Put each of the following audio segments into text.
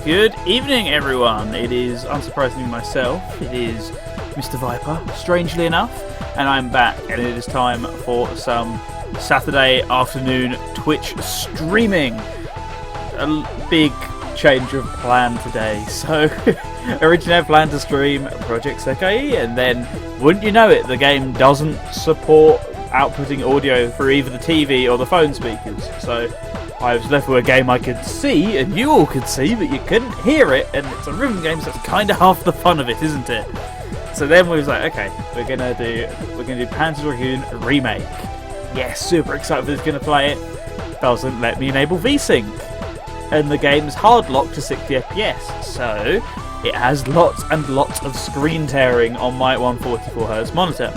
Good evening, everyone. It is, unsurprisingly myself, it is Mr. Viper, strangely enough, and I'm back, and it is time for some Saturday afternoon Twitch streaming. A big change of plan today. So, originally I planned to stream Project Sekai, and then, wouldn't you know it, the game doesn't support outputting audio through either the TV or the phone speakers. So, I was left with a game I could see, and you all could see, but you couldn't hear it, and it's a rhythm game, so that's kind of half the fun of it, isn't it? So then we was like, okay, we're gonna do Panzer Dragoon Remake. Yes, super excited for this, gonna play it. Doesn't let me enable VSync, and the game's hard locked to 60 FPS, so it has lots and lots of screen tearing on my 144Hz monitor.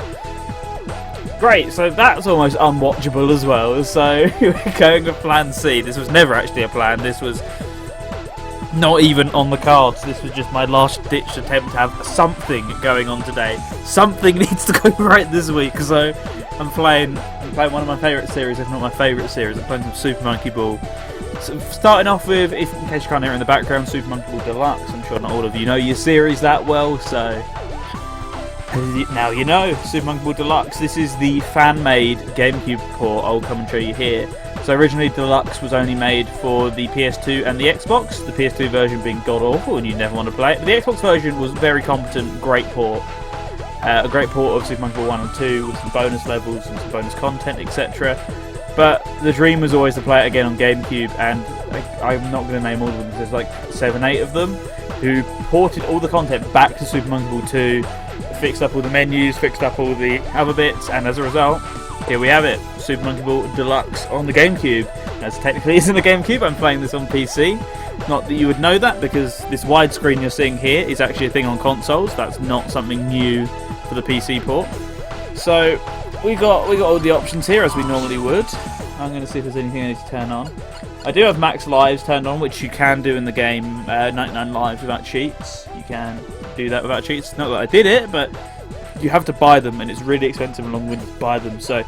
Great, so that's almost unwatchable as well, so we're going with plan C. This was never actually a plan, this was not even on the cards, this was just my last ditch attempt to have something going on today. Something needs to go right this week, so I'm playing one of my favourite series, if not my favourite series. I'm playing some Super Monkey Ball. So starting off with, in case you can't hear in the background, Super Monkey Ball Deluxe. I'm sure not all of you know your series that well, so now you know, Super Monkey Ball Deluxe. This is the fan-made GameCube port I'll come and show you here. So originally Deluxe was only made for the PS2 and the Xbox, the PS2 version being god-awful and you'd never want to play it. But the Xbox version was very competent, great port. A great port of Super Monkey Ball 1 and 2 with some bonus levels and some bonus content, etc. But the dream was always to play it again on GameCube, and I'm not going to name all of them, there's like 7, 8 of them, who ported all the content back to Super Monkey Ball 2, fixed up all the menus, fixed up all the other bits, and as a result, here we have it, Super Monkey Ball Deluxe on the GameCube. As technically it's in the GameCube, I'm playing this on PC. Not that you would know that, because this widescreen you're seeing here is actually a thing on consoles. That's not something new for the PC port. So we got all the options here as we normally would. I'm going to see if there's anything I need to turn on. I do have max lives turned on, which you can do in the game, 99 lives without cheats. You can do that without cheats. Not that I did it, but you have to buy them, and it's really expensive and long-winded to buy them, so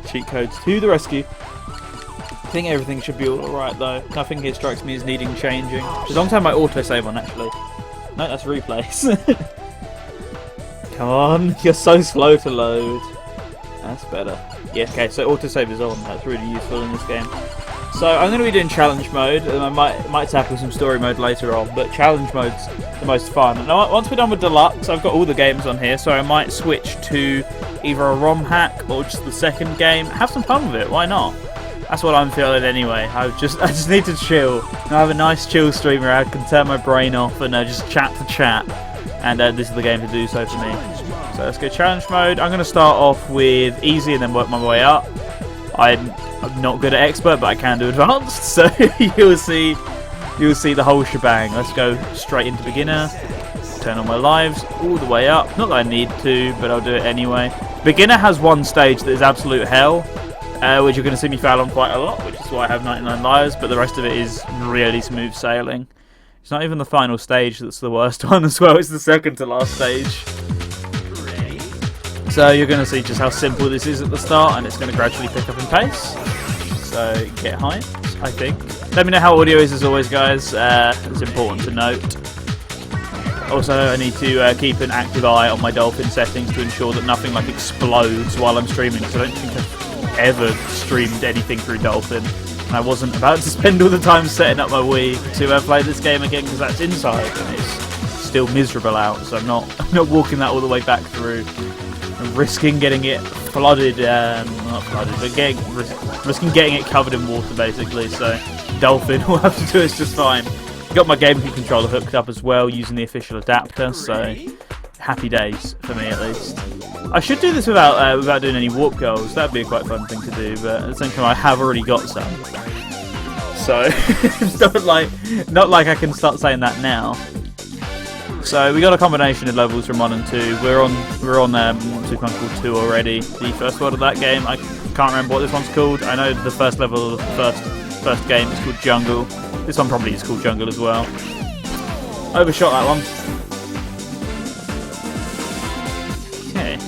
cheat codes to the rescue. I think everything should be alright though. Nothing here strikes me as needing changing. As long as I have my autosave on, actually. No, that's replace. Come on, you're so slow to load. That's better. Yeah, okay, so autosave is on. That's really useful in this game. So I'm going to be doing challenge mode, and I might tackle some story mode later on, but challenge mode's the most fun. And once we're done with Deluxe, I've got all the games on here, so I might switch to either a ROM hack or just the second game. Have some fun with it, why not? That's what I'm feeling anyway. I just need to chill. I have a nice chill stream where I can turn my brain off and just chat to chat, and this is the game to do so for me. So let's go challenge mode. I'm going to start off with easy and then work my way up. I'm not good at expert, but I can do advanced, so you'll see the whole shebang. Let's go straight into beginner. Turn on my lives all the way up. Not that I need to, but I'll do it anyway. Beginner has one stage that is absolute hell, which you're going to see me fail on quite a lot, which is why I have 99 lives, but the rest of it is really smooth sailing. It's not even the final stage that's the worst one as well, it's the second to last stage. So you're going to see just how simple this is at the start, and it's going to gradually pick up in pace. So get hyped, I think. Let me know how audio is as always, guys. It's important to note. Also, I need to keep an active eye on my Dolphin settings to ensure that nothing like explodes while I'm streaming, because I don't think I've ever streamed anything through Dolphin. And I wasn't about to spend all the time setting up my Wii to play this game again, because that's inside and it's still miserable out. So I'm not walking that all the way back through. And risking getting it flooded, not flooded, but risking getting it covered in water basically, so Dolphin will have to do it just fine. Got my GameCube controller hooked up as well using the official adapter, so happy days for me at least. I should do this without doing any warp goals, that'd be a quite fun thing to do, but at the same time I have already got some. So, it's not like I can start saying that now. So we got a combination of levels from 1 and 2. We're on Super Monkey Ball 2 already. The first world of that game. I can't remember what this one's called. I know the first level of the first game is called Jungle. This one probably is called Jungle as well. Overshot that one. Okay.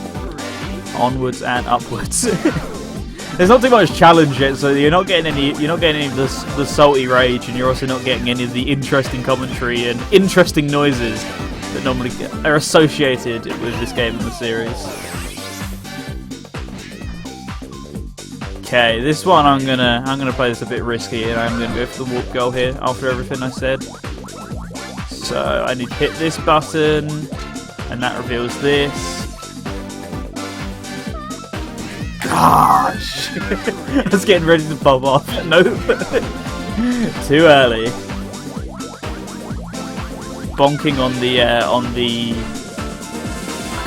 Onwards and upwards. there's not too much challenge yet, so you're not getting any of the salty rage, and you're also not getting any of the interesting commentary and interesting noises that normally are associated with this game in the series. Okay, this one I'm gonna play this a bit risky, and I'm gonna go for the warp goal here after everything I said. So I need to hit this button, and that reveals this. Gosh! I was getting ready to pop off. Nope. Too early. Bonking on the I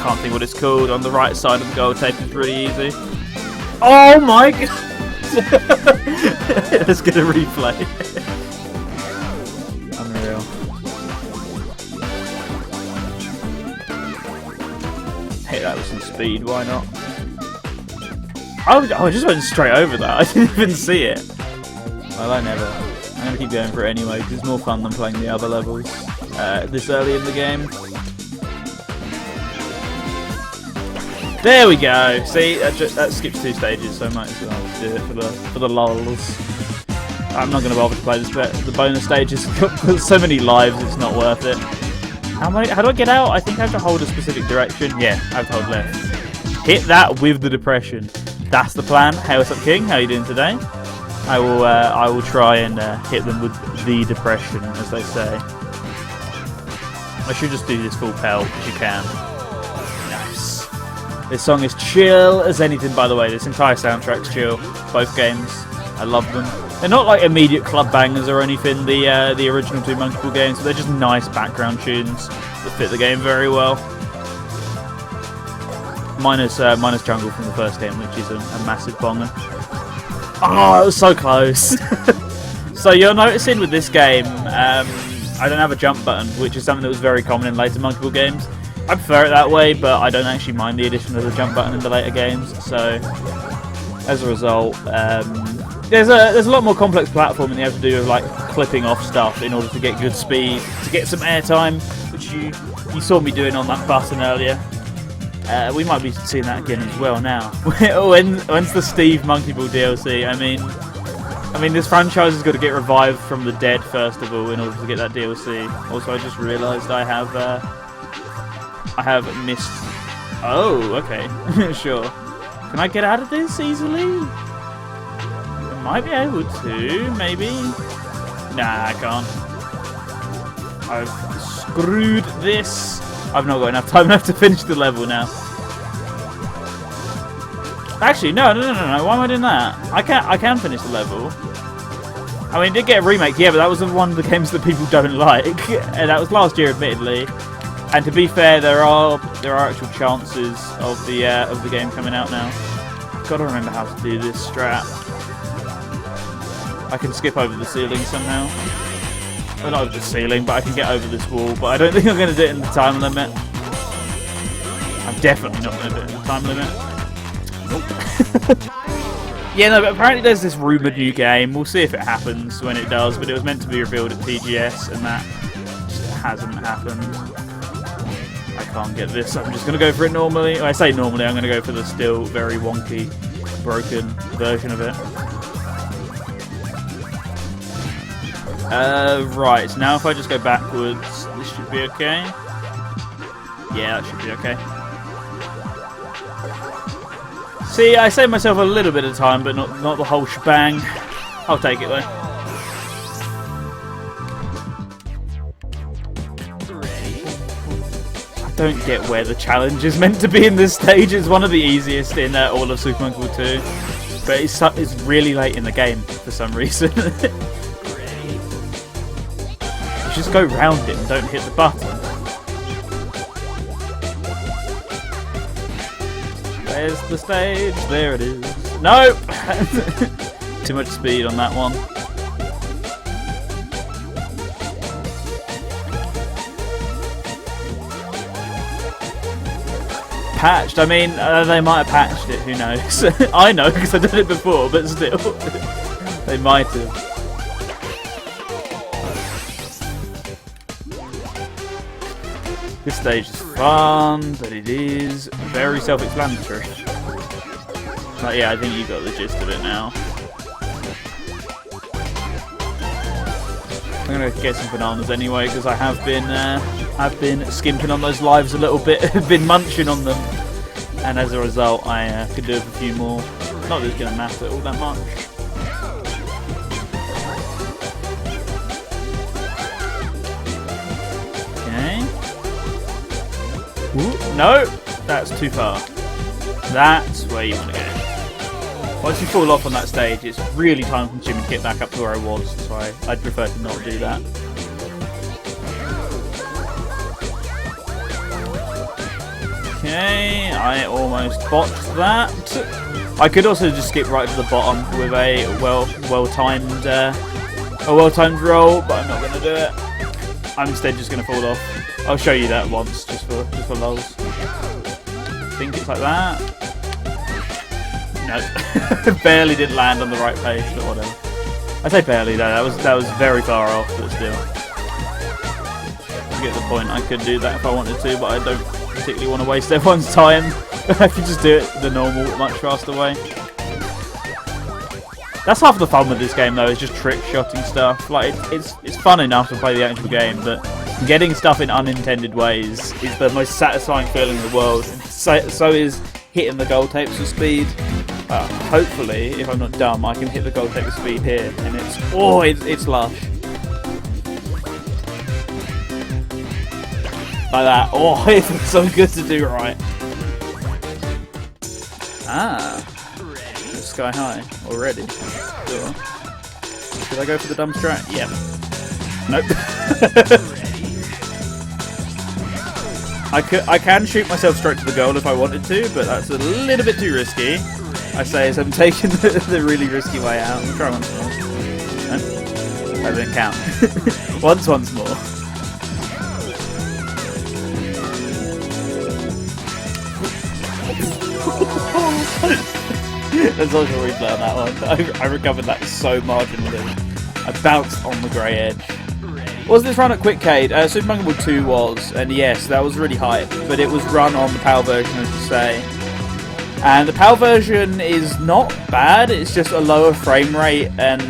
can't think what it's called, on the right side of the goal tape is really easy. Oh my god! Let's get a replay. Unreal. Hit that with some speed, why not? Oh, I just went straight over that. I didn't even see it. Well, I never. I'm going to keep going for it anyway, because it's more fun than playing the other levels this early in the game. There we go. See, that skips 2 stages, so I might as well do it for the lulz. I'm not going to bother to play this, but the bonus stages got so many lives, it's not worth it. How do I get out? I think I have to hold a specific direction. Yeah, I have to hold left. Hit that with the depression. That's the plan. Hey, what's up, King? How are you doing today? I will try and hit them with the depression, as they say. I should just do this full pelt, because you can. Nice. This song is chill as anything, by the way. This entire soundtrack's chill. Both games. I love them. They're not like immediate club bangers or anything, the original 2 Monkey Ball games, but they're just nice background tunes that fit the game very well. Minus Jungle from the first game, which is a massive bonger. Oh, it was so close. So you're noticing with this game, I don't have a jump button, which is something that was very common in later Monkey Ball games. I prefer it that way, but I don't actually mind the addition of the jump button in the later games. So as a result, there's a lot more complex platforming you have to do with like clipping off stuff in order to get good speed, to get some airtime, which you saw me doing on that button earlier. We might be seeing that again as well now. When's the Steve Monkey Ball DLC? I mean, this franchise has got to get revived from the dead first of all in order to get that DLC. Also, I just realised I have missed. Oh, okay, sure. Can I get out of this easily? I might be able to, maybe. Nah, I can't. I've screwed this. I've not got enough time left to finish the level now. Actually, no. Why am I doing that? I can finish the level. I mean, it did get a remake, yeah, but that was one of the games that people don't like, and that was last year, admittedly. And to be fair, there are actual chances of the game coming out now. I've got to remember how to do this strat. I can skip over the ceiling somehow. Well, not over the ceiling, but I can get over this wall. But I don't think I'm going to do it in the time limit. I'm definitely not going to do it in the time limit. Nope. Yeah, no, but apparently there's this rumoured new game. We'll see if it happens when it does. But it was meant to be revealed at TGS, and that just hasn't happened. I can't get this. I'm just going to go for it normally. When I say normally, I'm going to go for the still very wonky, broken version of it. Right, so now if I just go backwards, this should be okay. Yeah, that should be okay. See, I saved myself a little bit of time, but not the whole shebang. I'll take it though. I don't get where the challenge is meant to be in this stage. It's one of the easiest in all of Super Monkey Ball 2. But it's really late in the game for some reason. Just go round it and don't hit the button. There's the stage, there it is. Nope! Too much speed on that one. Patched, I mean, they might have patched it, who knows. I know because I've done it before, but still. They might have. This stage is fun, but it is very self-explanatory. But yeah, I think you got the gist of it now. I'm gonna get some bananas anyway because I have been skimping on those lives a little bit, been munching on them, and as a result, I could do with a few more. Not that it's gonna matter all that much. Okay. Ooh, no, that's too far. That's where you want to go. Once you fall off on that stage, it's really time consuming to get back up to where I was, so I'd prefer to not do that. Okay, I almost botched that. I could also just skip right to the bottom with a well-timed roll, but I'm not going to do it. I'm instead just going to fall off. I'll show you that once, just for lulz. I think it's like that. No, barely didn't land on the right page, but whatever. I say barely though. That was very far off, but still. You get the point. I could do that if I wanted to, but I don't particularly want to waste everyone's time. I could just do it the normal, much faster way. That's half the fun with this game, though. Is just trick shotting stuff. Like it's fun enough to play the actual game, but getting stuff in unintended ways is the most satisfying feeling in the world. So is hitting the gold tapes with speed. Hopefully, if I'm not dumb, I can hit the gold tape with speed here, and it's lush. Like that. Oh, it feels so good to do right. Ah, it's sky high already. Sure. Should I go for the dumb strat? Yeah. Nope. I can shoot myself straight to the goal if I wanted to, but that's a little bit too risky. I say as I'm taking the really risky way out. I'll try once more. No? That didn't count. once more. There's also a replay on that one. I recovered that so marginally. I bounced on the grey edge. Was this run at Quickcade? Super Monkey Ball 2 was, and yes, that was really hype, but it was run on the PAL version, as you say. And the PAL version is not bad, it's just a lower frame rate, and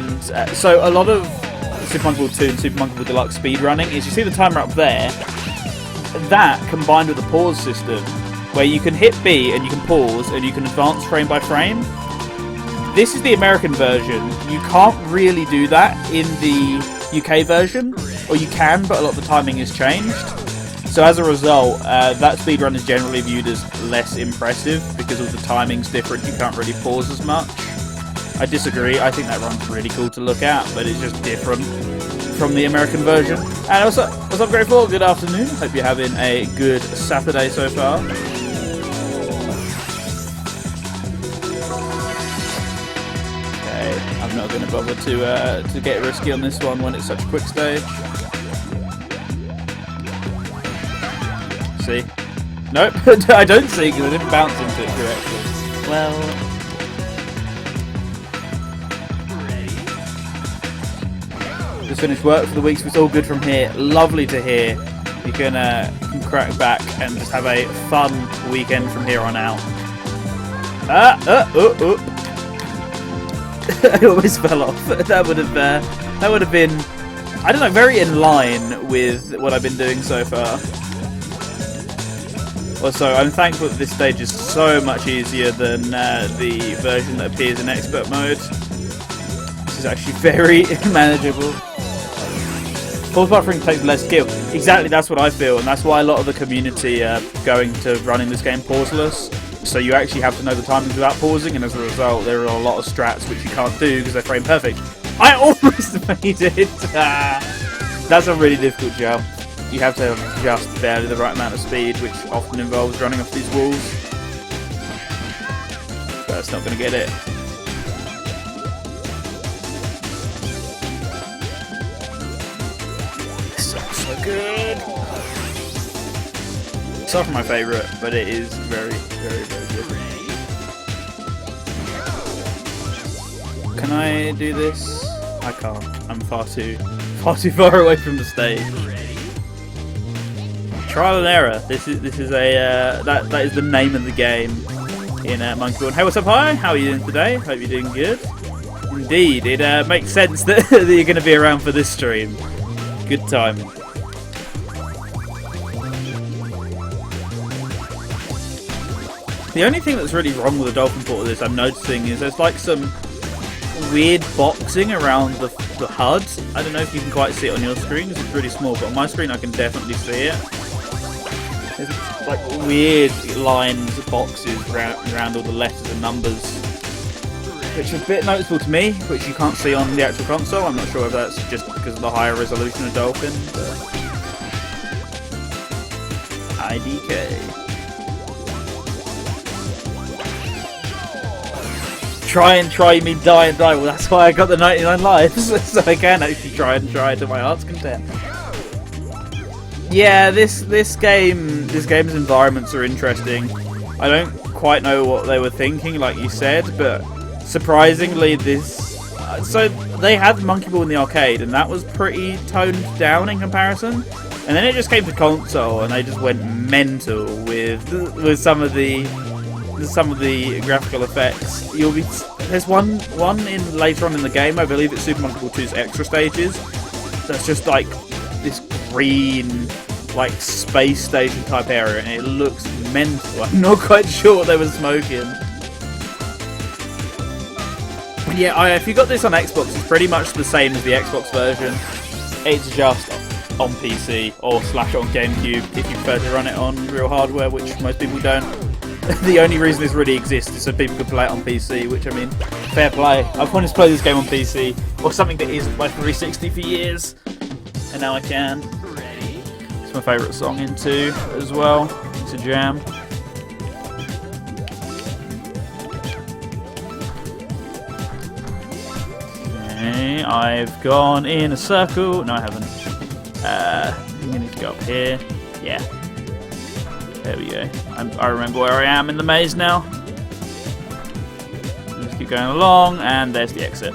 so a lot of Super Monkey Ball 2 and Super Monkey Ball Deluxe speedrunning is you see the timer up there, that combined with the pause system, where you can hit B and you can pause and you can advance frame by frame. This is the American version. You can't really do that in the UK version, or you can, but a lot of the timing is changed. So as a result, that speedrun is generally viewed as less impressive because of the timing's different. You can't really pause as much. I disagree. I think that run's really cool to look at, but it's just different from the American version. And what's up, Grateful? Good afternoon. Hope you're having a good Saturday so far. Okay, I'm not going to bother to get risky on this one when it's such a quick stage. See? Nope, I don't see because I didn't bounce into it correctly. Well, just finished work for the week, so it's all good from here. Lovely to hear. You can crack back and just have a fun weekend from here on out. I almost fell off. That would have been, I don't know, very in line with what I've been doing so far. Also, I'm thankful that this stage is so much easier than the version that appears in expert mode. This is actually very manageable. Pause buffering takes less skill. Exactly, that's what I feel, and that's why a lot of the community are going to running this game pauseless. So you actually have to know the timings without pausing, and as a result, there are a lot of strats which you can't do because they're frame perfect. I almost made it! That's a really difficult jump. You have to have just barely the right amount of speed, which often involves running off these walls. But that's not going to get it. So good! It's not my favourite, but it is very, very, very good. Can I do this? I can't. I'm far too far away from the stage. Trial and error. This is a that is the name of the game. in Monkey Ball. Hey, what's up, hi? How are you doing today? Hope you're doing good. Indeed, it makes sense that, that you're going to be around for this stream. Good time. The only thing that's really wrong with the Dolphin port of this I'm noticing is there's like some weird boxing around the HUD. I don't know if you can quite see it on your screen because it's really small, but on my screen I can definitely see it. There's like weird lines, boxes around all the letters and numbers, which is a bit noticeable to me, which you can't see on the actual console. I'm not sure if that's just because of the higher resolution of Dolphin, but IDK. Try, you mean die and die. Well, that's why I got the 99 lives, so I can actually try to my heart's content. Yeah, this game's environments are interesting. I don't quite know what they were thinking, like you said, but surprisingly, so they had Monkey Ball in the arcade, and that was pretty toned down in comparison. And then it just came to console, and they just went mental with some of the graphical effects. There's one in later on in the game, I believe it's Super Monkey Ball 2's extra stages. That's just like this green, like space station type area, and it looks mental. I'm not quite sure what they were smoking. But yeah, if you got this on Xbox, it's pretty much the same as the Xbox version. It's just on PC or / on GameCube if you prefer to run it on real hardware, which most people don't. The only reason this really exists is so people can play it on PC, which, I mean, fair play. I've wanted to play this game on PC, or something that isn't my 360 for years, and now I can. It's my favourite song in 2 as well. It's a jam. Okay, I've gone in a circle. No, I haven't. I'm going to need to go up here. Yeah. There we go. I remember where I am in the maze now. Just keep going along, and there's the exit.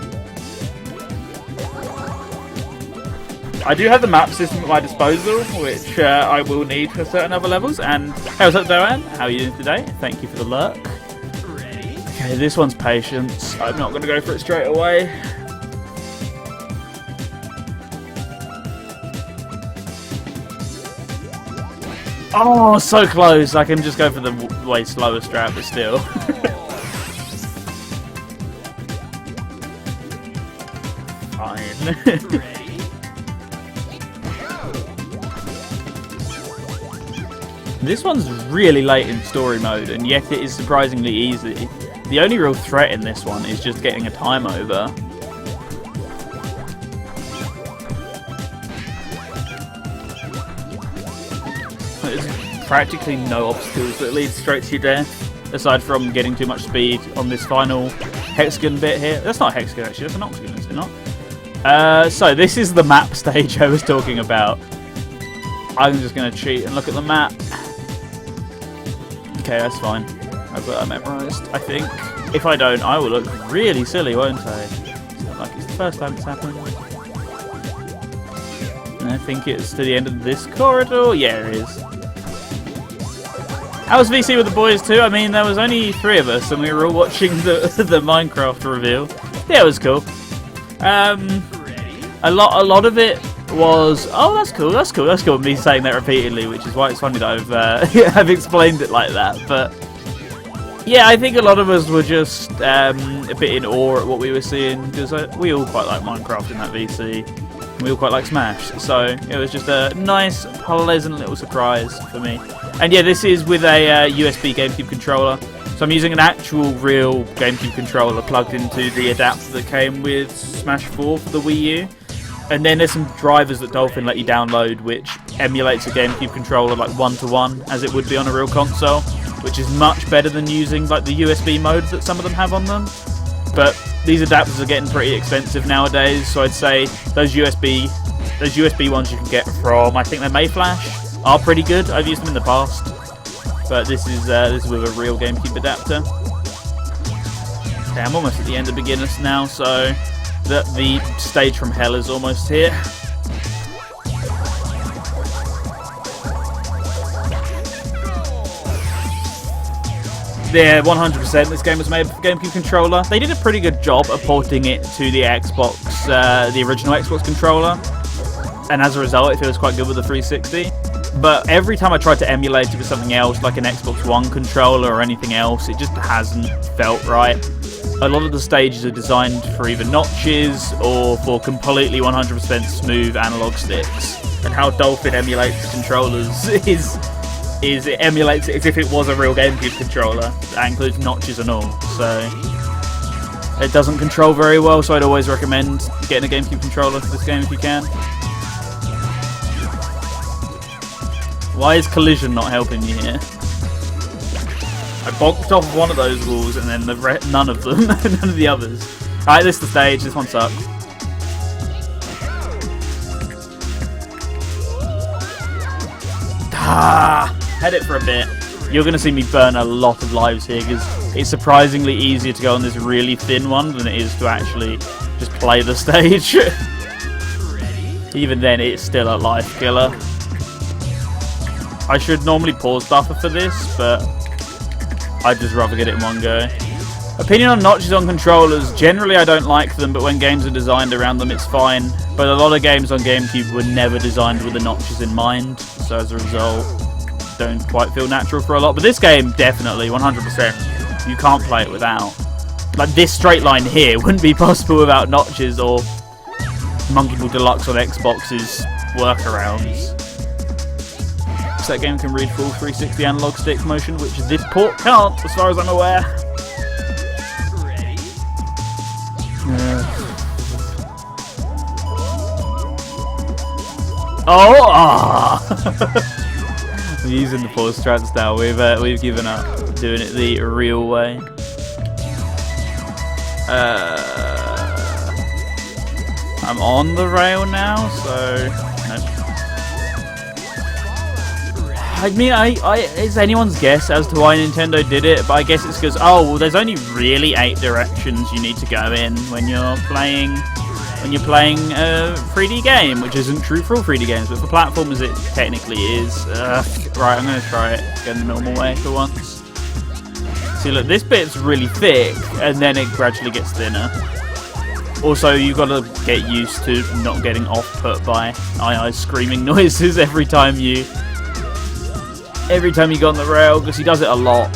I do have the map system at my disposal, which I will need for certain other levels. And hey, what's up, Doan? How are you doing today? Thank you for the lurk. Okay, this one's patience. I'm not going to go for it straight away. Oh, so close. I can just go for the way slower strat, but still. Fine. This one's really late in story mode, and yet it is surprisingly easy. The only real threat in this one is just getting a time over. There's practically no obstacles that lead straight to your death, aside from getting too much speed on this final hexagon bit here. That's not a hexagon, actually, that's an octagon, is it not? So this is the map stage I was talking about. I'm just going to cheat and look at the map. Okay, that's fine. I've got that memorised, I think. If I don't, I will look really silly, won't I? It's not like it's the first time it's happened. And I think it's to the end of this corridor. Yeah, it is. How was VC with the boys too? I mean, there was only 3 of us, and we were all watching the Minecraft reveal. Yeah, it was cool. A lot of it was, oh, that's cool. Me saying that repeatedly, which is why it's funny that I've explained it like that. But yeah, I think a lot of us were just a bit in awe at what we were seeing, because we all quite like Minecraft in that VC. We all quite like Smash, so it was just a nice, pleasant little surprise for me. And yeah, this is with a USB GameCube controller. So I'm using an actual real GameCube controller plugged into the adapter that came with Smash 4 for the Wii U. And then there's some drivers that Dolphin let you download, which emulates a GameCube controller like one-to-one, as it would be on a real console, which is much better than using like the USB modes that some of them have on them. But these adapters are getting pretty expensive nowadays, so I'd say those USB ones you can get from, I think they're Mayflash, are pretty good. I've used them in the past, but this is with a real GameCube adapter. Okay, I'm almost at the end of beginners now, so the stage from hell is almost here. Yeah, 100%. This game was made for GameCube controller. They did a pretty good job of porting it to the Xbox, the original Xbox controller, and as a result, it feels quite good with the 360. But every time I tried to emulate it with something else, like an Xbox One controller or anything else, it just hasn't felt right. A lot of the stages are designed for either notches or for completely 100% smooth analog sticks. And how Dolphin emulates controllers is it emulates it as if it was a real GameCube controller. That includes notches and all. So it doesn't control very well, so I'd always recommend getting a GameCube controller for this game if you can. Why is collision not helping you here? I bonked off one of those walls and then none of them, none of the others. Alright, this is the stage. This one sucked. Head it for a bit. You're going to see me burn a lot of lives here because it's surprisingly easier to go on this really thin one than it is to actually just play the stage. Even then, it's still a life killer. I should normally pause buffer for this, but I'd just rather get it in one go. Opinion on notches on controllers. Generally, I don't like them, but when games are designed around them, it's fine. But a lot of games on GameCube were never designed with the notches in mind, so as a result, don't quite feel natural for a lot. But this game, definitely, 100%. You can't play it without. Like, this straight line here wouldn't be possible without notches or Monkey Ball Deluxe on Xbox's workarounds. So that game can read full 360 analog stick motion, which this port can't, as far as I'm aware. I'm using the pause strats now. We've given up doing it the real way. I'm on the rail now, so nope. I mean, it's anyone's guess as to why Nintendo did it, but I guess it's because, oh, well, there's only really 8 directions you need to go in when you're playing a 3D game, which isn't true for all 3D games, but for platformers it technically is. Right, I'm going to try it again the normal way for once. See, look, this bit's really thick, and then it gradually gets thinner. Also, you've got to get used to not getting off-put by screaming noises every time you go on the rail, because he does it a lot.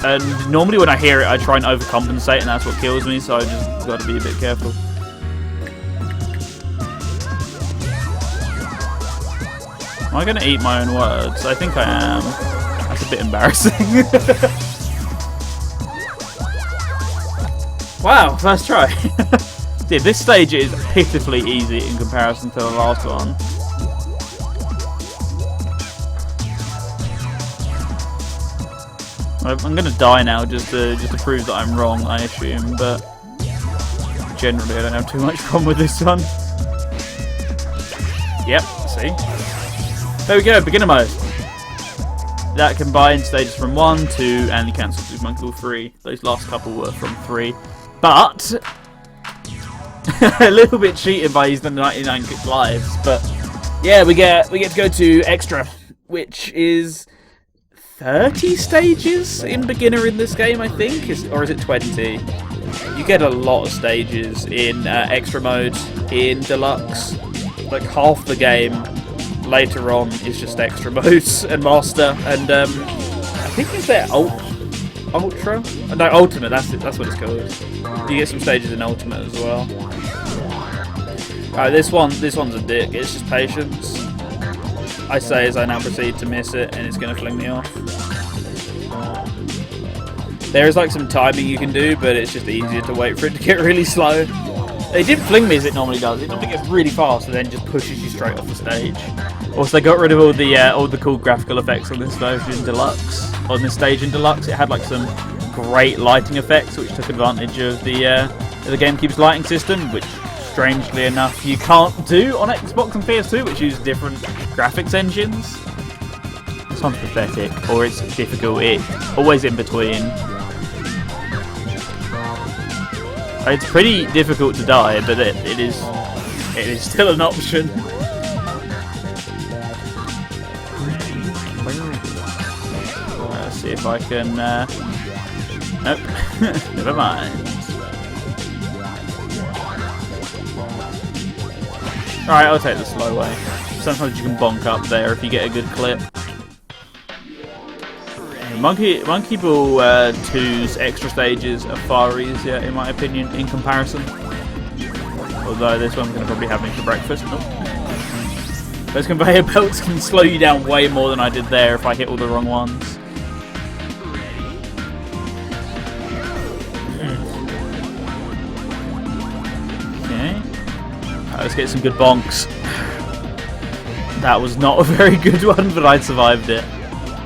And normally when I hear it, I try and overcompensate, and that's what kills me, so I just got to be a bit careful. Am I going to eat my own words? I think I am. That's a bit embarrassing. Wow, first try. Dude, this stage is pitifully easy in comparison to the last one. I'm gonna die now just to prove that I'm wrong, I assume, but generally I don't have too much problem with this one. Yep, see? There we go, beginner mode. That combines stages from 1, 2, and you cancel Super Monkey Ball 3. Those last couple were from 3. But a little bit cheated by using the 99 lives, but yeah, we get to go to Extra, which is 30 stages in beginner in this game, I think, or is it 20? You get a lot of stages in extra mode. In deluxe, like half the game later on is just extra modes and master, and I think it's their ultra. No, ultimate. That's it. That's what it's called. You get some stages in ultimate as well. Alright, this one's a dick. It's just patience. I say as I now proceed to miss it, and it's going to fling me off. There is like some timing you can do, but it's just easier to wait for it to get really slow. It didn't fling me as it normally does. It normally gets really fast and then just pushes you straight off the stage. Also, they got rid of all the cool graphical effects on this version in Deluxe. On this stage in Deluxe, it had like some great lighting effects, which took advantage of the GameCube's lighting system, which strangely enough you can't do on Xbox and PS2, which use different graphics engines. This one's pathetic, or it's difficult. It's always in between. It's pretty difficult to die, but it is still an option. Let's see if I can Nope. Never mind. Alright, I'll take the slow way. Sometimes you can bonk up there if you get a good clip. Monkey Ball 2's extra stages are far easier, in my opinion, in comparison. Although this one's going to probably have me for breakfast. Oh. Those conveyor belts can slow you down way more than I did there if I hit all the wrong ones. Okay. Let's get some good bonks. That was not a very good one, but I survived it.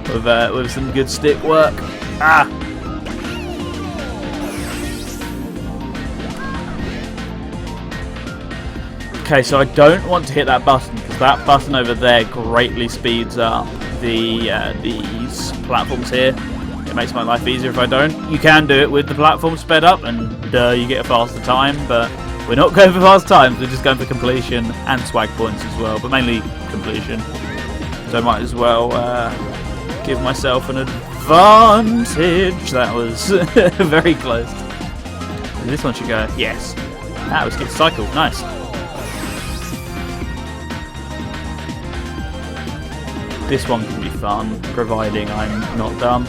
With some good stick work. Ah! Okay, so I don't want to hit that button because that button over there greatly speeds up these platforms here. It makes my life easier if I don't. You can do it with the platform sped up, and you get a faster time. But we're not going for fast times. We're just going for completion and swag points as well, but mainly completion. So I might as well give myself an advantage. That was very close. This one should go. Yes, that was good. Cycle, nice. This one can be fun, providing I'm not dumb.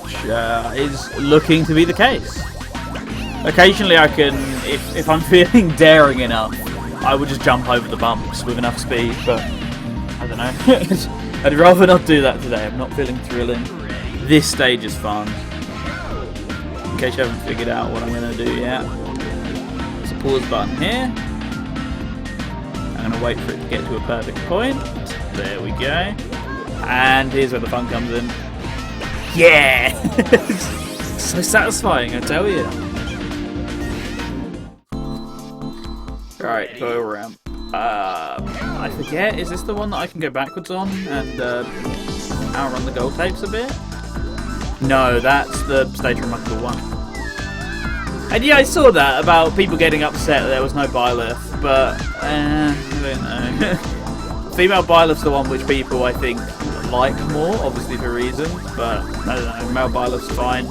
Which is looking to be the case. Occasionally I can, if I'm feeling daring enough, I would just jump over the bumps with enough speed, but I don't know. I'd rather not do that today. I'm not feeling thrilling. This stage is fun. In case you haven't figured out what I'm going to do yet. There's a pause button here. I'm going to wait for it to get to a perfect point. There we go. And here's where the fun comes in. Yeah! So satisfying, I tell you. Right, go around. I forget, is this the one that I can go backwards on and outrun the gold tapes a bit? No, that's the Stage Remarkable 1. And yeah, I saw that about people getting upset that there was no Byleth, but I don't know. Female Byleth's the one which people, I think, like more, obviously for reasons, but I don't know, male Byleth's fine.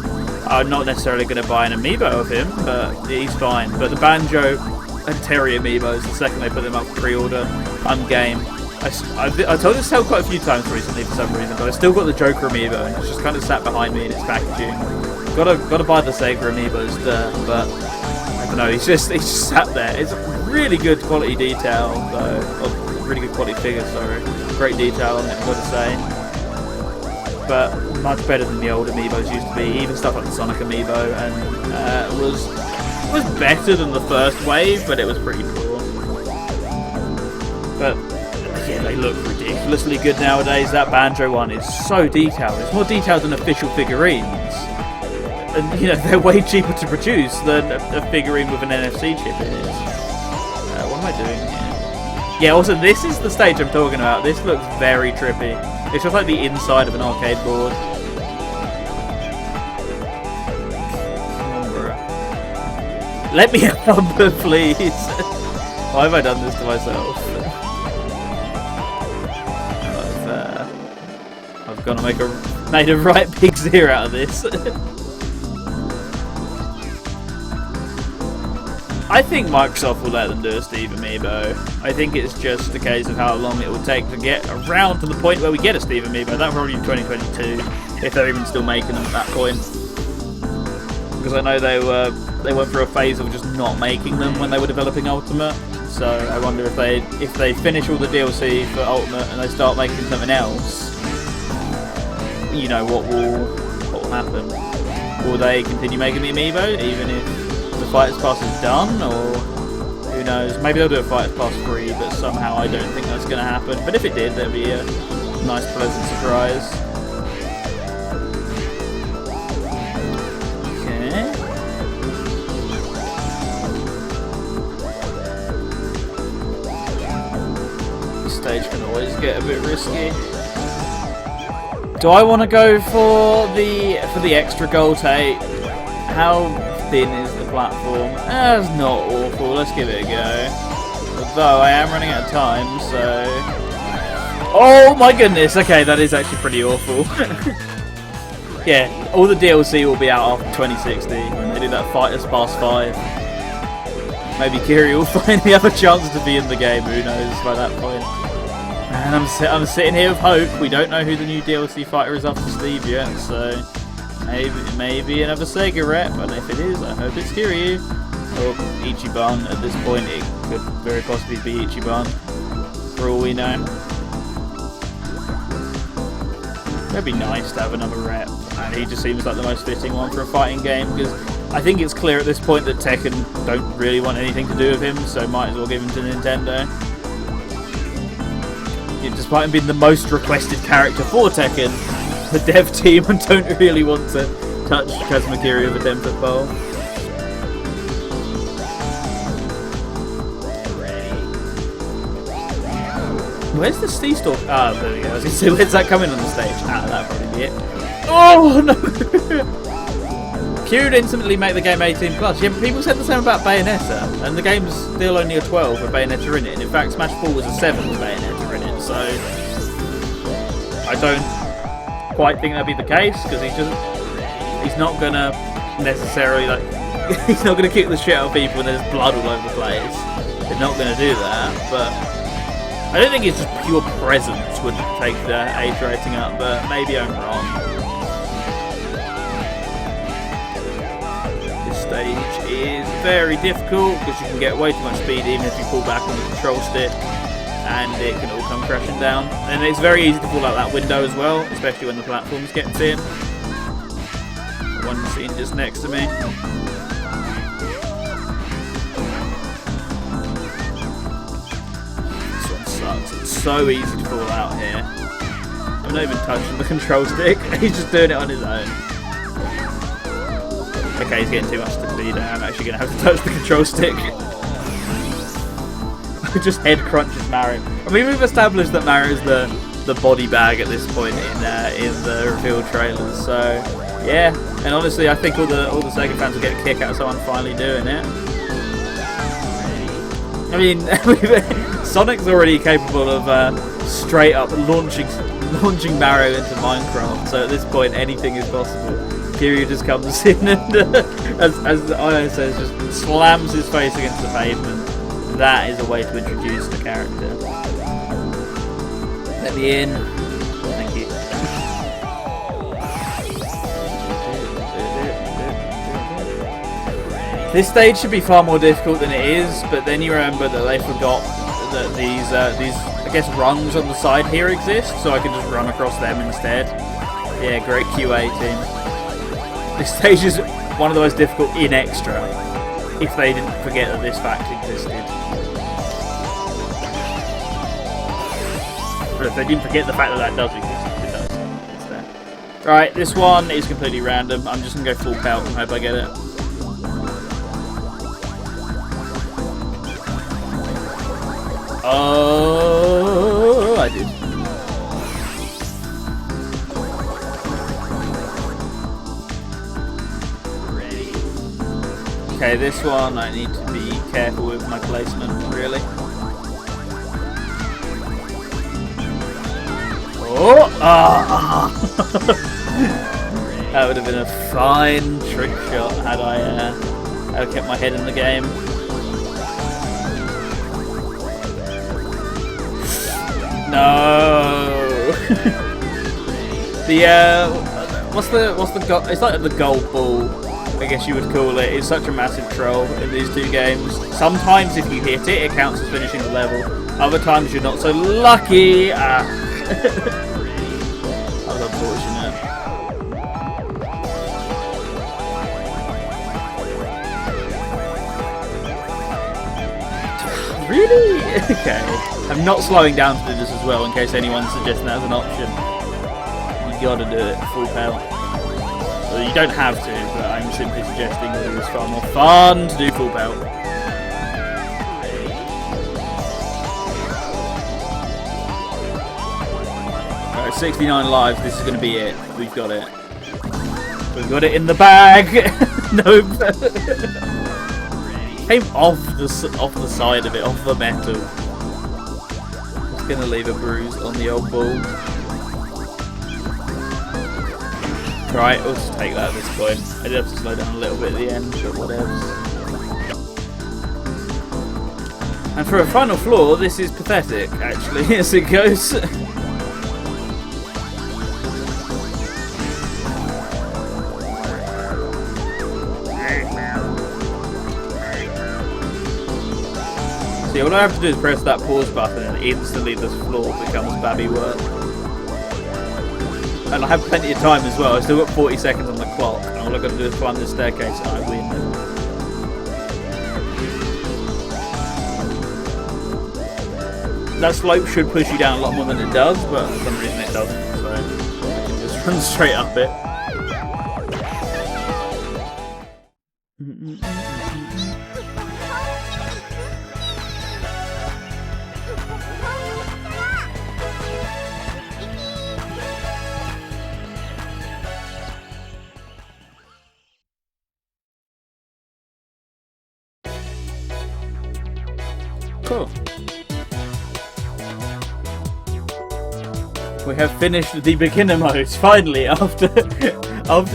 I'm not necessarily going to buy an amiibo of him, but he's fine. But the Banjo and Terry amiibos, the second they put them up for pre-order, I'm game. I told this tale quite a few times recently for some reason, but I still got the Joker amiibo, and it's just kind of sat behind me in its packaging. Gotta buy the Sega amiibos there, but I don't know, he's just sat there. It's really good quality detail, though. Or really good quality figure, sorry. Great detail on it, I've got to say. But much better than the old amiibos used to be. Even stuff like the Sonic amiibo, and was better than the first wave, but it was pretty poor. But yeah, they look ridiculously good nowadays. That Banjo one is so detailed. It's more detailed than official figurines. And you know, they're way cheaper to produce than a figurine with an NFC chip in it. What am I doing here? Yeah, also this is the stage I'm talking about. This looks very trippy. It's just like the inside of an arcade board. Let me up, please. Why have I done this to myself? I've got to made a right big zero out of this. I think Microsoft will let them do a Steve Amiibo. I think it's just a case of how long it will take to get around to the point where we get a Steve Amiibo. That'll probably be 2022, if they're even still making them at that point. Because I know they went through a phase of just not making them when they were developing Ultimate. So I wonder if they finish all the DLC for Ultimate and they start making something else, you know, what will happen? Will they continue making the Amiibo even if the Fighters Pass is done, or who knows? Maybe they'll do a Fighters Pass free, but somehow I don't think that's going to happen. But if it did, that'd be a nice, pleasant surprise. Okay. The stage can always get a bit risky. Do I want to go for the extra gold tape? How thin is the platform? That's not awful. Let's give it a go. Although I am running out of time, so Oh my goodness, okay, that is actually pretty awful. Yeah, all the DLC will be out after 2060 when they do that Fighters Pass 5. Maybe Kiryu will finally have a chance to be in the game, who knows by that point. And I'm sitting here with hope. We don't know who the new DLC fighter is after Steve yet, so maybe another Sega rep, and if it is, I hope it's Kiryu. Or Ichiban. At this point, it could very possibly be Ichiban, for all we know. It'd be nice to have another rep, and he just seems like the most fitting one for a fighting game, because I think it's clear at this point that Tekken don't really want anything to do with him, so might as well give him to Nintendo. Yeah, despite him being the most requested character for Tekken, the dev team don't really want to touch Kazuma Kiryu with a 10-foot pole. Where's the Steve Stalk? Ah, there we go. I was going to say, where's that coming on the stage? Ah, that'll probably be it. Oh, no! Kiryu would instantly make the game 18+. Yeah, but people said the same about Bayonetta, and the game's still only a 12 with Bayonetta in it. And in fact, Smash 4 was a 7 with Bayonetta in it, so I don't quite think that'd be the case, because he's not going to necessarily, like, he's not going to kick the shit out of people when there's blood all over the place. They're not going to do that, but I don't think it's just pure presence would take the age rating up, but maybe I'm wrong. This stage is very difficult because you can get way too much speed even if you pull back on the control stick, and it can all come crashing down. And it's very easy to fall out that window as well, especially when the platforms get thin. One scene just next to me. It's so easy to fall out here. I'm not even touching the control stick. He's just doing it on his own. Okay, he's getting too much to speed. I'm actually going to have to touch the control stick. Just head crunches Mario. I mean, we've established that Mario is the body bag at this point in the reveal trailers. So yeah, and honestly, I think all the Sega fans will get a kick out of someone finally doing it. I mean, Sonic's already capable of straight up launching Mario into Minecraft, so at this point anything is possible. Kiryu just comes in and, as Io says, just slams his face against the pavement. That is a way to introduce the character. Let me in. Thank you. This stage should be far more difficult than it is, but then you remember that they forgot that these I guess rungs on the side here exist, so I can just run across them instead. Yeah, great QA team. This stage is one of the most difficult in Extra, if they didn't forget that this fact existed. But if they didn't forget the fact that that does exist, it does. It's there. Right, this one is completely random. I'm just going to go full pelt and hope I get it. Oh, I did. Okay, this one I need to be careful with my placement, really. Oh! Ah! That would have been a fine trick shot had I kept my head in the game. No. What's the it's like the gold ball, I guess you would call it. It's such a massive troll in these two games. Sometimes if you hit it, it counts as finishing the level. Other times you're not so lucky. Ah. That was unfortunate. Really? Okay. I'm not slowing down to do this as well, in case anyone's suggesting that as an option. You gotta do it full pelt. Well, you don't have to, but I'm simply suggesting that it was far more fun to do full pelt. Alright, 69 lives, this is gonna be it. We've got it. We've got it in the bag! Nope. Came off the side of it, off the metal. Gonna leave a bruise on the old ball. Right, we'll just take that at this point. I did have to slow down a little bit at the end, but whatever. And for a final floor, this is pathetic, actually, as it goes. See, all I have to do is press that pause button and instantly this floor becomes babby work. And I have plenty of time as well. I've still got 40 seconds on the clock, and all I've got to do is climb this staircase and I win. That slope should push you down a lot more than it does, but for some reason it doesn't, so I can just run straight up it. Cool. We have finished the beginner mode finally after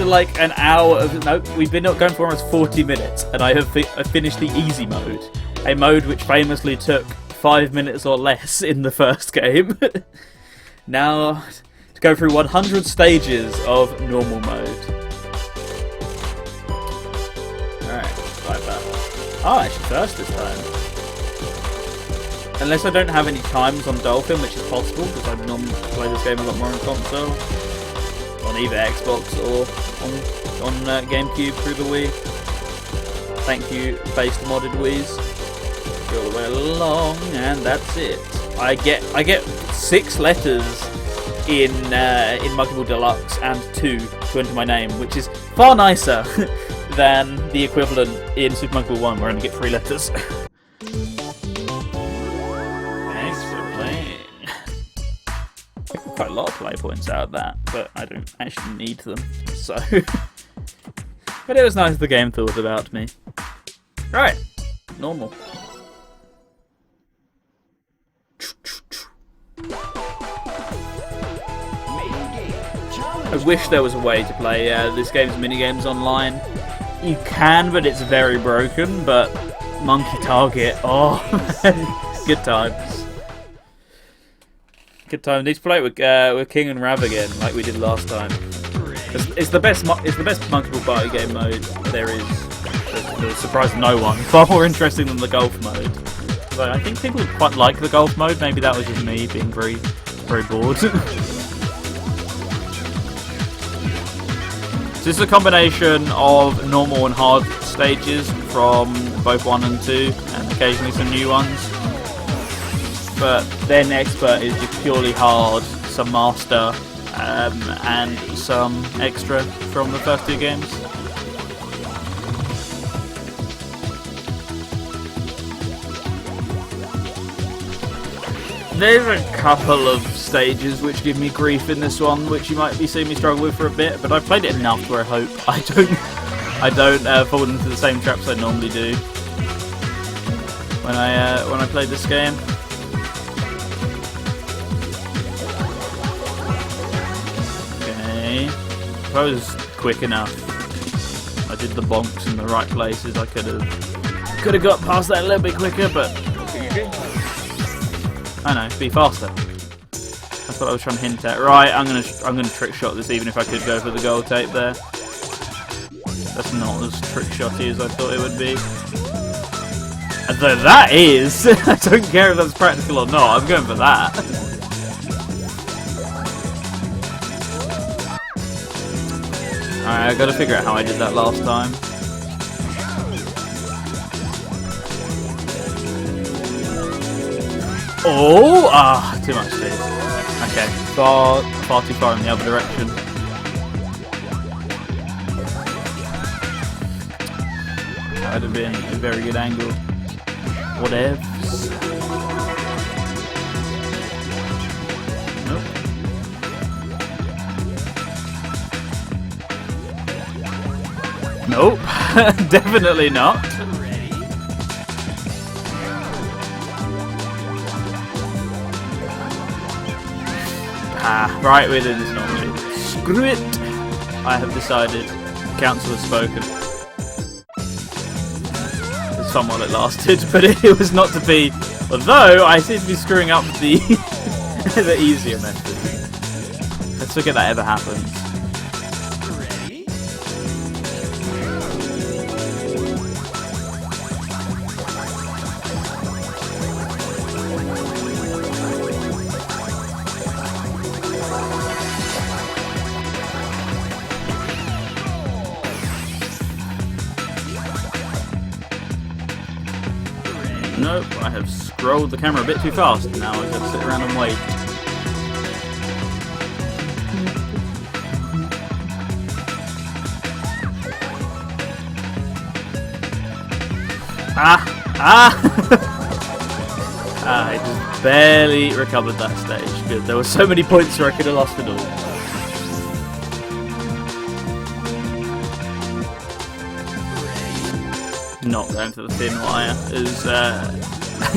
like an hour of we've been going for almost 40 minutes, and I have finished the easy mode, a mode which famously took 5 minutes or less in the first game. Now to go through 100 stages of normal mode. Alright, like that. Oh, actually first this time. Unless I don't have any times on Dolphin, which is possible, because I normally play this game a lot more on console. On either Xbox or on GameCube through the Wii. Thank you, based modded Wii's. Go all the way along, and that's it. I get 6 letters in Monkey Ball Deluxe and 2 to enter my name, which is far nicer than the equivalent in Super Monkey Ball 1, where I only get 3 letters. Quite a lot of play points out of that, but I don't actually need them, so... But it was nice the game thought about me. Right, normal. I wish there was a way to play this game's minigames online. You can, but it's very broken, but Monkey Target, oh man, good times. Good time. Need to play it with King and Rav again, like we did last time. It's the best Monkey Ball Party game mode there is. To surprise no one. Far more interesting than the golf mode. But I think people quite like the golf mode. Maybe that was just me being very, very bored. So this is a combination of normal and hard stages from both 1 and 2, and occasionally some new ones. But then Expert is just purely hard, some Master, and some extra from the first 2 games. There's a couple of stages which give me grief in this one, which you might be seeing me struggle with for a bit, but I've played it enough where I hope I don't fall into the same traps I normally do when I play this game. If I was quick enough, I did the bonks in the right places, I could have got past that a little bit quicker, but I know, be faster. That's what I was trying to hint at. Right, I'm gonna trick shot this, even if I could go for the gold tape there. That's not as trick shotty as I thought it would be. Although that is, I don't care if that's practical or not. I'm going for that. Alright, I gotta figure out how I did that last time. Oh! Ah, too much speed. Okay, far too far in the other direction. That would have been a very good angle. Whatevs. Nope, definitely not. Right, we're doing this normally. Screw it! I have decided. The council has spoken. It was fun while it lasted, but it was not to be. Although I seem to be screwing up the the easier method. Let's forget that ever happened. Nope, I have scrolled the camera a bit too fast. Now I just sit around and wait. I just barely recovered that stage. Good. There were so many points where I could have lost it all. Not going for the thin wire.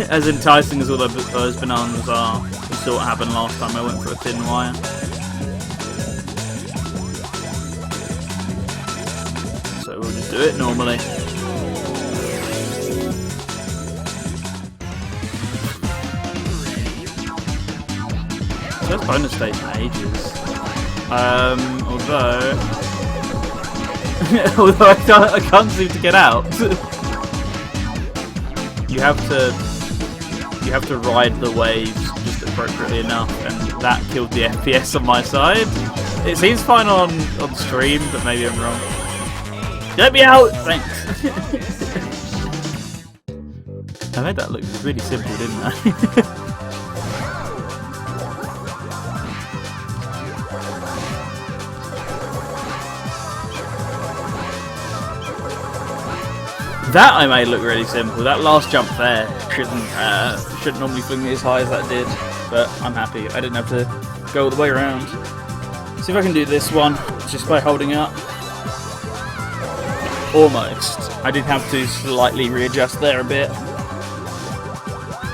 As enticing as all those bananas are, we saw what happened last time I went for a thin wire. So we'll just do it normally. First bonus stage in ages. Although I can't seem to get out. You have to ride the waves just appropriately enough, and that killed the FPS on my side. It seems fine on stream, but maybe I'm wrong. Get me out! Thanks. I made that look really simple, didn't I? That I made look really simple. That last jump there shouldn't normally fling me as high as that did, but I'm happy. I didn't have to go all the way around. See if I can do this one just by holding up. Almost. I did have to slightly readjust there a bit.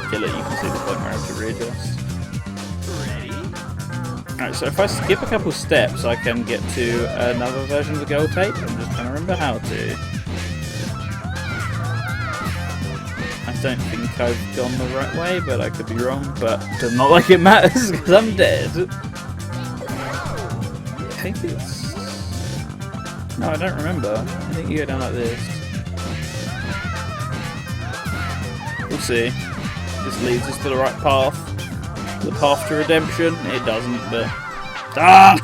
Okay, look, you can see the point where I have to readjust. Alright, so if I skip a couple steps, I can get to another version of the gold tape. I'm just trying to remember how to. I don't think I've gone the right way, but I could be wrong. But does not like it matters because I'm dead. I think it's. No, I don't remember. I think you go down like this. We'll see. This leads us to the right path. The path to redemption. It doesn't, but. Ah!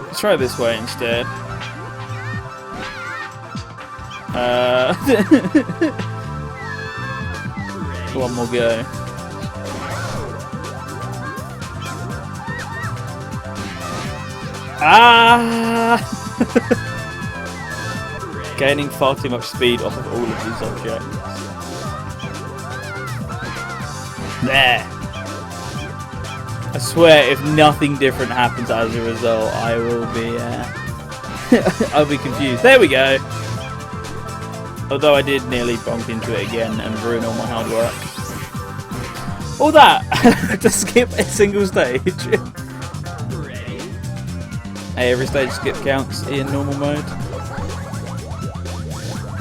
Let's try this way instead. One more go. Ah! Gaining far too much speed off of all of these objects. There! I swear, if nothing different happens as a result, I will be, I'll be confused. There we go! Although I did nearly bonk into it again and ruin all my hard work. All that to skip a single stage. Hey, every stage skip counts in normal mode.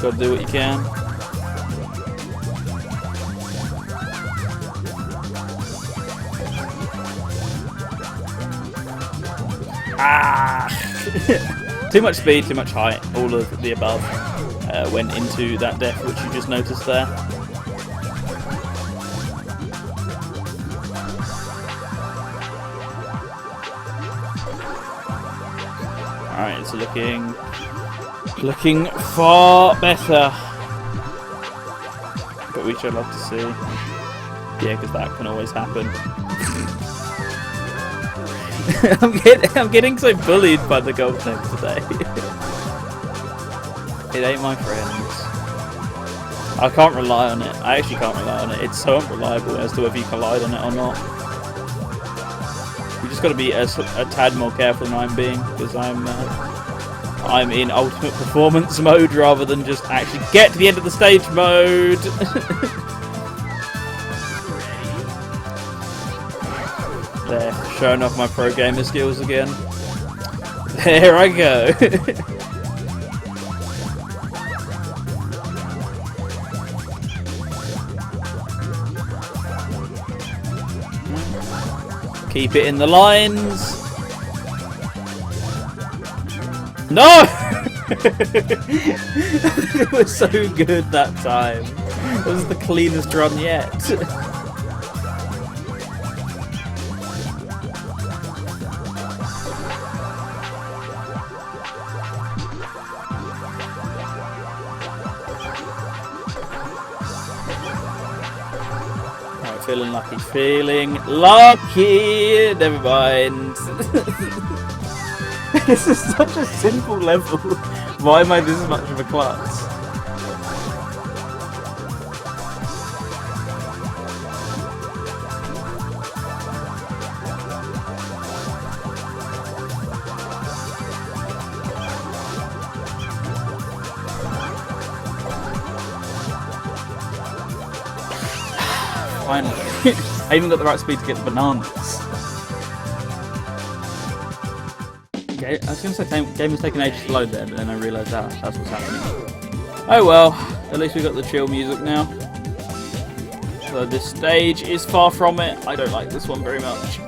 Gotta do what you can. Ah! Too much speed, too much height, all of the above. Went into that death, which you just noticed there. Alright, it's looking far better. But we should love to see. Yeah, because that can always happen. I'm getting so bullied by the gold thing today. It ain't my friends. I can't rely on it. I actually can't rely on it. It's so unreliable as to whether you collide on it or not. You just got to be a tad more careful than I'm being, because I'm in ultimate performance mode rather than just actually get to the end of the stage mode. There, showing off my pro gamer skills again. There I go. Keep it in the lines. No! It was so good that time. It was the cleanest run yet. Alright, feeling lucky. Feeling lucky! Never mind. This is such a simple level. Why am I this much of a klutz? Finally. I even got the right speed to get the bananas. Okay, I was going to say game was taking ages to load there, but then I realised that's what's happening. Oh well, at least we got the chill music now. So this stage is far from it. I don't like this one very much.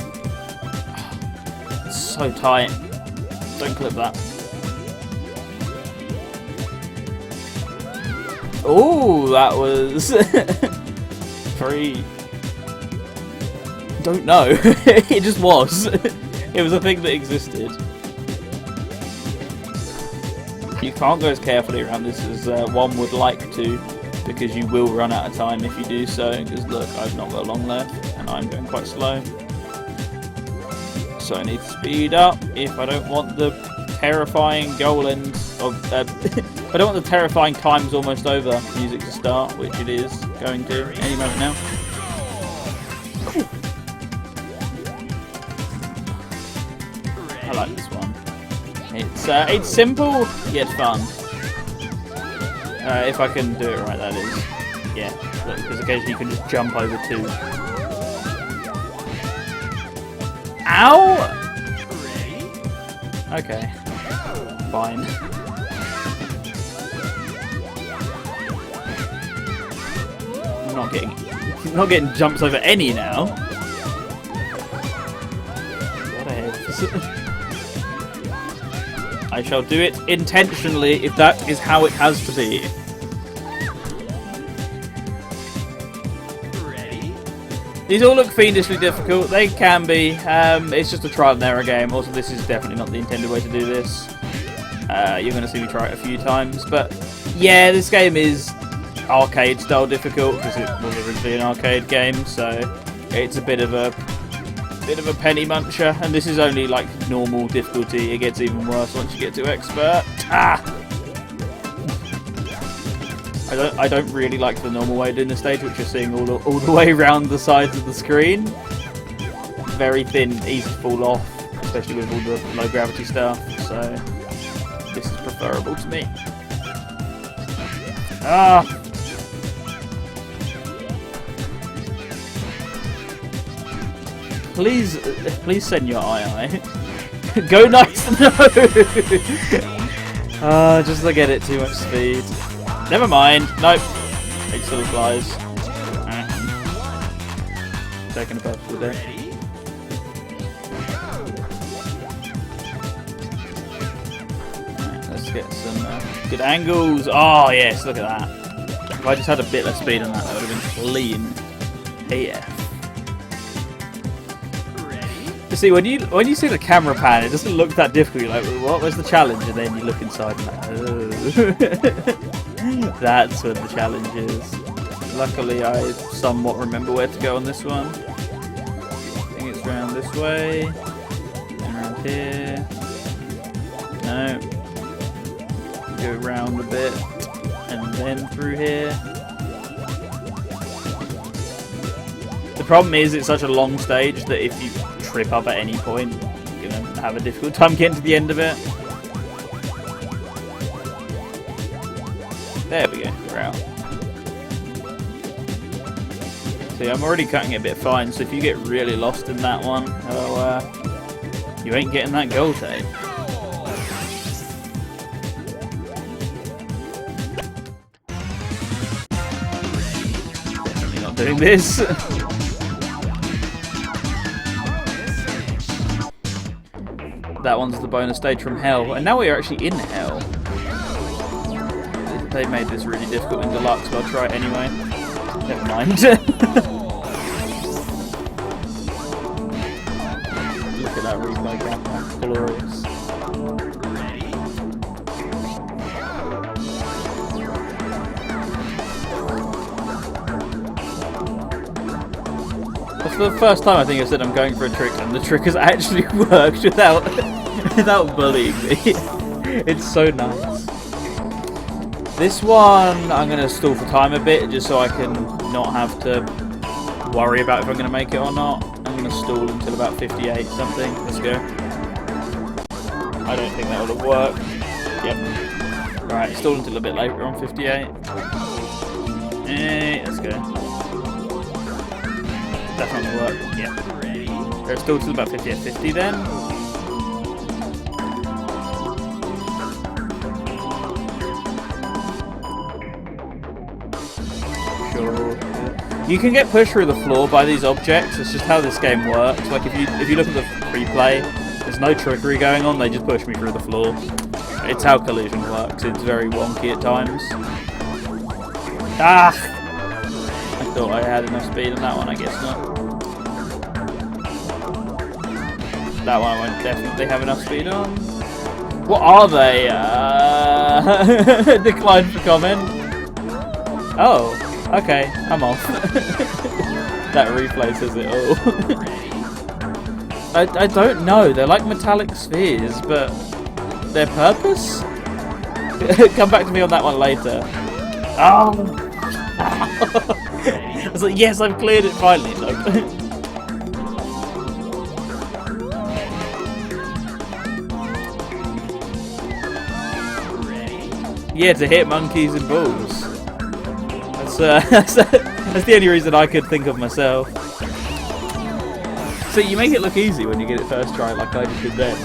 It's so tight. Don't clip that. Oh, that was very... Don't know. It just was. It was a thing that existed. You can't go as carefully around this as one would like to, because you will run out of time if you do so. Because look, I've not got long left, and I'm going quite slow. So I need to speed up if I don't want the terrifying goal end of... if I don't want the terrifying time's almost over music to start, which it is going to any moment now. I like this one. It's simple yet fun. If I can do it right, that is. Yeah, because occasionally you can just jump over two. Ow! Okay. Fine. I'm not getting jumps over any now. What a head. I shall do it intentionally if that is how it has to be. These all look fiendishly difficult. They can be. It's just a trial and error game. Also, this is definitely not the intended way to do this. You're going to see me try it a few times. But yeah, this game is arcade style difficult because it was originally an arcade game. So it's a bit of a penny muncher, and this is only like normal difficulty. It gets even worse once you get to expert. Ah! I don't really like the normal way of doing the stage, which you're seeing all the way around the sides of the screen. Very thin, easy to fall off, especially with all the low gravity stuff. So this is preferable to me. Ah! Please send your eye. Go nice. No. Just to get it too much speed. Never mind. Nope. It still flies. Taking a puff for the day. Right, let's get some good angles. Oh yes, look at that. If I just had a bit less speed on that, that would have been clean. AF. You see, when you see the camera pan, it doesn't look that difficult. You're like, what was the challenge? And then you look inside and like, oh. That's what the challenge is. Luckily, I somewhat remember where to go on this one. I think it's around this way. And around here. No. Go around a bit. And then through here. The problem is it's such a long stage that if you trip up at any point, you're going to have a difficult time getting to the end of it. There we go, we're out. See, I'm already cutting it a bit fine, so if you get really lost in that one, you ain't getting that gold tape. Definitely not doing this. That one's the bonus stage from Hell, and now we are actually in Hell. They made this really difficult in Deluxe, but I'll try it anyway. Never mind. Look at that replay camera. Glorious. That's the first time I think I said I'm going for a trick, and the trick has actually worked without bullying me. It's so nice. This one I'm going to stall for time a bit, just so I can not have to worry about if I'm going to make it or not. I'm going to stall until about 58 something. Let's go. I don't think that would have worked. Yep. Right, stall until a bit later on 58. Let's go. That's not going to work. Yeah. There's still till about 58.50 then. Sure. You can get pushed through the floor by these objects. It's just how this game works. Like if you look at the replay, there's no trickery going on. They just push me through the floor. It's how collision works. It's very wonky at times. Ah! I thought I had enough speed on that one. I guess not. That one I won't definitely have enough speed on. What are they? Decline for comment. Oh, okay, I'm off. That replay says it all. I don't know. They're like metallic spheres, but their purpose? Come back to me on that one later. Oh! I was like, yes, I've cleared it finally. No. Yeah, to hit monkeys and balls. That's the only reason I could think of myself. So you make it look easy when you get it first try, like I just did then.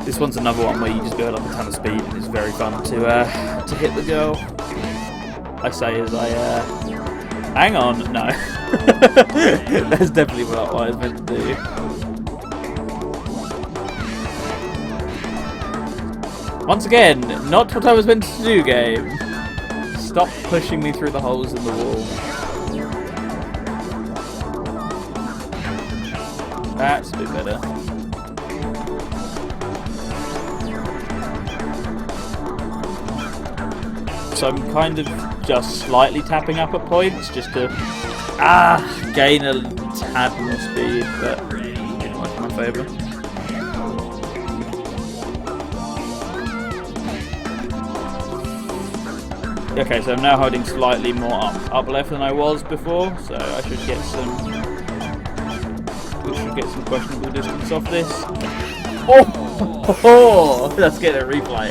This one's another one where you just build up a ton of speed, and it's very fun to hit the girl. I say as I hang on, no. That's definitely not what I was meant to do. Once again, not what I was meant to do, game. Stop pushing me through the holes in the wall. That's a bit better. So I'm kind of just slightly tapping up at points, just to gain a tad more speed, but didn't work in my favour. Okay, so I'm now holding slightly more up left than I was before, so I should get some questionable distance off this. Oh, let's get a replay.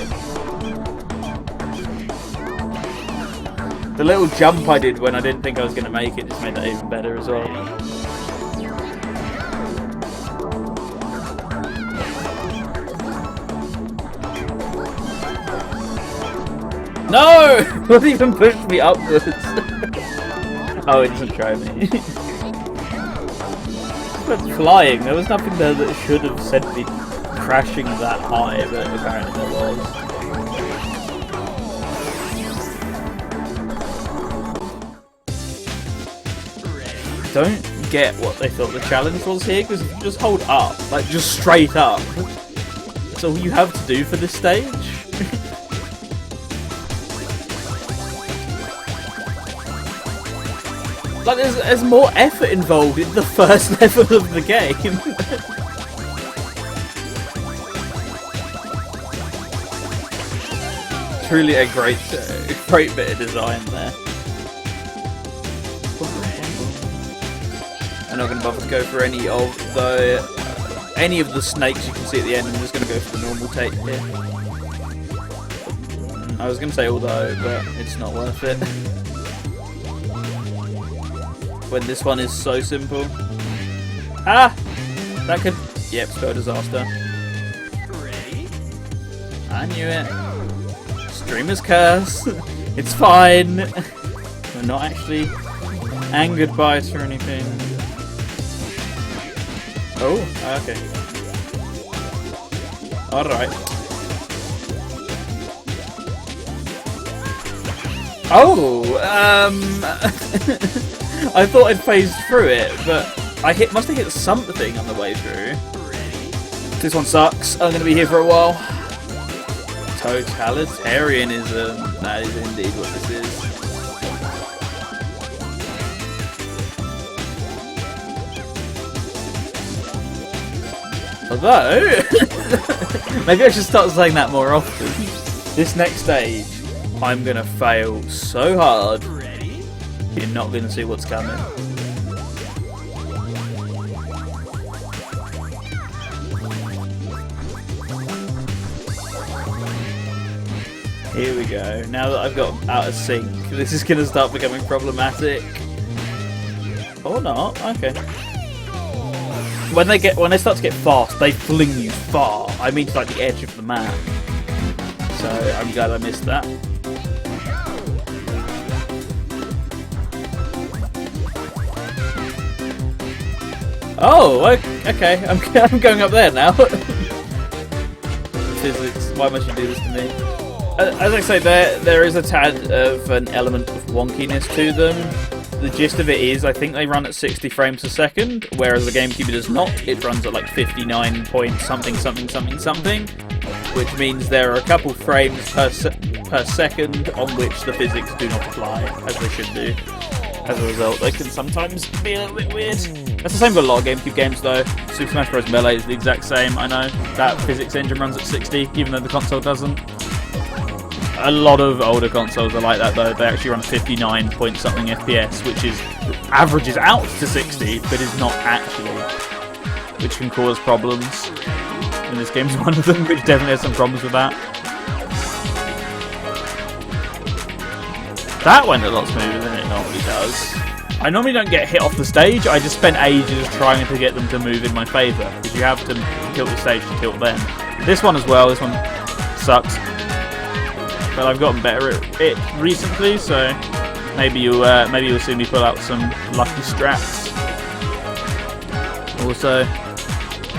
The little jump I did when I didn't think I was going to make it just made that even better as well. No! What even pushed me upwards? Oh, it doesn't show me. But flying, there was nothing there that should have sent me crashing that high, but apparently there was. Don't get what they thought the challenge was here, because if you just hold up, like just straight up, that's all you have to do for this stage. Like, there's more effort involved in the first level of the game. Truly a great bit of design there. I'm not going to bother to go for any of the snakes you can see at the end. I'm just going to go for the normal take here. I was going to say although, but it's not worth it. When this one is so simple. Ah! That could... Yep, spell disaster. I knew it. Streamer's curse. It's fine. We're not actually angered by it or anything. Oh, okay. Alright. Oh, I thought I'd phased through it, but I must have hit something on the way through. This one sucks. I'm going to be here for a while. Totalitarianism. That is indeed what this is. Although, maybe I should start saying that more often. This next stage, I'm going to fail so hard, you're not going to see what's coming. Here we go. Now that I've got out of sync, this is going to start becoming problematic. Or not. Okay. When they start to get fast, they fling you far. I mean to like the edge of the map. So I'm glad I missed that. Oh, okay. I'm going up there now. Physics. Why must you do this to me? As I say, there is a tad of an element of wonkiness to them. The gist of it is, I think they run at 60 frames a second, whereas the GameCube does not. It runs at like 59 point something, which means there are a couple frames per second on which the physics do not apply, as they should do. As a result, they can sometimes be a little bit weird. That's the same with a lot of GameCube games though. Super Smash Bros. Melee is the exact same, I know. That physics engine runs at 60, even though the console doesn't. A lot of older consoles are like that though. They actually run 59 point something FPS, which averages out to 60, but is not actually, which can cause problems. And this game's one of them, which definitely has some problems with that. That went a lot smoother than it normally does. I normally don't get hit off the stage. I just spent ages trying to get them to move in my favour, because you have to tilt the stage to tilt them. This one as well. This one sucks. But I've gotten better at it recently, so maybe you'll see me pull out some lucky strats. Also,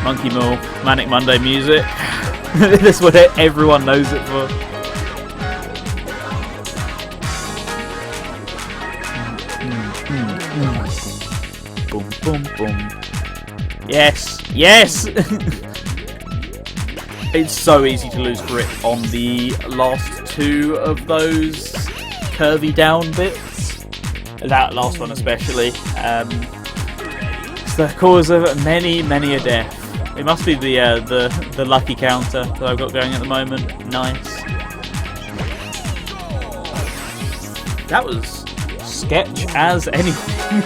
Monkey Mall, Manic Monday music. That's what everyone knows it for. Boom, boom, boom. Yes, yes. It's so easy to lose grip on the last two of those curvy down bits. That last one especially. It's the cause of many a death. It must be the lucky counter that I've got going at the moment. Nice. That was sketch as anything.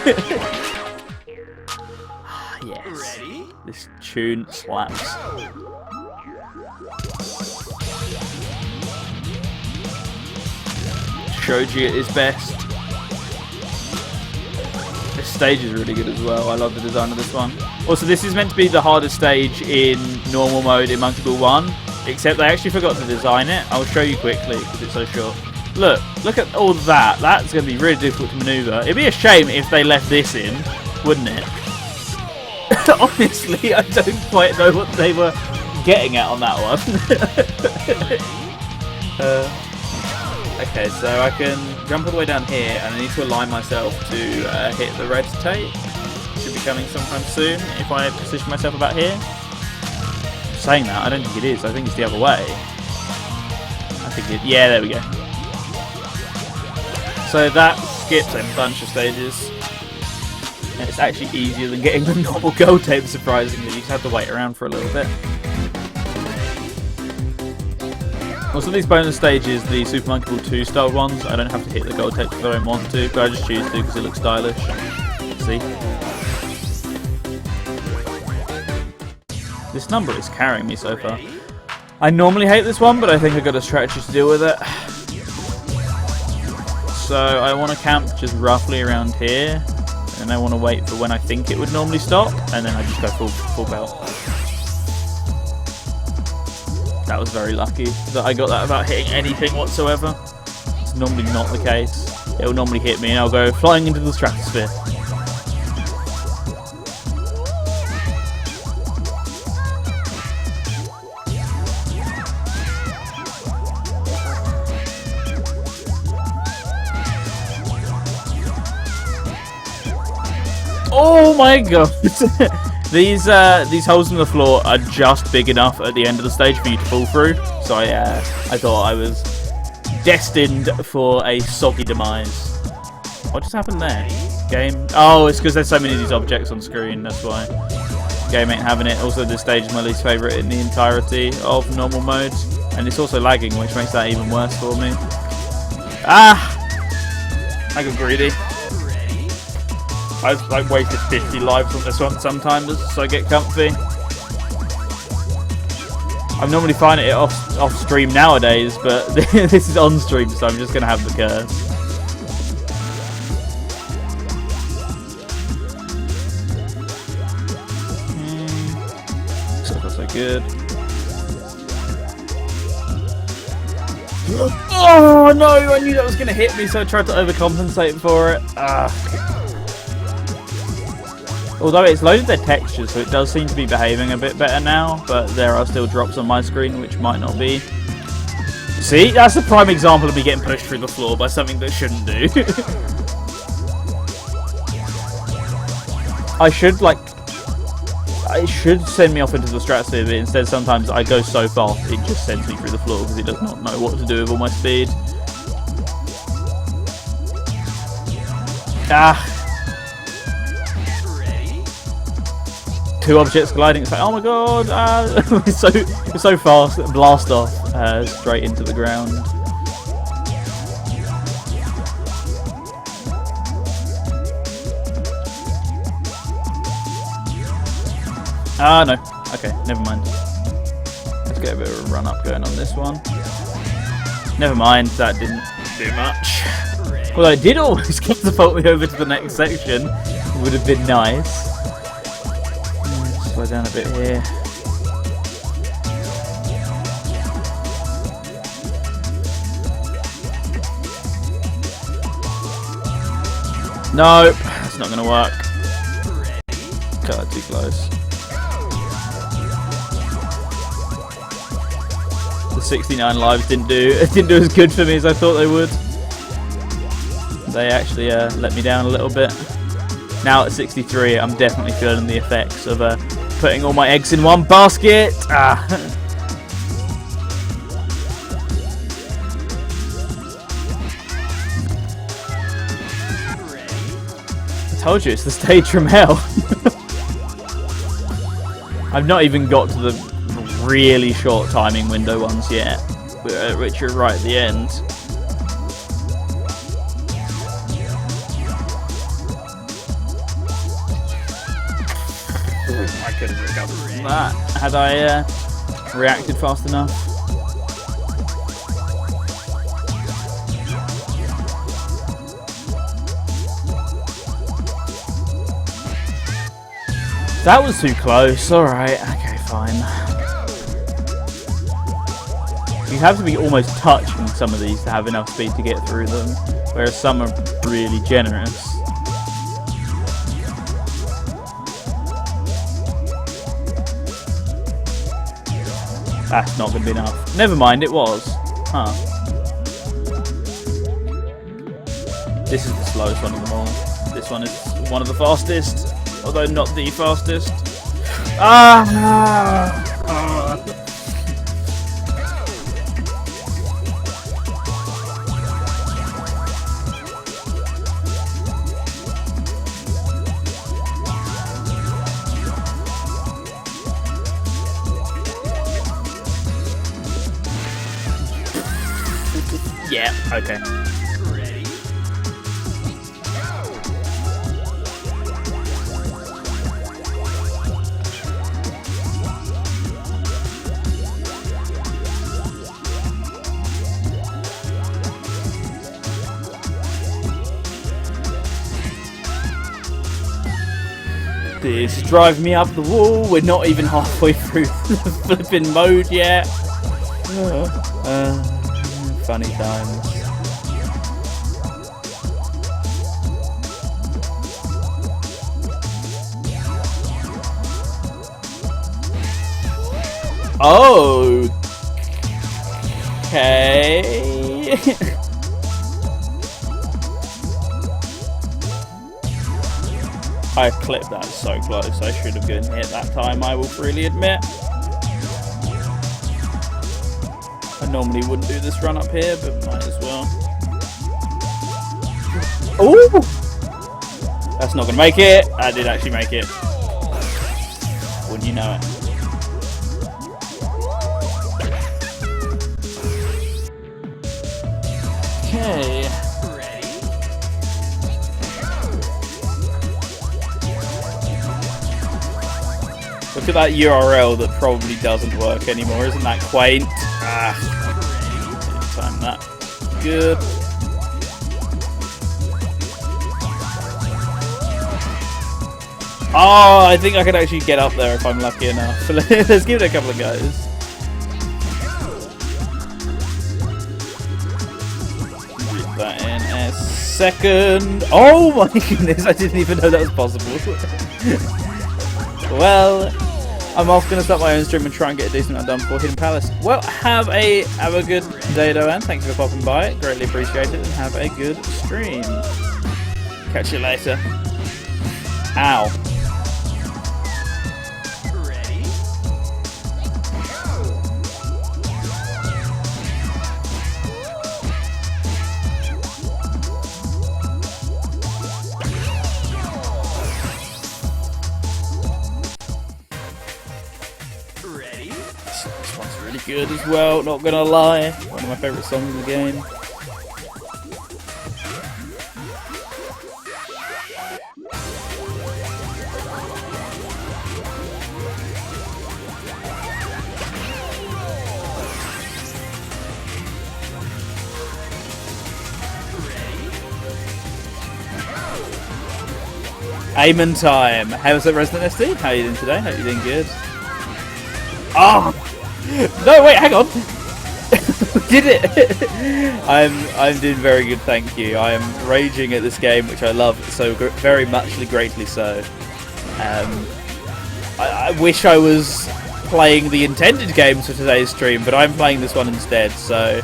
Yes. This tune slaps. Shoji at his best. This stage is really good as well. I love the design of this one. Also, this is meant to be the hardest stage in normal mode in Monkey Ball 1, except they actually forgot to design it. I'll show you quickly because it's so short. Look at all that. That's going to be really difficult to maneuver. It'd be a shame if they left this in, wouldn't it? Honestly, I don't quite know what they were getting at on that one. Okay, so I can jump all the way down here, and I need to align myself to hit the red tape. Should be coming sometime soon if I position myself about here. Saying that, I don't think it is. I think it's the other way. Yeah, there we go. So that skips a bunch of stages. And it's actually easier than getting the normal gold tape, surprisingly. You just have to wait around for a little bit. Also, these bonus stages, the Super Monkey Ball 2 style ones, I don't have to hit the gold tape if I don't want to, but I just choose to because it looks stylish. See? This number is carrying me so far. I normally hate this one, but I think I've got a strategy to deal with it. So I want to camp just roughly around here, and I want to wait for when I think it would normally stop, and then I just go full belt. That was very lucky that I got that without hitting anything whatsoever. It's normally not the case. It will normally hit me and I'll go flying into the stratosphere. Oh my god! These holes in the floor are just big enough at the end of the stage for you to fall through. So I thought I was destined for a soggy demise. What just happened there? Game? Oh, it's because there's so many of these objects on screen. That's why. Game ain't having it. Also, this stage is my least favourite in the entirety of normal mode, and it's also lagging, which makes that even worse for me. I got greedy. I've like wasted 50 lives on this one sometimes, so I get comfy. I'm normally fine at it off stream nowadays, but this is on stream, so I'm just gonna have the curse. So far so good. Oh no! I knew that was gonna hit me, so I tried to overcompensate for it. Although it's loaded their textures, so it does seem to be behaving a bit better now, but there are still drops on my screen, which might not be. See? That's a prime example of me getting pushed through the floor by something that shouldn't do. It should send me off into the stratosphere, but instead sometimes I go so fast, it just sends me through the floor because it does not know what to do with all my speed. Two objects colliding. It's like, oh my god! It's so fast. Blast off straight into the ground. No. Okay, never mind. Let's get a bit of a run up going on this one. Never mind. That didn't do much. Although it did almost catapult me over to the next section. It would have been nice. Slow down a bit here. Nope, that's not going to work. God, too close. The 69 lives didn't do as good for me as I thought they would. They actually let me down a little bit. Now at 63, I'm definitely feeling the effects of putting all my eggs in one basket. I told you, it's the stage from hell. I've not even got to the really short timing window ones yet, which are right at the end. I could have recovered from that had I reacted fast enough. That was too close. Alright, okay, fine. You have to be almost touching some of these to have enough speed to get through them, whereas some are really generous. That's not going to be enough. Never mind, it was. Huh. This is the slowest one of them all. This one is one of the fastest, although not the fastest. Yeah, okay. This is driving me up the wall. We're not even halfway through the flipping mode yet. Funny times. Oh. Okay. I clipped that so close. I should have been hit that time, I will freely admit. I normally wouldn't do this run up here, but might as well. Ooh! That's not going to make it. I did actually make it. Wouldn't you know it? Okay. Look at that URL that probably doesn't work anymore. Isn't that quaint? Ah. Time that. Good. Oh, I think I could actually get up there if I'm lucky enough. Let's give it a couple of goes. Read that in a second. Oh my goodness, I didn't even know that was possible. Well, I'm off going to start my own stream and try and get a decent amount done for Hidden Palace. Well, have a good day, Doan. Thanks for popping by. Greatly appreciate it. And have a good stream. Catch you later. Ow. Ready? This one's really good as well, not gonna lie. One of my favourite songs in the game. Amen time. How's it, Resident SD? How are you doing today? Hope you're doing good. Oh no! Wait, hang on. Did it? I'm doing very good, thank you. I am raging at this game, which I love so very muchly, greatly so. I wish I was playing the intended games for today's stream, but I'm playing this one instead. So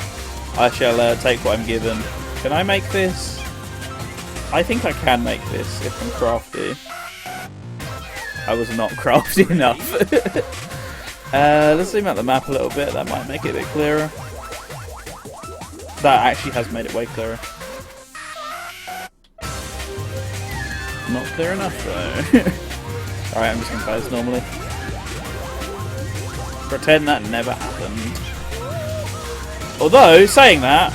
I shall take what I'm given. Can I make this? I think I can make this if I'm crafty. I was not crafty enough. Let's zoom out the map a little bit. That might make it a bit clearer. That actually has made it way clearer. Not clear enough though. Alright, I'm just going to play this normally. Pretend that never happened. Although, saying that...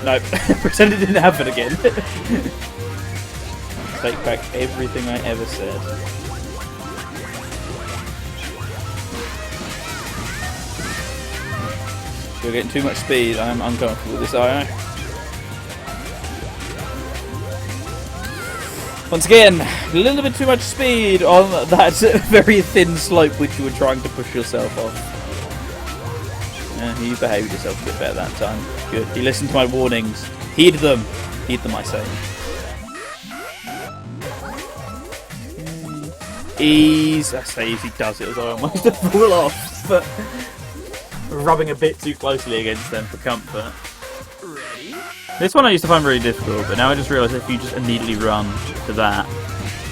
Nope. Pretend it didn't happen again. Take back everything I ever said. We're getting too much speed. I'm uncomfortable with this IO. Once again, a little bit too much speed on that very thin slope which you were trying to push yourself off. You behaved yourself a bit better that time. Good. You listened to my warnings. Heed them. Heed them, I say. Ease. I say easy does it as I almost fall off, but rubbing a bit too closely against them for comfort. Ready? This one I used to find really difficult, but now I just realised if you just immediately run to that,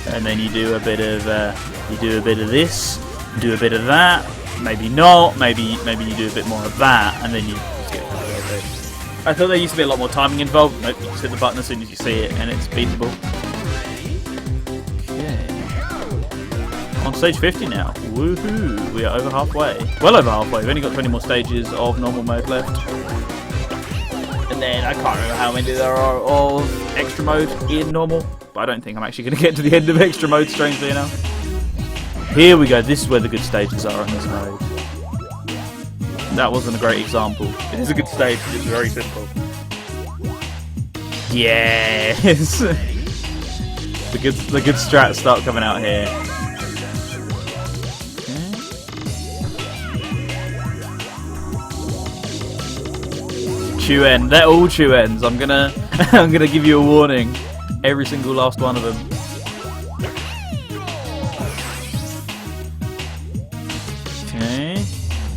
and then you do a bit of this, do a bit of that. Maybe not. Maybe you do a bit more of that, and then you just get kind of over it. I thought there used to be a lot more timing involved. Nope, you just hit the button as soon as you see it, and it's beatable. Okay. On stage 50 now. Woohoo! We are over halfway. Well over halfway. We've only got 20 more stages of normal mode left. And then I can't remember how many there are of extra mode in normal, but I don't think I'm actually going to get to the end of extra mode, strangely enough. Here we go, this is where the good stages are on this mode. That wasn't a great example. It is a good stage, it's very simple. Yes! The good strats start coming out here. chew end. They're all chew ends. I'm gonna I'm gonna give you a warning. Every single last one of them. Okay.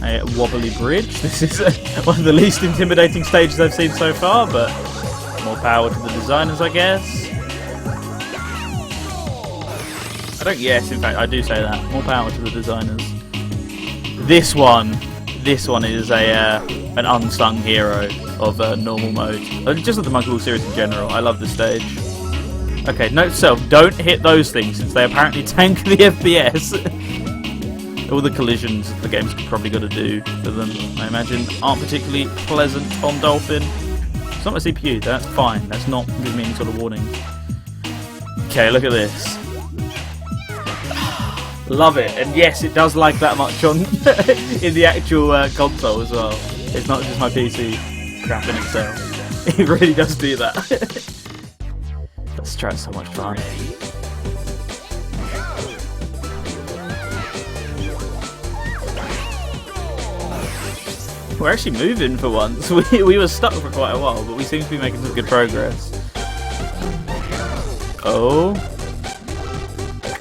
A wobbly bridge. This is one of the least intimidating stages I've seen so far, but more power to the designers, I guess. I don't guess, in fact, I do say that. More power to the designers. This one is an unsung hero of normal mode. Just of the Monkey Ball series in general. I love this stage. Okay, note to self, don't hit those things since they apparently tank the FPS. All the collisions the game's probably got to do for them, I imagine, aren't particularly pleasant on Dolphin. It's not my CPU, that's fine. That's not giving me any sort of warning. Okay, look at this. Love it, and yes, it does lag that much on in the actual console as well. It's not just my PC crapping itself. It really does do that. This strat's so much fun. We're actually moving for once. We were stuck for quite a while, but we seem to be making some good progress. Oh.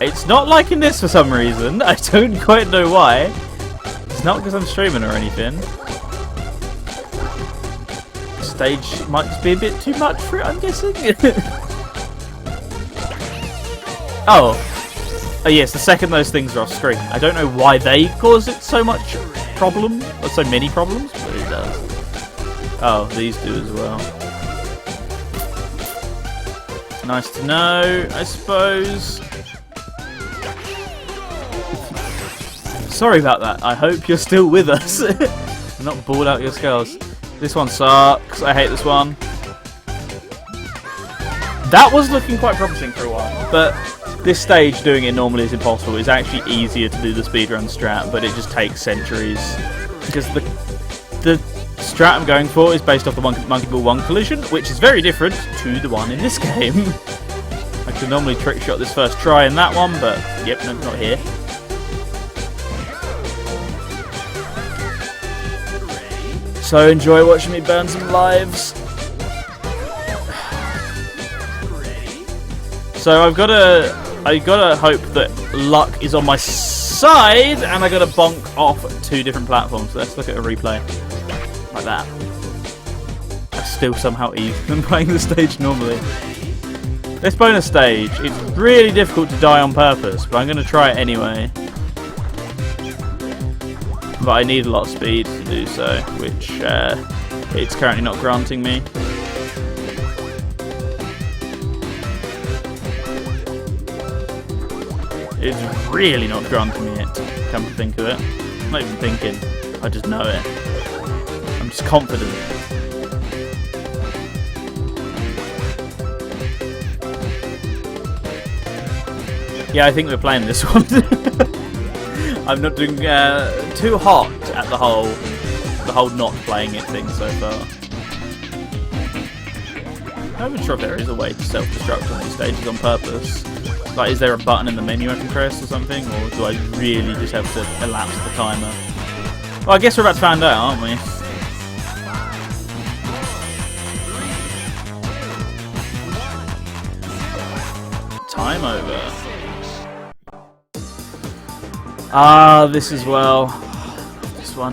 It's not liking this for some reason. I don't quite know why. It's not because I'm streaming or anything. Stage might just be a bit too much for it, I'm guessing. Oh yes, the second those things are off screen. I don't know why they cause it so much problem, or so many problems, but it does. Oh, these do as well. Nice to know, I suppose. Sorry about that. I hope you're still with us. Not bored out your skulls. This one sucks. I hate this one. That was looking quite promising for a while, but this stage, doing it normally is impossible. It's actually easier to do the speedrun strat, but it just takes centuries. Because the strat I'm going for is based off the Monkey Ball 1 collision, which is very different to the one in this game. I could normally trick shot this first try in that one, but yep, no, not here. So enjoy watching me burn some lives. So I gotta hope that luck is on my side, and I gotta bonk off 2 different platforms. Let's look at a replay like that. That's still somehow easier than playing the stage normally. This bonus stage, it's really difficult to die on purpose, but I'm gonna try it anyway. But I need a lot of speed to do so, which it's currently not granting me. It's really not granting me it, come to think of it. I'm not even thinking, I just know it. I'm just confident. Yeah, I think we're playing this one. I'm not doing too hot at the whole not playing it thing so far. I'm not sure if there is a way to self-destruct on these stages on purpose. Like, is there a button in the menu I can press or something, or do I really just have to elapse the timer? Well, I guess we're about to find out, aren't we? Time over. Ah, this as well. This one.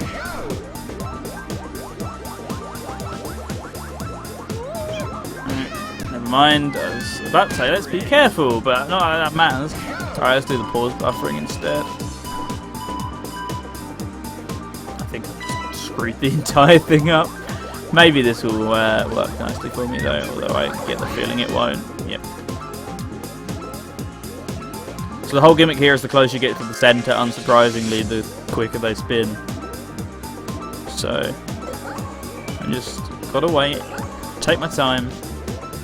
Never mind. I was about to say let's be careful, but not that matters. Alright, let's do the pause buffering instead. I think I've just screwed the entire thing up. Maybe this will work nicely for me though, although I get the feeling it won't. Yep. So the whole gimmick here is the closer you get to the centre, unsurprisingly, the quicker they spin. So, I just gotta wait, take my time,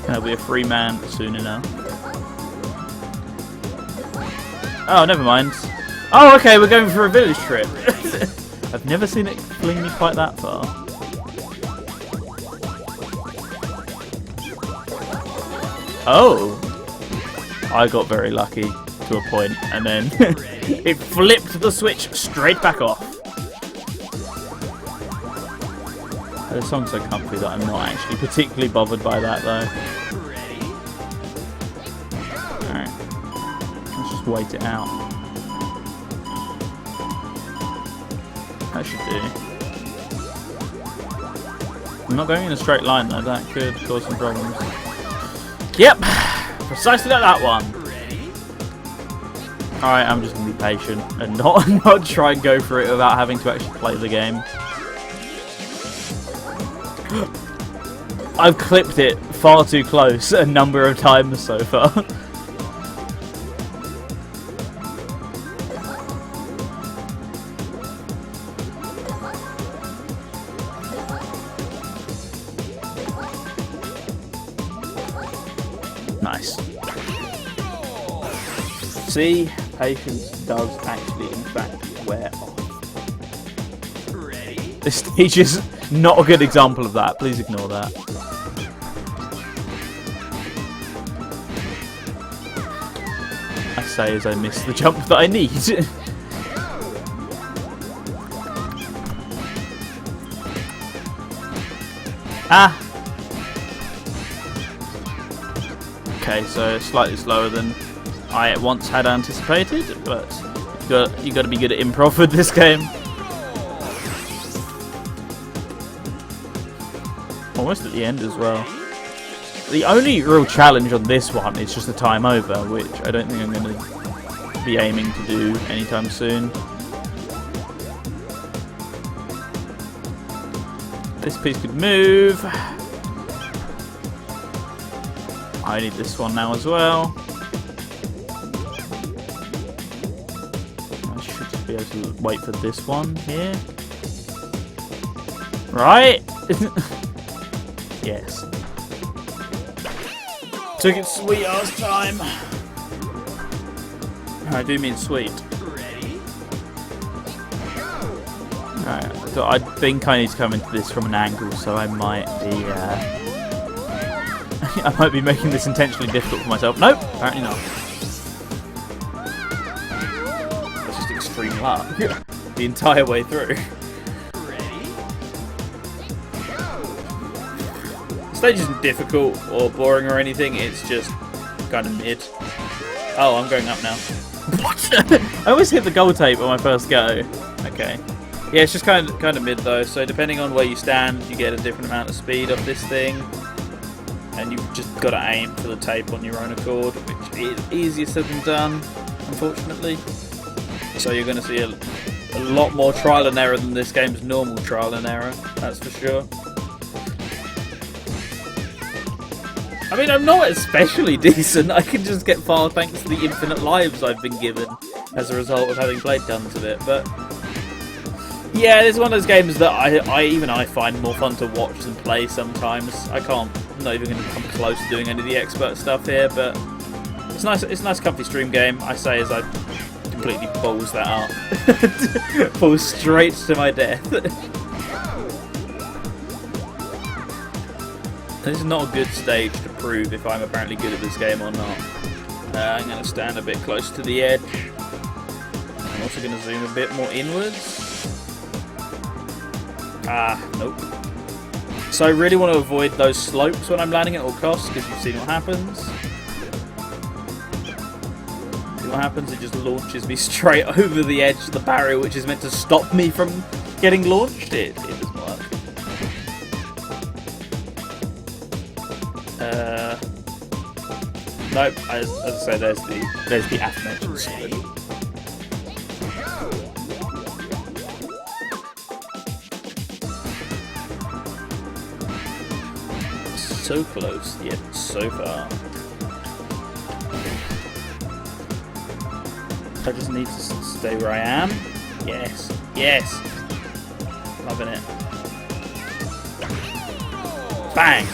and I'll be a free man soon enough. Oh, never mind. Oh, okay, we're going for a village trip. I've never seen it fling me quite that far. Oh! I got very lucky. To a point, and then it flipped the switch straight back off. The song's so comfy that I'm not actually particularly bothered by that though. Alright. Let's just wait it out. That should do. I'm not going in a straight line though, that could cause some problems. Yep! Precisely like that one! Alright, I'm just going to be patient and not try and go for it without having to actually play the game. I've clipped it far too close a number of times so far. Nice. See, patience does actually in fact wear off. This stage is not a good example of that. Please ignore that. I say as I miss the jump that I need. Ah! Okay, so slightly slower than I once had anticipated, but you got to be good at improv with this game. Almost at the end as well. The only real challenge on this one is just the time over, which I don't think I'm going to be aiming to do anytime soon. This piece could move. I need this one now as well. I should just be able to wait for this one here. Right? Yes. Took its sweet ass time. I do mean sweet. Alright, so I think I need to come into this from an angle, so I might be I might be making this intentionally difficult for myself. Nope, apparently not. That's just extreme luck. The entire way through. The stage isn't difficult or boring or anything, it's just kind of mid. Oh, I'm going up now. What? I always hit the goal tape on my first go. Okay. Yeah, it's just kind of mid though, so depending on where you stand, you get a different amount of speed off this thing. And you've just got to aim for the tape on your own accord, which is easier said than done, unfortunately. So you're going to see a lot more trial and error than this game's normal trial and error, that's for sure. I mean, I'm not especially decent, I can just get far thanks to the infinite lives I've been given as a result of having played tons of it, but yeah, it's one of those games that I find more fun to watch than play sometimes. I'm not even going to come close to doing any of the expert stuff here, but it's nice. It's a nice, comfy stream game. I say as I completely balls that up, falls straight to my death. This is not a good stage to prove if I'm apparently good at this game or not. I'm going to stand a bit close to the edge. I'm also going to zoom a bit more inwards. Ah, nope. So I really want to avoid those slopes when I'm landing at all costs, because you've seen what happens. See what happens? It just launches me straight over the edge of the barrier, which is meant to stop me from getting launched. It doesn't work. Nope. As I say, there's the aforementioned slope. So close, yet so far. I just need to stay where I am. Yes, yes. Loving it. Bang!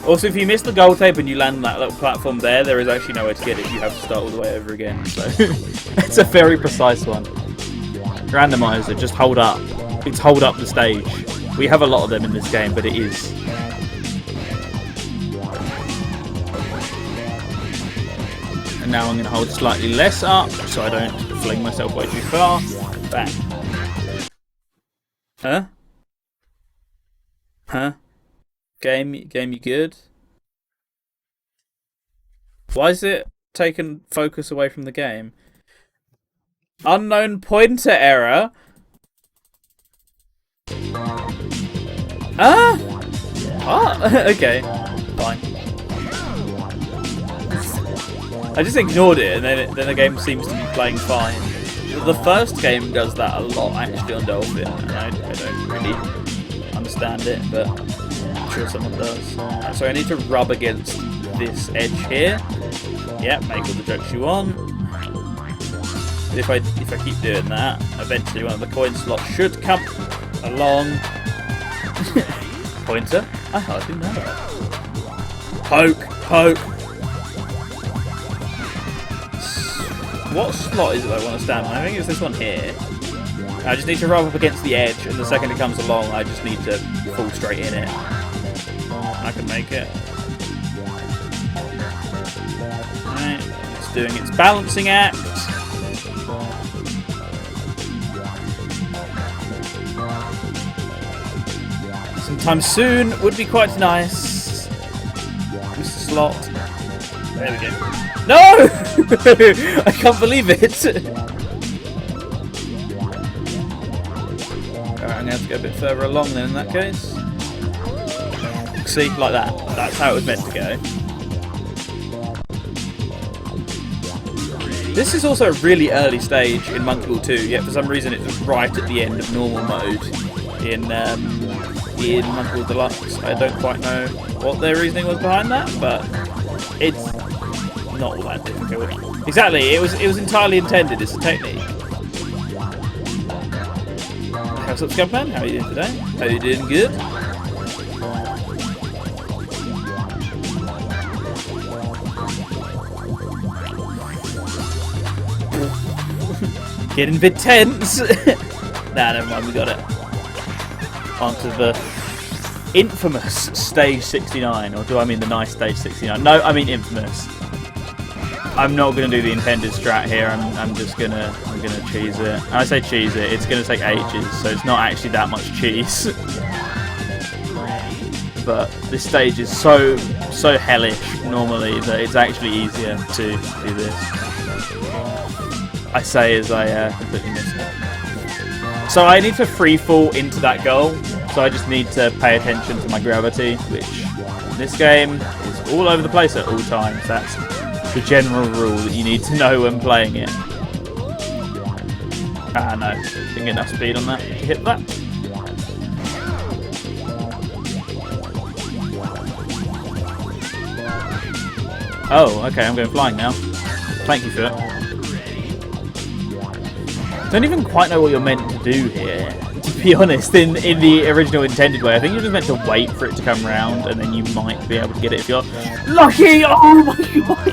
Also, if you miss the goal tape and you land on that little platform there is actually nowhere to get it. You have to start all the way over again. So it's a very precise one. Randomizer, just hold up. It's hold up the stage. We have a lot of them in this game, but it is. And now I'm going to hold slightly less up so I don't fling myself way too far. Bang. Huh? Huh? Game, you good? Why is it taking focus away from the game? Unknown pointer error? Ah! What? Okay, fine. I just ignored it, and then the game seems to be playing fine. The first game does that a lot, actually, on Dolphin, and I don't really understand it, but I'm sure someone does. So I need to rub against this edge here. Yeah, make all the jokes you want. If I keep doing that, eventually one of the coin slots should come along. Pointer? I hardly know that. Poke. What slot is it I want to stand on? I think it's this one here. I just need to rub up against the edge, and the second it comes along, I just need to fall straight in it. I can make it. Alright, it's doing its balancing act. Sometime soon would be quite nice. Mr. Slot. There we go. No! I can't believe it. Alright, I'm going to have to go a bit further along then in that case. See, like that. That's how it was meant to go. This is also a really early stage in Monk Ball 2, yet for some reason it's right at the end of normal mode in Monk Ball Deluxe. I don't quite know what their reasoning was behind that, but it's not all that difficult. Exactly, it was entirely intended. It's a technique. What's up, Scubman? How are you doing today? Are you doing good? Getting a bit tense. Nah, never mind, we got it. Onto the infamous stage 69, or do I mean the nice stage 69? No, I mean infamous. I'm not gonna do the intended strat here. I'm gonna cheese it. And I say cheese it. It's gonna take ages, so it's not actually that much cheese. But this stage is so hellish normally that it's actually easier to do this. I say as I completely miss it. So I need to free fall into that goal. So I just need to pay attention to my gravity, which in this game is all over the place at all times. That's the general rule that you need to know when playing it. Ah no, didn't get enough speed on that to hit that. Oh, okay, I'm going flying now. Thank you for it. I don't even quite know what you're meant to do here, to be honest, in the original intended way. I think you're just meant to wait for it to come round, and then you might be able to get it if you're lucky! Oh my god!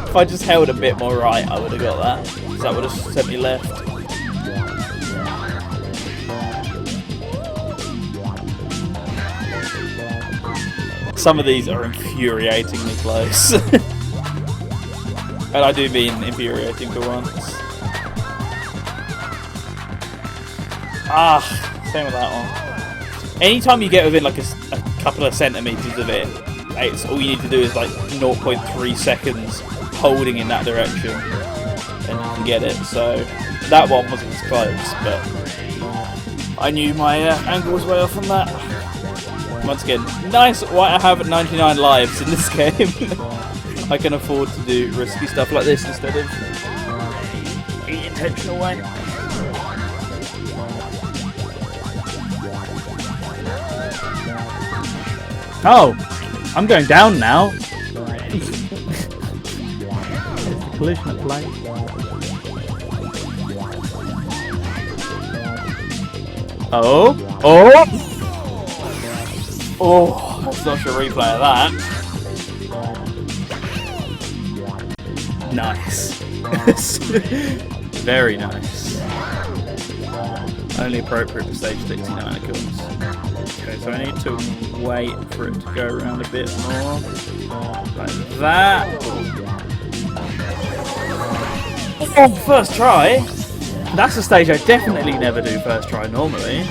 If I just held a bit more right, I would have got that. So that would have sent me left. Some of these are infuriatingly close. And I do mean infuriating for once. Ah, same with that one. Anytime you get within like a couple of centimetres of it, it's all you need to do is like 0.3 seconds holding in that direction and you can get it. So that one wasn't as close, but I knew my angle was way off on that. Once again, nice why I have 99 lives in this game. I can afford to do risky stuff like this instead of the intentional way. Oh, I'm going down now. Collision at play. Oh, that's not a replay of that. Nice. Very nice. Only appropriate for stage 69, of course. Okay, so I need to wait for it to go around a bit more. Like that. Oh, first try? That's a stage I definitely never do first try normally.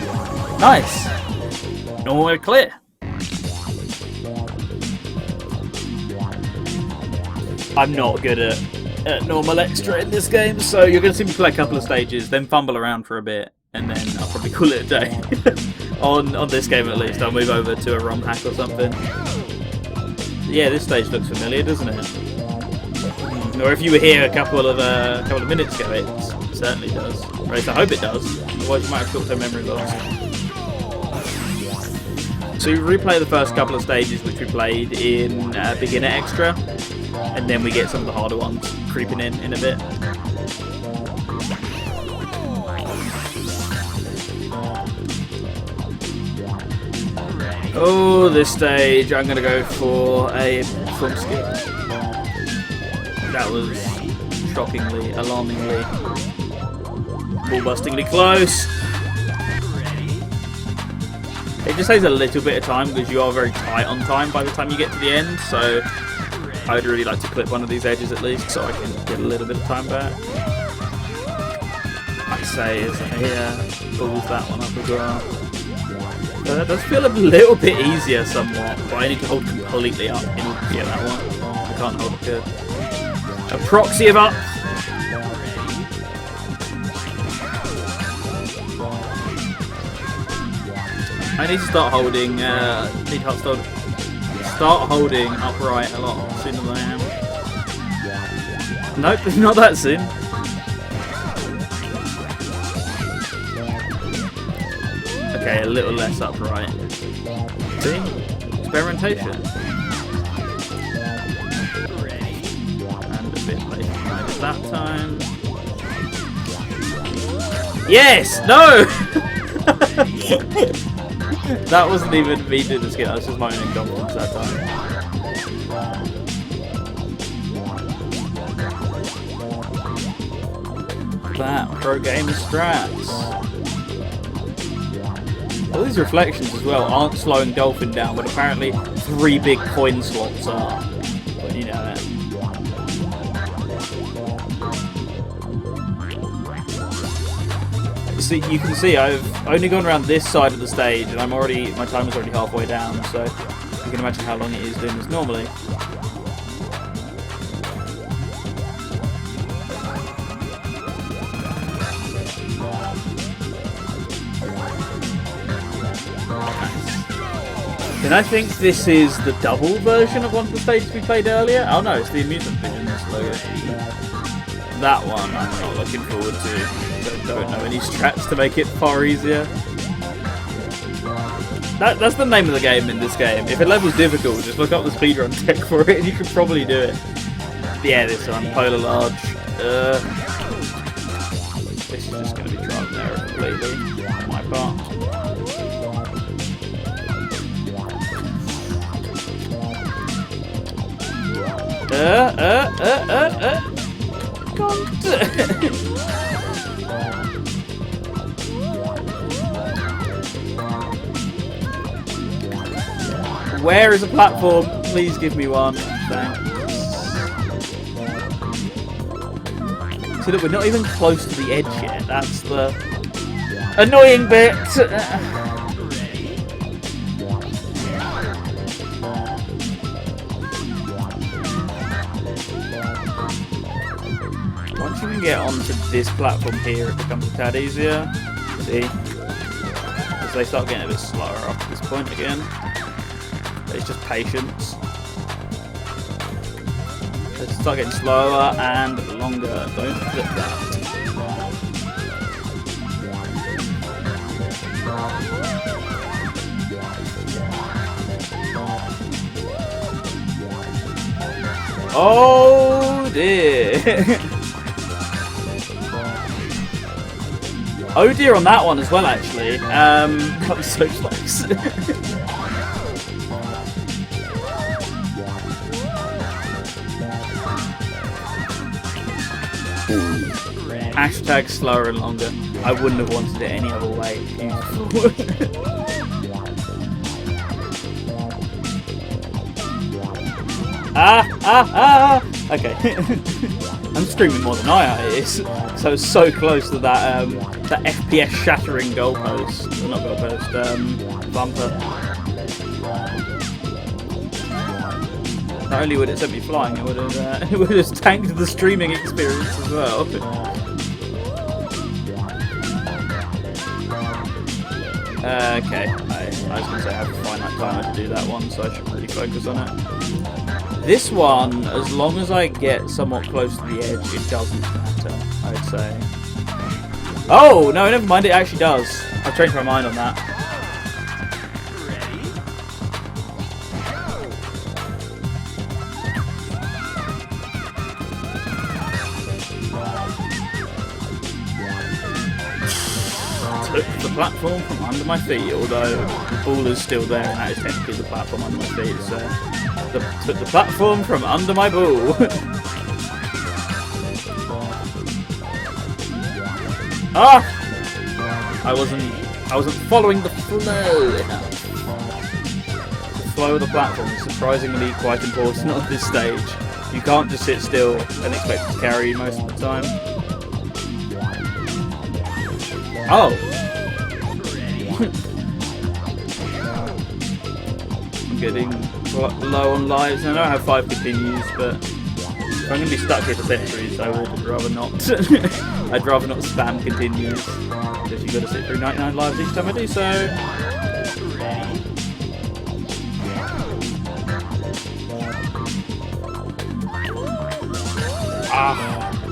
Nice. Normal way to clear. I'm not good at normal extra in this game, so you're going to see me play a couple of stages, then fumble around for a bit, and then I'll probably call it a day. on this game at least. I'll move over to a ROM hack or something. Yeah, this stage looks familiar, doesn't it? Or if you were here a couple of minutes ago, it certainly does. Or at least I hope it does. Otherwise you might have short-term memory loss. So we replay the first couple of stages which we played in beginner extra, and then we get some of the harder ones creeping in a bit. Oh, this stage I'm going to go for a front skip. That was shockingly, alarmingly, ball-bustingly close. It just takes a little bit of time because you are very tight on time by the time you get to the end, so I would really like to clip one of these edges at least so I can get a little bit of time back. I'd say as I balls that one up as well. That does feel a little bit easier somewhat, but I need to hold completely up in order to get that one. I can't hold it good. A proxy of up! I need to start holding, start holding upright a lot sooner than I am. Nope, not that soon. Okay, a little less upright. See? Experimentation. And a bit later than I did that time. Yes! No! That wasn't even me doing the skit, that was just my own incompetence that time. That pro gamer strats. All these reflections as well aren't slowing Dolphin down, but apparently 3 big coin slots are. But you know it. See, you can see I've only gone around this side of the stage, and my time is already halfway down. So you can imagine how long it is doing this normally. And I think this is the double version of one of the stages we played earlier. Oh no, it's the amusement vision logo. That one I'm not looking forward to. Don't know any strats to make it far easier. That's the name of the game in this game. If a level's difficult, just look up the speedrun tech for it and you can probably do it. Yeah, this one, Polar Large. This is just going to be trial and error completely on my part. Where is a platform? Please give me one. Thanks. See, look, we're not even close to the edge yet. That's the annoying bit. Once you can get onto this platform here, it becomes a tad easier. See? Because they start getting a bit slower after this point again. It's just patience. They start getting slower and longer. Don't flip that. Oh dear. Oh dear on that one as well, actually. That was so close. Hashtag slower and longer. I wouldn't have wanted it any other way. Okay. I'm streaming more than I is, so it's so close to that that FPS shattering goalpost. Well, not goalpost, bumper. Not only would it send me flying, it would have tanked the streaming experience as well. Okay, I was going to say I have a finite timer to do that one, so I should really focus on it. This one, as long as I get somewhat close to the edge, it doesn't matter, I'd say. Oh, no, never mind, it actually does. I've changed my mind on that. Took the platform from under my feet, although the ball is still there and that is technically the platform under my feet, so took the platform from under my ball. Ah! I wasn't following the flow enough. The flow of the platform is surprisingly quite important on this stage. You can't just sit still and expect it to carry you most of the time. Oh! I'm getting low on lives. I know I have 5 continues, but if I'm going to be stuck here for centuries, I would rather not. I'd rather not spam continues, because you've got to sit through 99 lives each time I do so.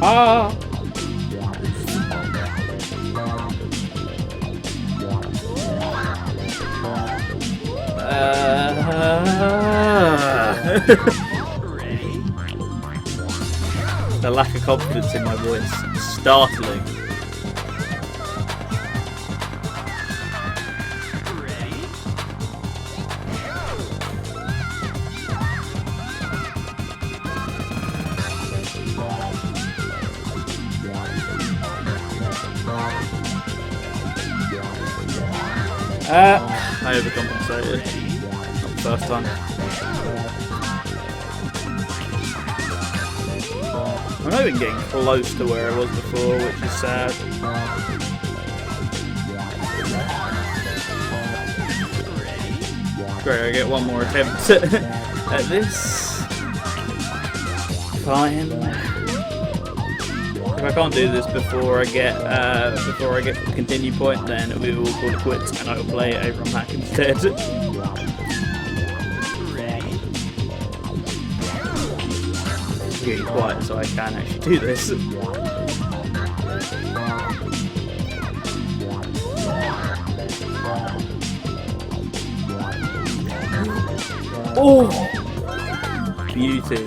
Ah! The lack of confidence in my voice. Startling. I overcompensated. Not the first time. I'm not even getting close to where I was before, which is sad. Great, I get one more attempt at this. Fine. If I can't do this before I get the continue point, then we will call it quits and I will play a ROM hack instead. It's really quiet, so I can actually do this. Oh, beauty.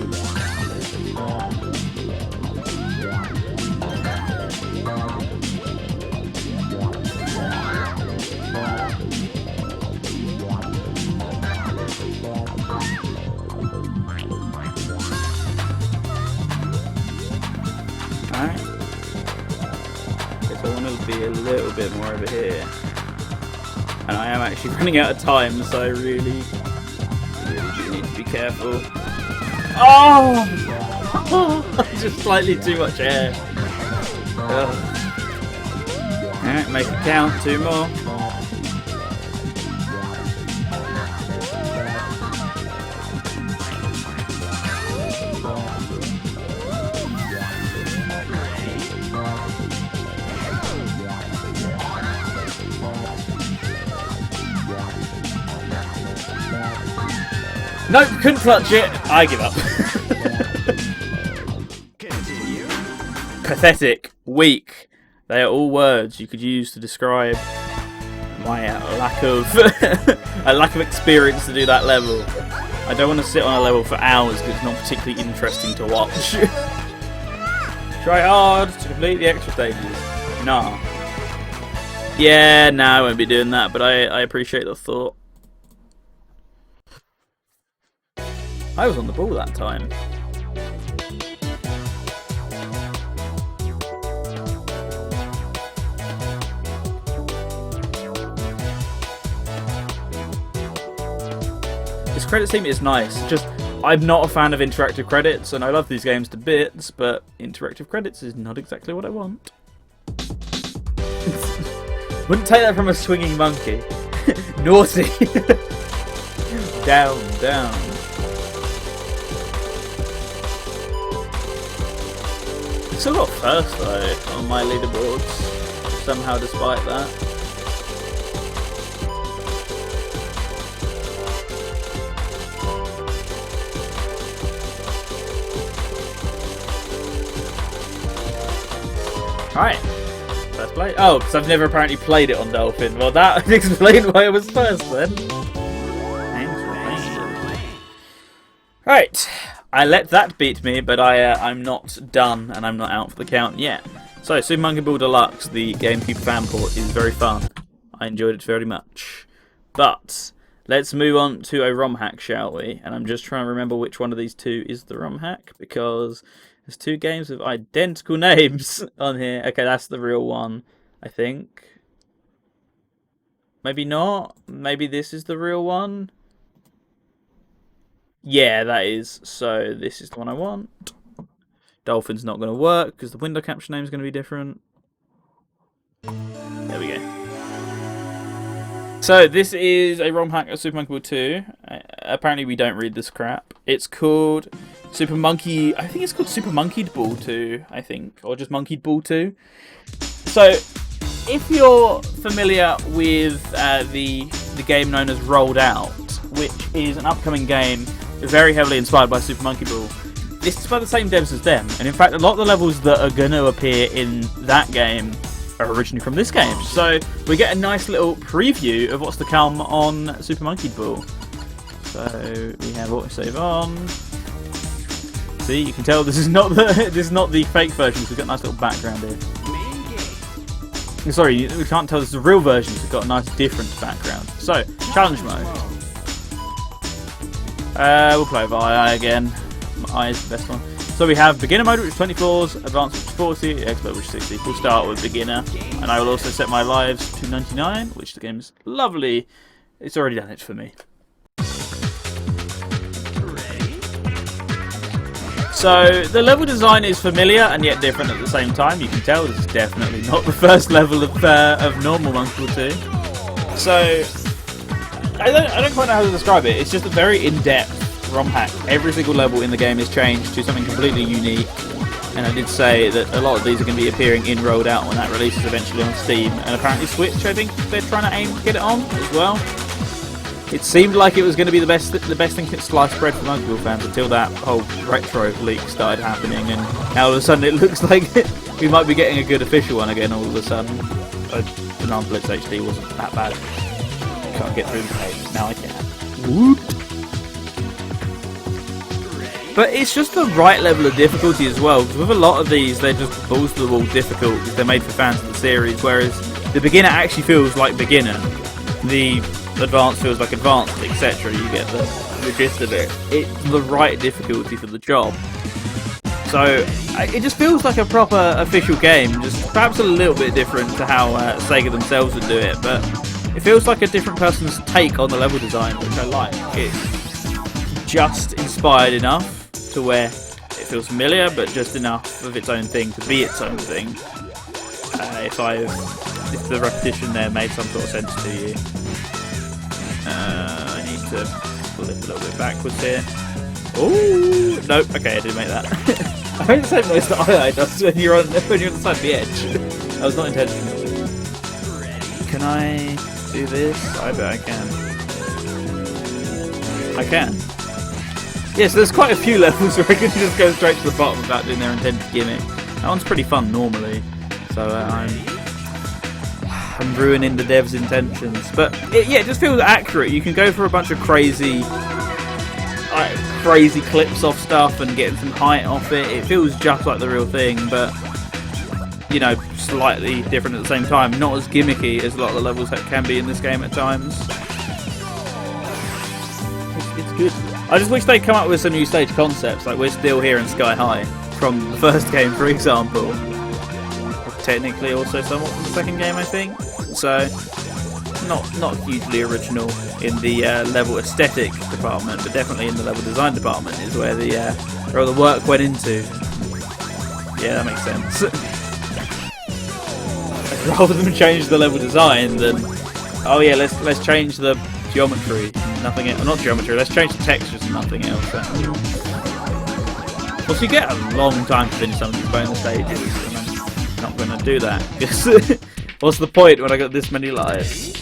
Alright. Guess I want to be a little bit more over here. And I am actually running out of time, so I really do need to be careful. Oh! Just slightly too much air. Alright, make it count. 2 more. Nope, couldn't clutch it. I give up. Pathetic, weak. They are all words you could use to describe my lack of a lack of experience to do that level. I don't want to sit on a level for hours because it's not particularly interesting to watch. Try hard to complete the extra stages. Nah. Yeah, nah, I won't be doing that, but I appreciate the thought. I was on the ball that time. This credit scheme is nice. Just I'm not a fan of interactive credits, and I love these games to bits, but interactive credits is not exactly what I want. Wouldn't take that from a swinging monkey. Naughty. Down, down. Still got first though on my leaderboards, somehow despite that. Alright, first play. Oh, because I've never apparently played it on Dolphin. Well, that explained why I was first then. Right, I let that beat me, but I'm not done and I'm not out for the count yet. So, Super Monkey Ball Deluxe, the GameCube fan port, is very fun. I enjoyed it very much. But let's move on to a ROM hack, shall we? And I'm just trying to remember which one of these two is the ROM hack, because there's two games with identical names on here. Okay, that's the real one, I think. Maybe not. Maybe this is the real one. Yeah, that is. So this is the one I want. Dolphin's not going to work because the window capture name is going to be different. There we go. So this is a ROM hack of Super Monkey Ball 2. Apparently we don't read this crap. It's called Super Monkey... I think it's called Super Monkeyed Ball 2, I think. Or just Monkeyed Ball 2. So, if you're familiar with the game known as Rolled Out, which is an upcoming game very heavily inspired by Super Monkey Ball, this is by the same devs as them. And in fact, a lot of the levels that are going to appear in that game are originally from this game. So we get a nice little preview of what's to come on Super Monkey Ball. So we have autosave on. See, you can tell this is not the fake version, so we've got a nice little background here. Sorry, we can't tell this is the real version, so we've got a nice different background. So, challenge mode. We'll play via again. I is the best one. So we have beginner mode, which is 20 floors, advanced, which is 40, expert, which is 60. We'll start with beginner, and I will also set my lives to 99, which the game's lovely. It's already done it for me. So the level design is familiar and yet different at the same time. You can tell this is definitely not the first level of normal Monkey Ball 2. So I don't quite know how to describe it. It's just a very in-depth ROM hack. Every single level in the game is changed to something completely unique. And I did say that a lot of these are going to be appearing in Rolled Out when that releases eventually on Steam. And apparently Switch, I think they're trying to aim to get it on as well. It seemed like it was going to be the best thing since sliced bread for Monkey Ball fans until that whole retro leak started happening, and now all of a sudden it looks like we might be getting a good official one again all of a sudden. Banana Blitz HD wasn't that bad. Can't get through the page. Now I can. Whoop. But it's just the right level of difficulty as well, because with a lot of these they're just balls to the wall difficult because they're made for fans of the series, whereas the beginner actually feels like beginner. The advanced feels like advanced, etc. You get the gist of it. It's the right difficulty for the job. So it just feels like a proper official game, just perhaps a little bit different to how Sega themselves would do it, but it feels like a different person's take on the level design, which I like. It's just inspired enough to where it feels familiar, but just enough of its own thing to be its own thing. If the repetition there made some sort of sense to you. I need to flip a little bit backwards here. Oh nope. Okay, I didn't make that. I made the same noise that I does when you're on the side of the edge. That was not intentional. Can I do this? I bet I can. I can. Yeah, so there's quite a few levels where I can just go straight to the bottom without doing their intended gimmick. That one's pretty fun normally, so I'm ruining the devs' intentions, but it just feels accurate. You can go for a bunch of crazy clips off stuff and getting some height off it. It feels just like the real thing, but you know, slightly different at the same time. Not as gimmicky as a lot of the levels that can be in this game at times. It's good. I just wish they'd come up with some new stage concepts. Like we're still here in Sky High from the first game, for example. Technically also somewhat from the second game, I think. So not hugely original in the level aesthetic department, but definitely in the level design department is where where all the work went into. Yeah, that makes sense. Rather than change the level design, then oh yeah, let's change the geometry, nothing else. Not geometry. Let's change the textures and nothing else. Well, so you get a long time to finish some of these bonus stages, and I'm not going to do that. Because what's the point when I got this many lives?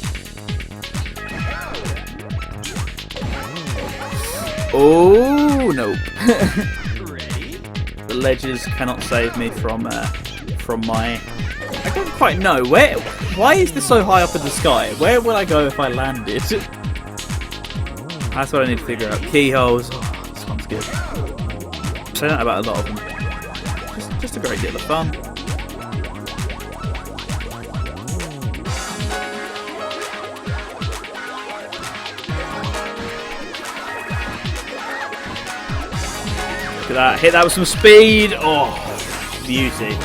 Oh nope. The ledges cannot save me from my. I don't quite know where. Why is this so high up in the sky? Where would I go if I landed? That's what I need to figure out. Keyholes. Oh, this one's good. I say that about a lot of them. Just a great deal of fun. Look at that. Hit that with some speed. Oh, beauty.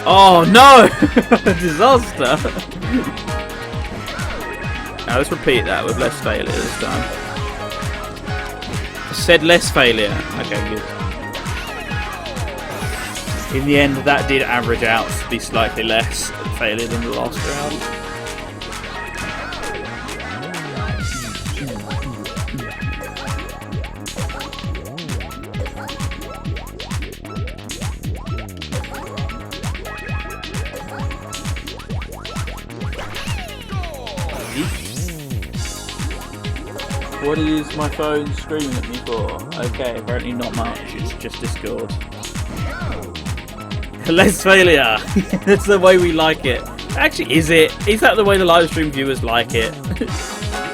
Oh no! Disaster! Now let's repeat that with less failure this time. I said less failure. Okay, good. In the end, that did average out to be slightly less failure than the last round. What do you use my phone screaming at me for? Okay, apparently not much, it's just Discord. Less failure! That's the way we like it. Actually, is it? Is that the way the live stream viewers like it?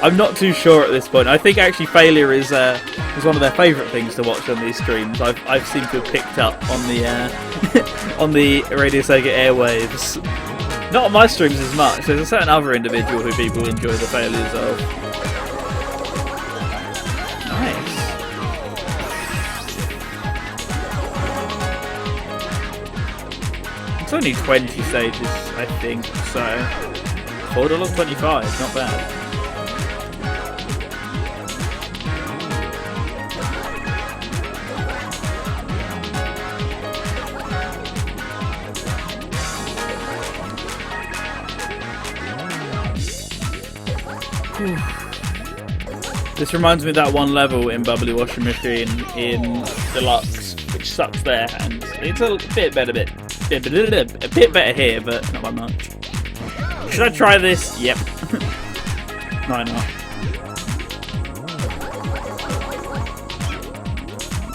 I'm not too sure at this point. I think actually failure is one of their favourite things to watch on these streams. I've seemed to have picked up on the on the Radio Sega airwaves. Not on my streams as much. There's a certain other individual who people enjoy the failures of. It's only 20 stages, I think, so $4 25, not bad. This reminds me of that one level in Bubbly Washing Machine in Deluxe, which sucks there, and it's a bit better, a bit better here, but not by much. Should I try this? Yep. Why not?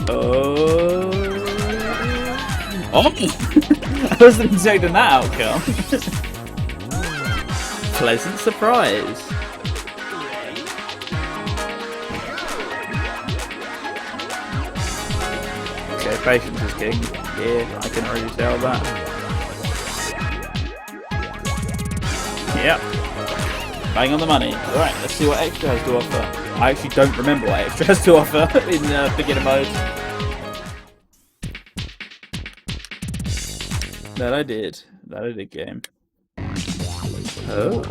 Oh! I wasn't expecting that outcome. Pleasant surprise. Okay, patience is king. Yeah, I can already tell that. Yep. Bang on the money. Alright, let's see what extra has to offer. I actually don't remember what extra has to offer in beginner mode. That I did, game. Oh.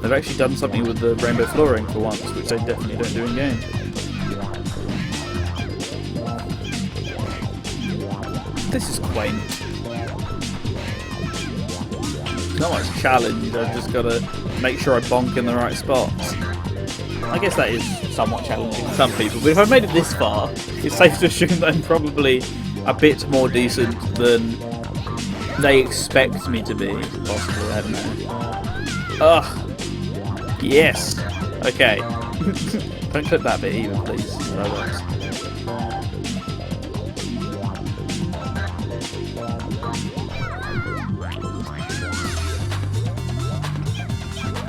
They've actually done something with the rainbow flooring for once, which they definitely don't do in game. This is quaint. Not much challenge, I've just got to make sure I bonk in the right spots. I guess that is somewhat challenging for some people, but if I've made it this far, it's safe to assume that I'm probably a bit more decent than they expect me to be, possibly, I don't know. Ugh. Yes. Okay. Don't clip that bit either, please. Robots.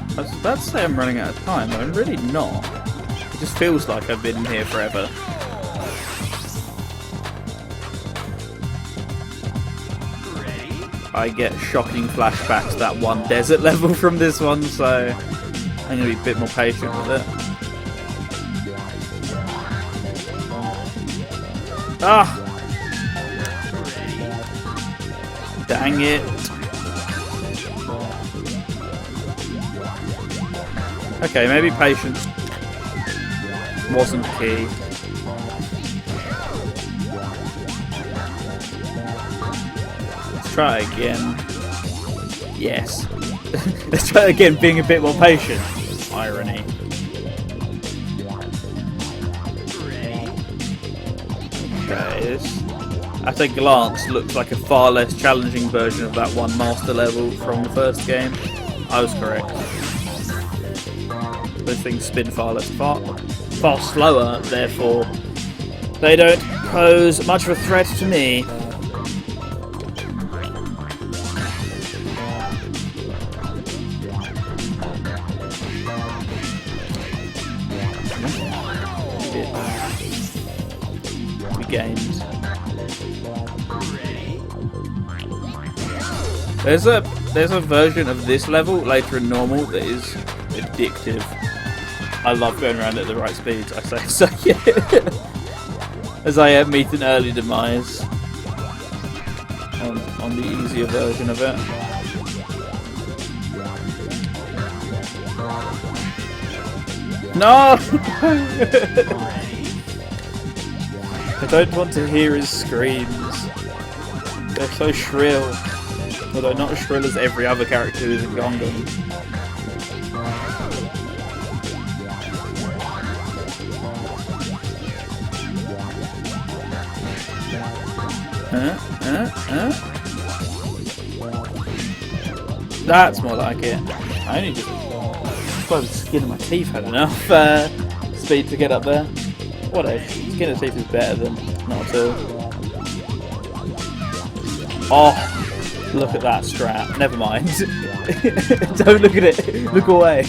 I was about to say I'm running out of time, but I'm really not. It just feels like I've been here forever. I get shocking flashbacks to that one desert level from this one, so I'm going to be a bit more patient with it. Ah! Dang it. Okay, maybe patience wasn't key. Let's try again. Yes. Let's try again, being a bit more patient. Irony. Okay, this at a glance looks like a far less challenging version of that one master level from the first game. I was correct. Those things spin far slower, therefore they don't pose much of a threat to me. We gained. There's a version of this level later in normal that is addictive. I love going around at the right speeds. I say so. Yeah. As I meet an early demise on the easier version of it. No! I don't want to hear his screams. They're so shrill. Although not as shrill as every other character who's in Gundam. That's more like it. I only just by the skin of my teeth had enough speed to get up there. Whatever. Skin of teeth is better than not at all. Oh! Look at that strat. Never mind. Don't look at it. Look away.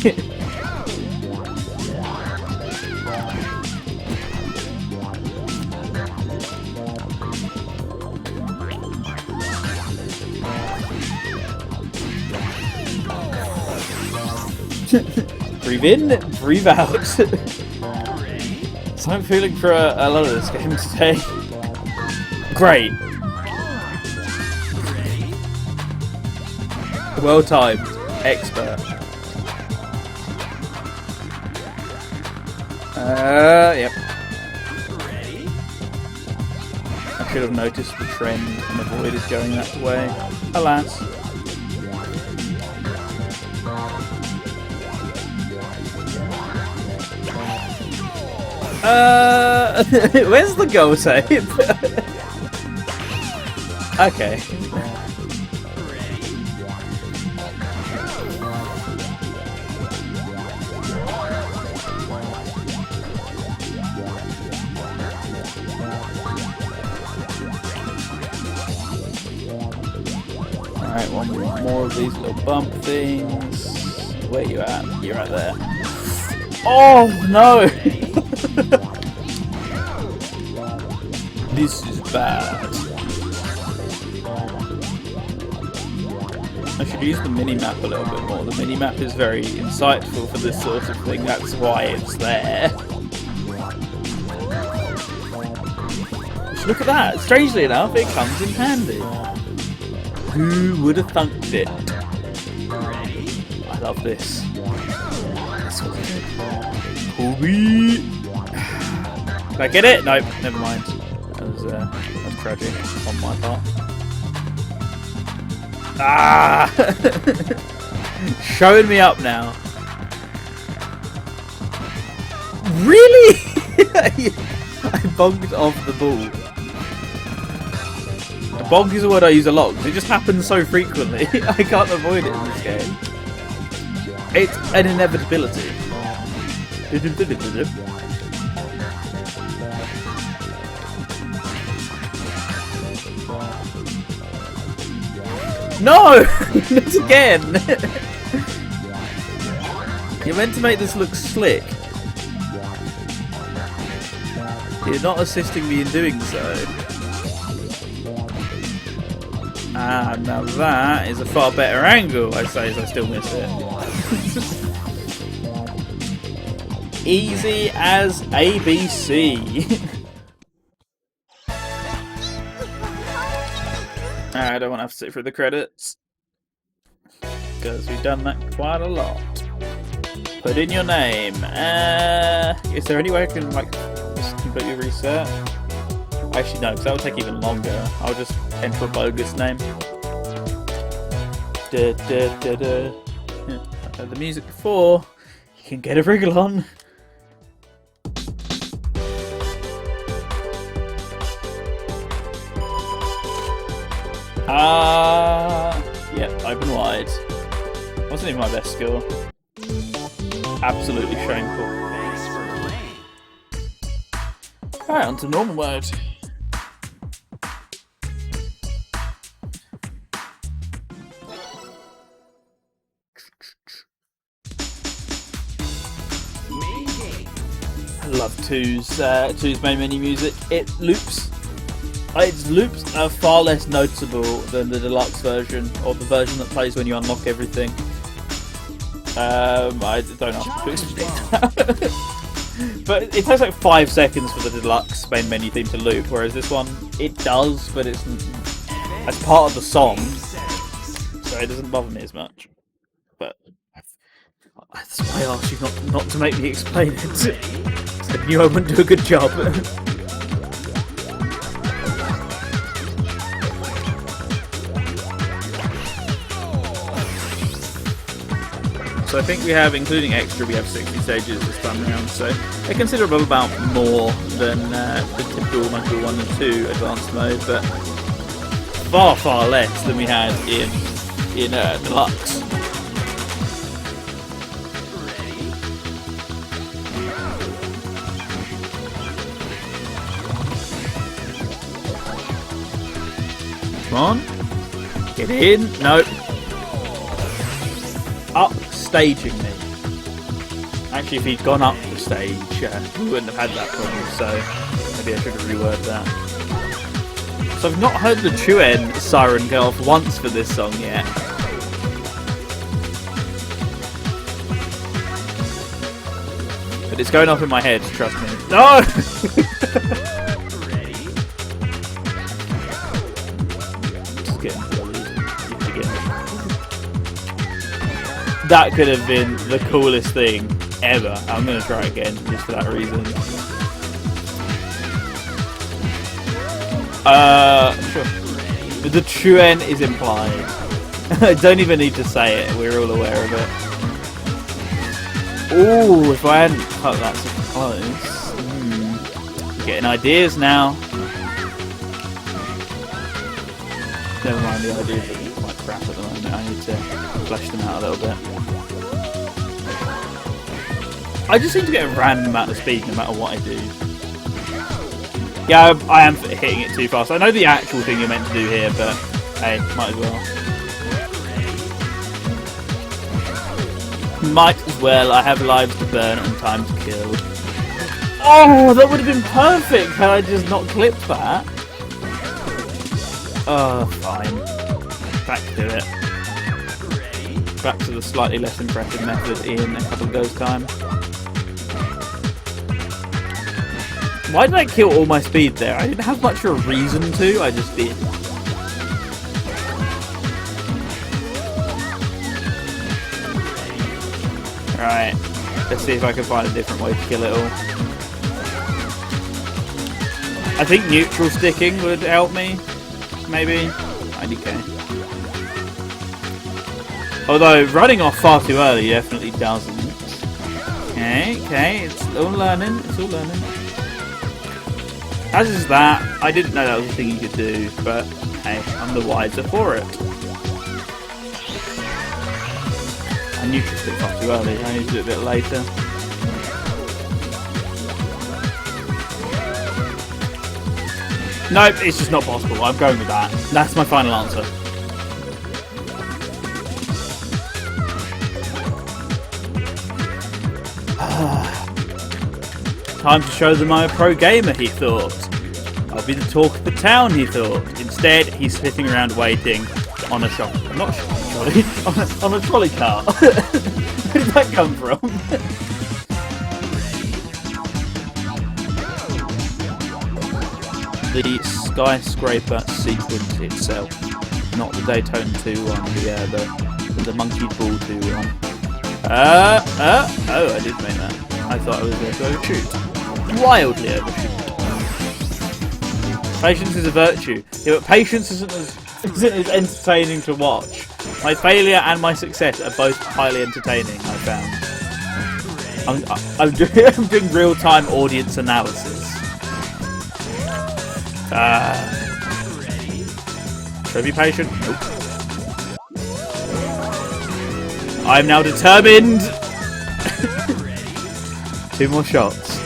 Breathe in, breathe out. So I'm feeling for a lot of this game today. Great. Well timed. Expert. Yep. I should have noticed the trend and avoided going that way. Alas. Where's the goal tape? Okay. Alright, one more of these little bump things. Where you at? You're right there. Oh no! This is bad. I should use the mini-map a little bit more. The mini-map is very insightful for this sort of thing, that's why it's there. Look at that! Strangely enough, it comes in handy. Who would have thunked it? I love this. That's what Kobe! Did I get it? Nope, never mind. That was tragic on my part. Ah! Showing me up now. Really? I bonked off the ball. Bonk is a word I use a lot because it just happens so frequently. I can't avoid it in this game. It's an inevitability. No! Not again! You're meant to make this look slick. You're not assisting me in doing so. Ah, now that is a far better angle, I say, as I still miss it. Easy as ABC. I don't want to have to sit through the credits, because we've done that quite a lot. Put in your name. Is there any way I can like just completely reset? Actually no, because that would take even longer. I'll just enter a bogus name. I've heard the music before. You can get a wriggle on. Yep, open wide. Wasn't even my best score. Absolutely shameful. Alright, on to normal mode. I love two's main menu music. Its loops are far less noticeable than the deluxe version, or the version that plays when you unlock everything. I don't have to explain that. But it takes like 5 seconds for the deluxe main menu theme to loop, whereas this one, it does, but it's as part of the song, so it doesn't bother me as much. But that's why I asked you not to make me explain it. I knew I wouldn't do a good job. So I think we have, including extra, we have 60 stages this time around, so a considerable amount more than the typical Module 1 and 2 advanced mode, but far, far less than we had in Deluxe. Come on. Get in. No. Upstaging me. Actually, if he'd gone up the stage, we wouldn't have had that problem, so maybe I should have reworded that. So I've not heard the Chuen siren go off once for this song yet. But it's going off in my head, trust me. No! That could have been the coolest thing ever. I'm going to try again just for that reason. Sure. But the Chuen is implied. I don't even need to say it. We're all aware of it. Ooh, if I hadn't cut that so close. Getting ideas now. Never mind, the ideas are quite crap at the moment. I need to flesh them out a little bit. I just seem to get a random amount of speed no matter what I do. Yeah, I am hitting it too fast. I know the actual thing you're meant to do here, but hey, might as well. Might as well. I have lives to burn and time to kill. Oh, that would have been perfect had I just not clipped that. Oh, fine. Back to it. Back to the slightly less impressive method in a couple of goes time. Why did I kill all my speed there? I didn't have much of a reason to, I just did. Alright, let's see if I can find a different way to kill it all. I think neutral sticking would help me, maybe. IDK. Although running off far too early definitely doesn't. Okay, it's all learning, As is that, I didn't know that was a thing you could do, but hey, I'm the wiser for it. I neutral stick far too early, I need to do it a bit later. Nope, it's just not possible. I'm going with that. That's my final answer. Time to show them I'm a pro gamer, he thought. I'll be the talk of the town, he thought. Instead, he's sitting around waiting on a trolley, on a trolley car. Where did that come from? The skyscraper sequence itself. Not the Daytona 2 one, the Monkey Ball 2 one. Oh, I did make that. I thought I was going to overshoot. Wildly overshoot. Patience is a virtue. Yeah, but patience isn't as entertaining to watch. My failure and my success are both highly entertaining, I found. I'm doing real-time audience analysis. Should I be patient? Nope. I'm now determined. 2 more shots.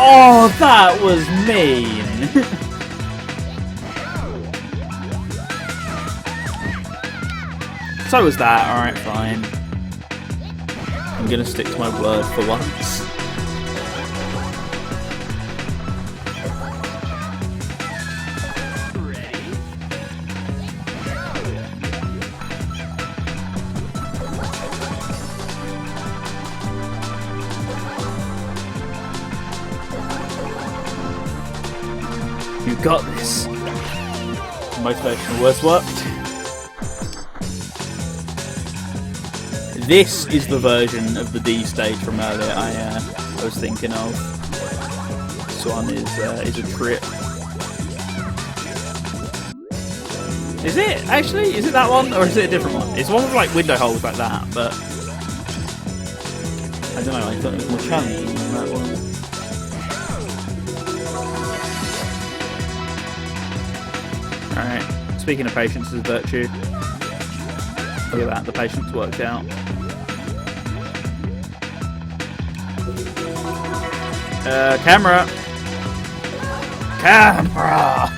Oh, that was mean. So was that. Alright, fine. I'm gonna stick to my word for once. You got this. Motivational words worked. This is the version of the D stage from earlier I was thinking of. This one is a trip. Is it actually? Is it that one or is it a different one? It's one with like window holes like that, but I don't know. I thought it was more challenging than that one. Alright, speaking of patience as a virtue, look at that, the patience worked out. Camera! Camera!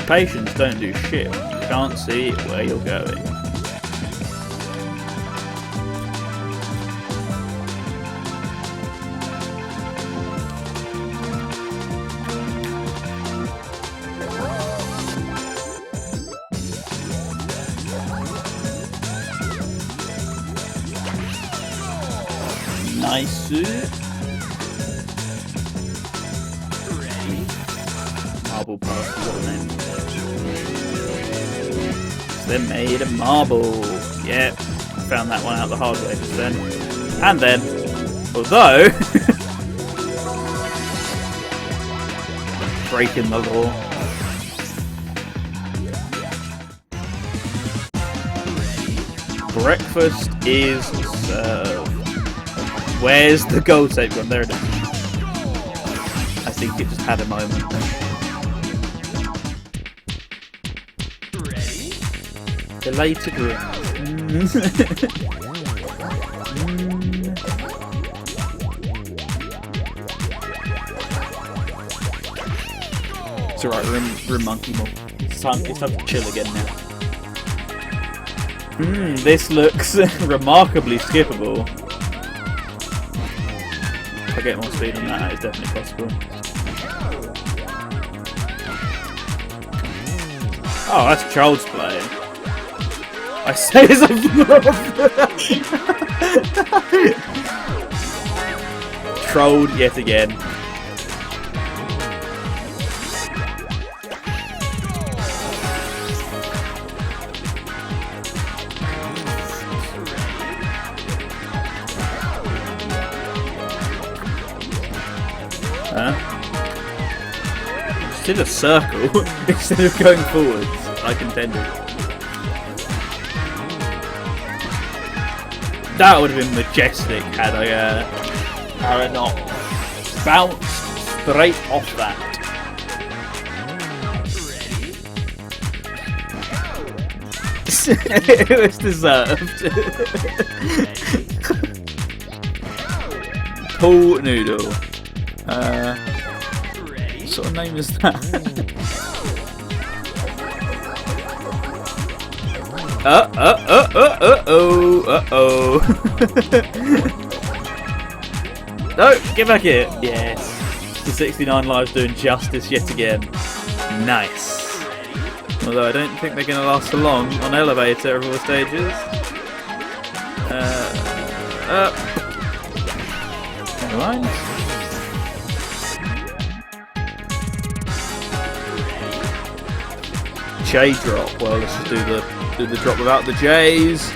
Patience don't do shit when you can't see where you're going. Nice. Marble pass, what name? They made a marble. Yep, found that one out the hard way just then. And then, although breaking the law. Breakfast is served. Where's the goal tape gone? There it is. I think it just had a moment. Delighted room. It's alright, room monkey more. It's time to chill again now. This looks remarkably skippable. If I get more speed on that, it's definitely possible. Oh, that's child's play. I say as I'm trolled yet again. Just did a circle instead of going forwards, like intended. That would have been majestic had I not bounced straight off that. It was deserved. Pool noodle. What sort of name is that? Uh-oh. No, get back here. Yes. The 69 lives doing justice yet again. Nice. Although I don't think they're going to last for long on elevator of all stages. Alright. J drop. Well, let's just do the drop without the J's.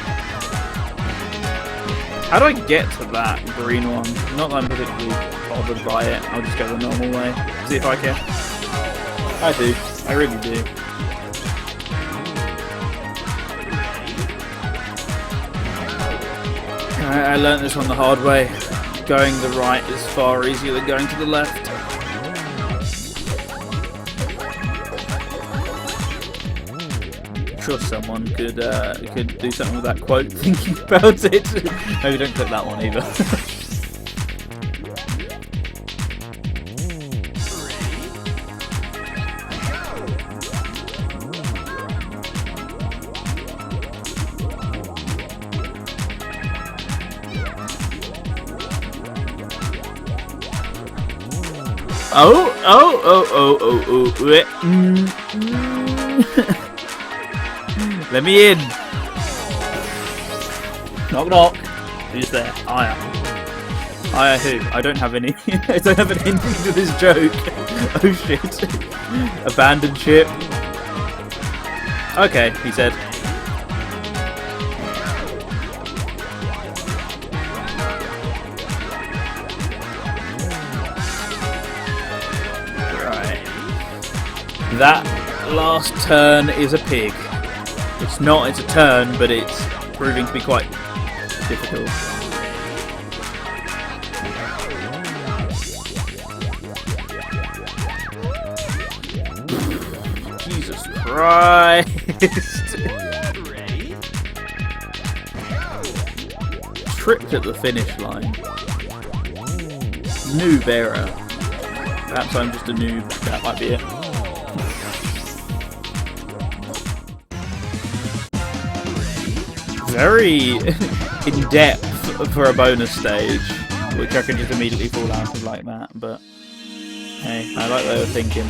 How do I get to that green one? Not that I'm particularly bothered by it. I'll just go the normal way. See if I can. I do. I really do. I learnt this one the hard way. Going the right is far easier than going to the left. I'm sure someone could do something with that quote thinking about it. Maybe don't click that one either. Oh. Let me in. Knock knock. Who's there? Aya. Aya who? I don't have any. I don't have an ending to this joke. Oh shit. Abandoned ship. Okay, he said. That last turn is a pig. It's not, it's a turn, but it's proving to be quite difficult. Jesus Christ! Tripped at the finish line. Noob error. Perhaps I'm just a noob, that might be it. Very in depth for a bonus stage, which I can just immediately fall out of like that, but hey, I like what they were thinking.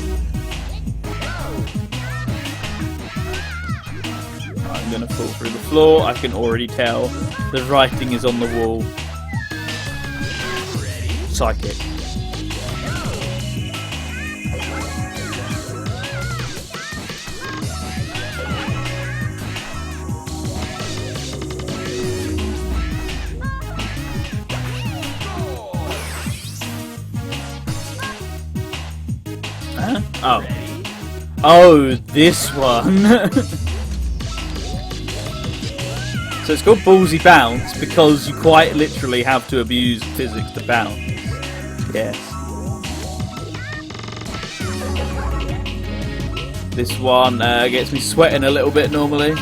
I'm gonna fall through the floor. I can already tell the writing is on the wall. Psychic. Oh. Oh, this one. So it's called Ballsy Bounce because you quite literally have to abuse physics to bounce. Yes. This one gets me sweating a little bit normally.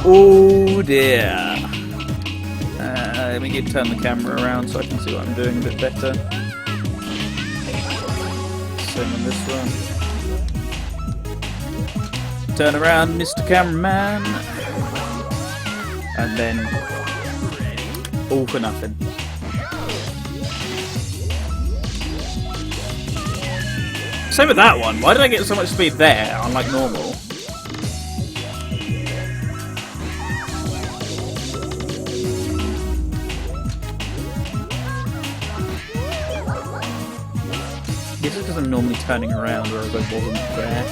Oh dear. Let me turn the camera around so I can see what I'm doing a bit better. Same on this one. Turn around, Mr. Cameraman. And then all for nothing. Same with that one. Why did I get so much speed there, unlike normal? This is because I'm normally turning around, whereas I wasn't there.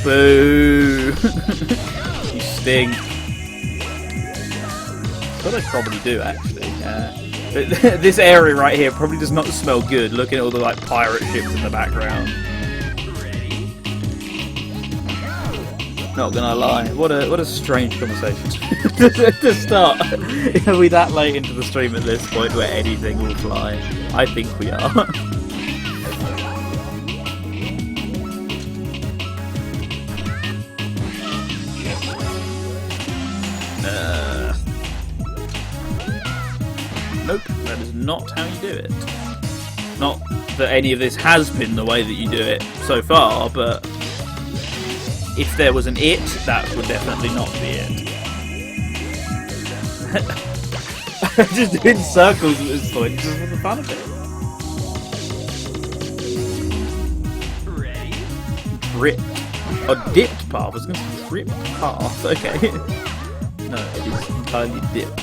Boo! You sting. What I probably do, actually. This area right here probably does not smell good, looking at all the like pirate ships in the background. Not gonna lie, what a strange conversation to start. Are we that late into the stream at this point where anything will fly? I think we are. Nope, that is not how you do it. Not that any of this has been the way that you do it so far, but if there was an it, that would definitely not be it. I'm just doing circles at this point, just for the fun of it. Ready? Brit. A dipped path. I was going to say tripped path. Okay. No, it is entirely dipped.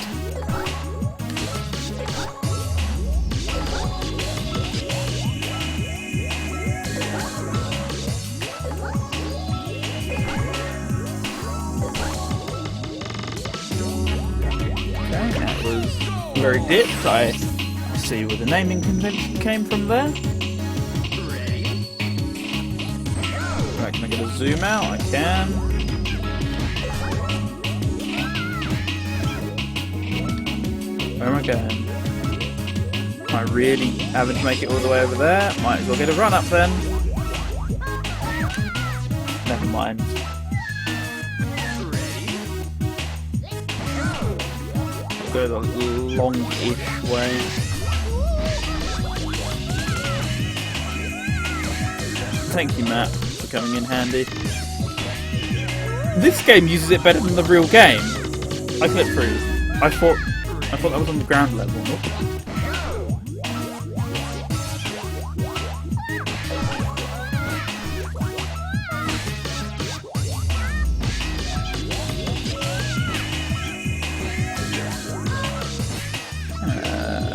Okay, that was very dipped. I see where the naming convention came from there. Right, can I get a zoom out? I can. Where am I going? Am I really having to make it all the way over there? Might as well get a run up then. Never mind. I'll go the long-ish way. Thank you, Matt, for coming in handy. This game uses it better than the real game. I clipped through. I thought that was on the ground level.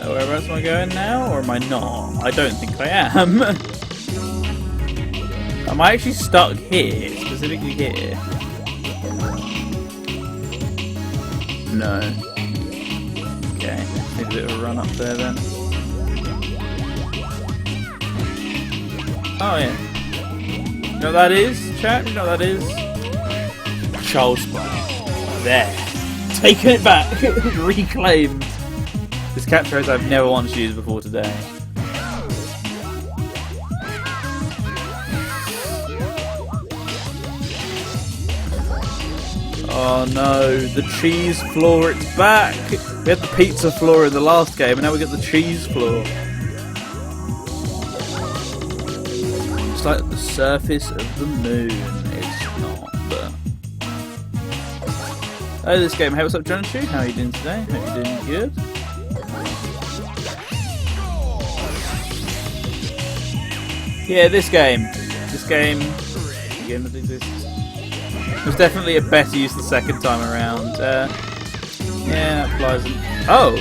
Whereabouts am I going now, or am I not? I don't think I am. Am I actually stuck here, specifically here? No. Okay, need a bit of a run up there then. Oh yeah. You know what that is, chat? You know what that is? Child's Play. There. Taking it back. Reclaimed. This catchphrase I've never once used before today. Oh no, the cheese floor, it's back! We had the pizza floor in the last game and now we get the cheese floor. It's like the surface of the moon. It's not, but... Oh, this game. Hey, what's up, Jonathan? How are you doing today? Hope you're doing good. Yeah, this game. This game that exists. It was definitely a better use the second time around. Yeah, that applies. Oh!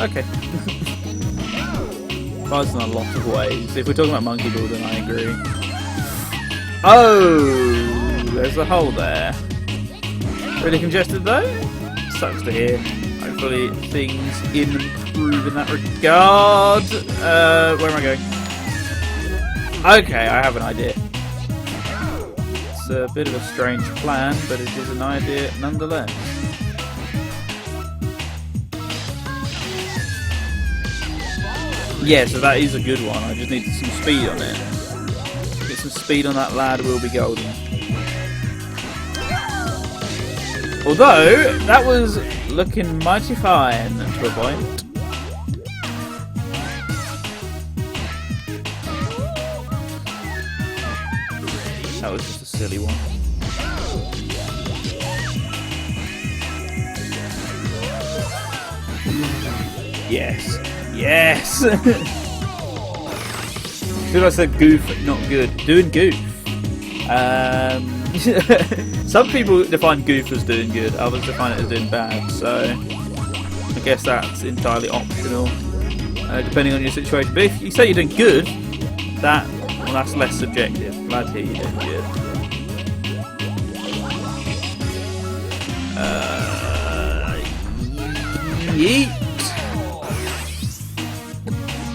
Okay. Applies in a lot of ways. If we're talking about Monkey Ball, then I agree. Oh! There's a hole there. Really congested though? Sucks to hear. Hopefully things improve in that regard. Where am I going? Okay, I have an idea. It's a bit of a strange plan, but it is an idea nonetheless. Yeah, so that is a good one. I just need some speed on it. Get some speed on that lad, we'll be golden. Although, that was looking mighty fine to a point. That was just a silly one. Yes. Yes! Should I said goof, not good. Doing goof. Some people define goof as doing good, others define it as doing bad, so I guess that's entirely optional, depending on your situation. But if you say you're doing good, that's less subjective. Glad to hear you're doing good. Yeet!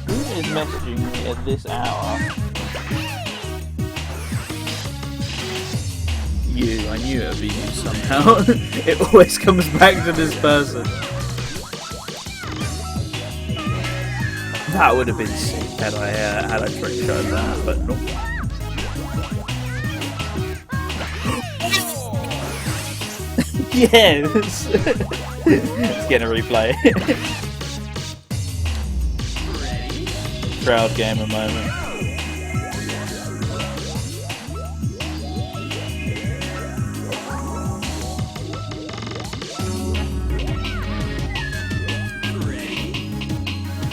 Who is messaging me at this hour? You, I knew it would be you somehow. It always comes back to this person. That would have been sick had I trick shot that, but no. Yes! Let's get a replay. Crowd gamer moment.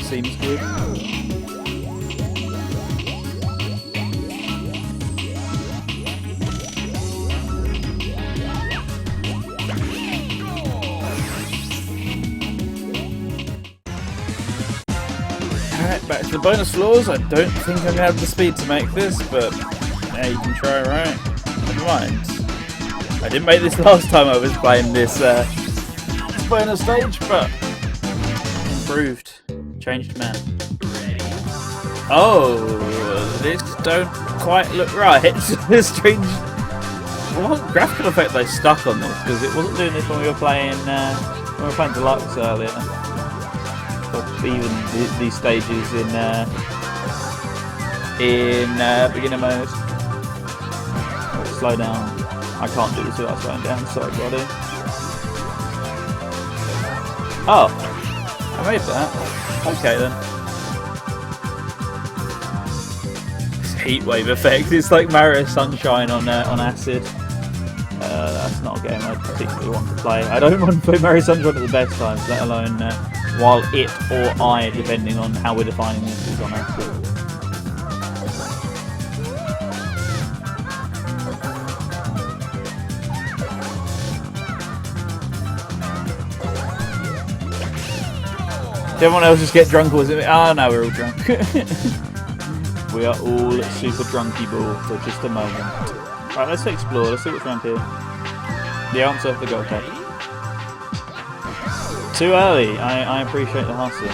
Seems good. back to the bonus floors. I don't think I'm going to have the speed to make this, but yeah, you can try, right? Never mind. I didn't make this last time I was playing this bonus stage, but improved. Changed man. Oh, this don't quite look right. It's strange. What graphical effect they stuck on this? Because it wasn't doing this when we were playing Deluxe earlier. Or even these stages in beginner mode. Oh, slow down. I can't do this without slowing down. Sorry, buddy. Oh, I made that. Okay then. This heat wave effect. It's like Mario Sunshine on acid. That's not a game I particularly want to play. I don't want to play Mario Sunshine at the best times, let alone while it or I, depending on how we're defining this, is on acid. Did everyone else just get drunk, or was it? Ah, no, we're all drunk. We are all super drunky ball for just a moment. Right, let's explore. Let's see what's around here. The answer, the gold tape. Too early. I appreciate the hustle.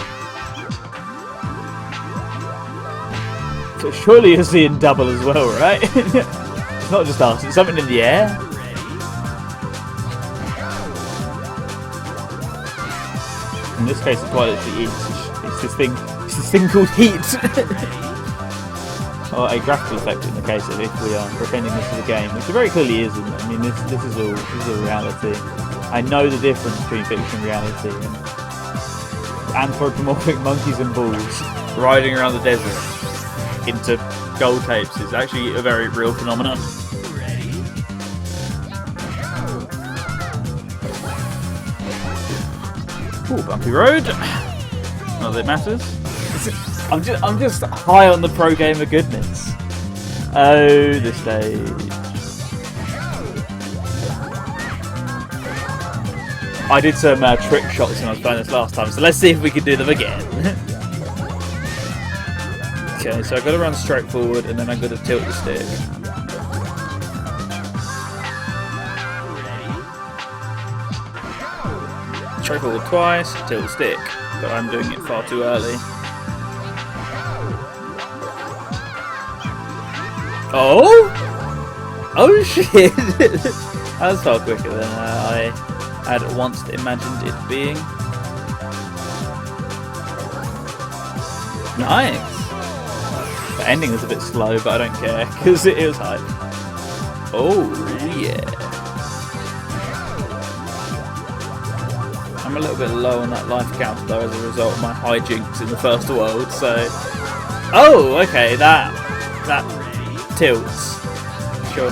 So surely you're seeing double as well, right? It's not just us. It's something in the air. In this case, it's quite literally it's this thing called heat. Or a graphical effect in the case of if we are pretending this is a game, which it very clearly isn't. I mean, this is all reality. I know the difference between fiction and reality. And anthropomorphic monkeys and bulls riding around the desert into gold tapes is actually a very real phenomenon. Ooh, bumpy road. Not that it matters. I'm just high on the pro gamer goodness. Oh, this stage. I did some trick shots when I was playing this last time, so let's see if we can do them again. Okay, so I've got to run straight forward and then I've got to tilt the stick. Straight forward twice, tilt the stick, but I'm doing it far too early. Oh! Oh shit! That was far quicker than I had once imagined it being. Nice! The ending was a bit slow, but I don't care, because it was hype. Oh yeah! I'm a little bit low on that life count though as a result of my hijinks in the first world, so... Oh, okay, that tilts. Sure.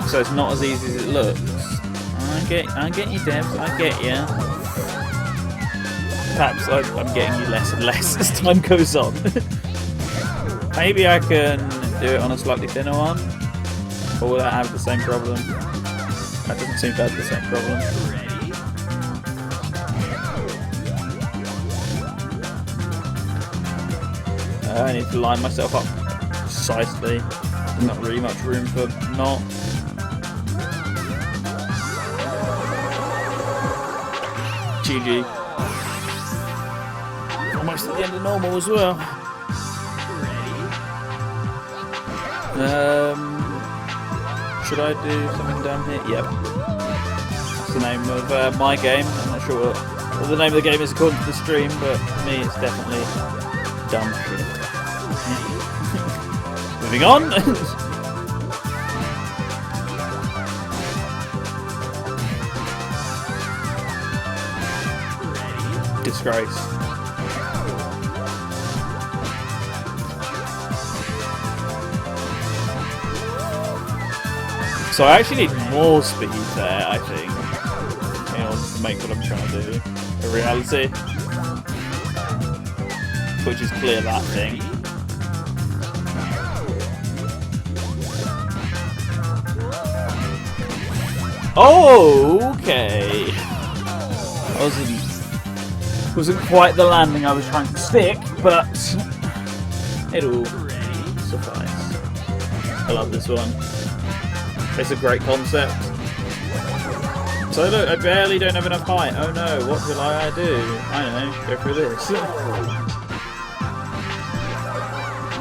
So it's not as easy as it looks. I get you, Devs, I get you. Perhaps I'm getting you less and less as time goes on. Maybe I can do it on a slightly thinner one? Or will that have the same problem? That doesn't seem to have the same problem. I need to line myself up precisely. There's not really much room for not. GG. Almost at the end of normal as well. Should I do something down here? Yep. That's the name of my game. I'm not sure what the name of the game is according to the stream, but for me it's definitely dumb shit. Moving on. Disgrace. So I actually need more speed there, I think, in order to make what I'm trying to do a reality. Which is clear that thing. Oh, okay. Wasn't quite the landing I was trying to stick, but it'll suffice. I love this one. It's a great concept. So look, I barely don't have enough height. Oh no, what will I do? I don't know, go through this.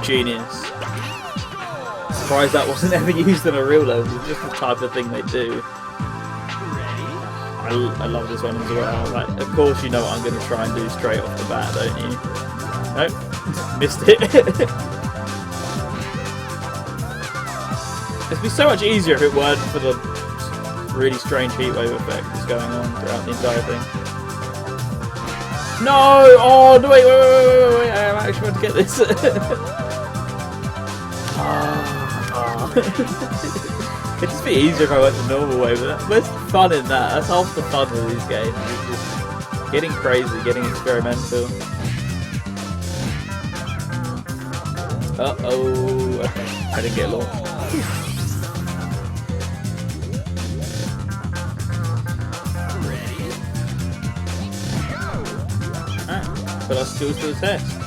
Genius. Surprised that wasn't ever used in a real level, it's just the type of thing they do. I love this one as well. Like, of course you know what I'm going to try and do straight off the bat, don't you? Nope, missed it. It'd be so much easier if it weren't for the really strange heatwave effect that's going on throughout the entire thing. No! Oh, no, wait, I actually want to get this. It'd just be easier if I went the normal way, but there's fun in that. That's half the fun with these games. It's just getting crazy, getting experimental. Uh-oh. Okay, I didn't get launched. Alright, put our skills to the test.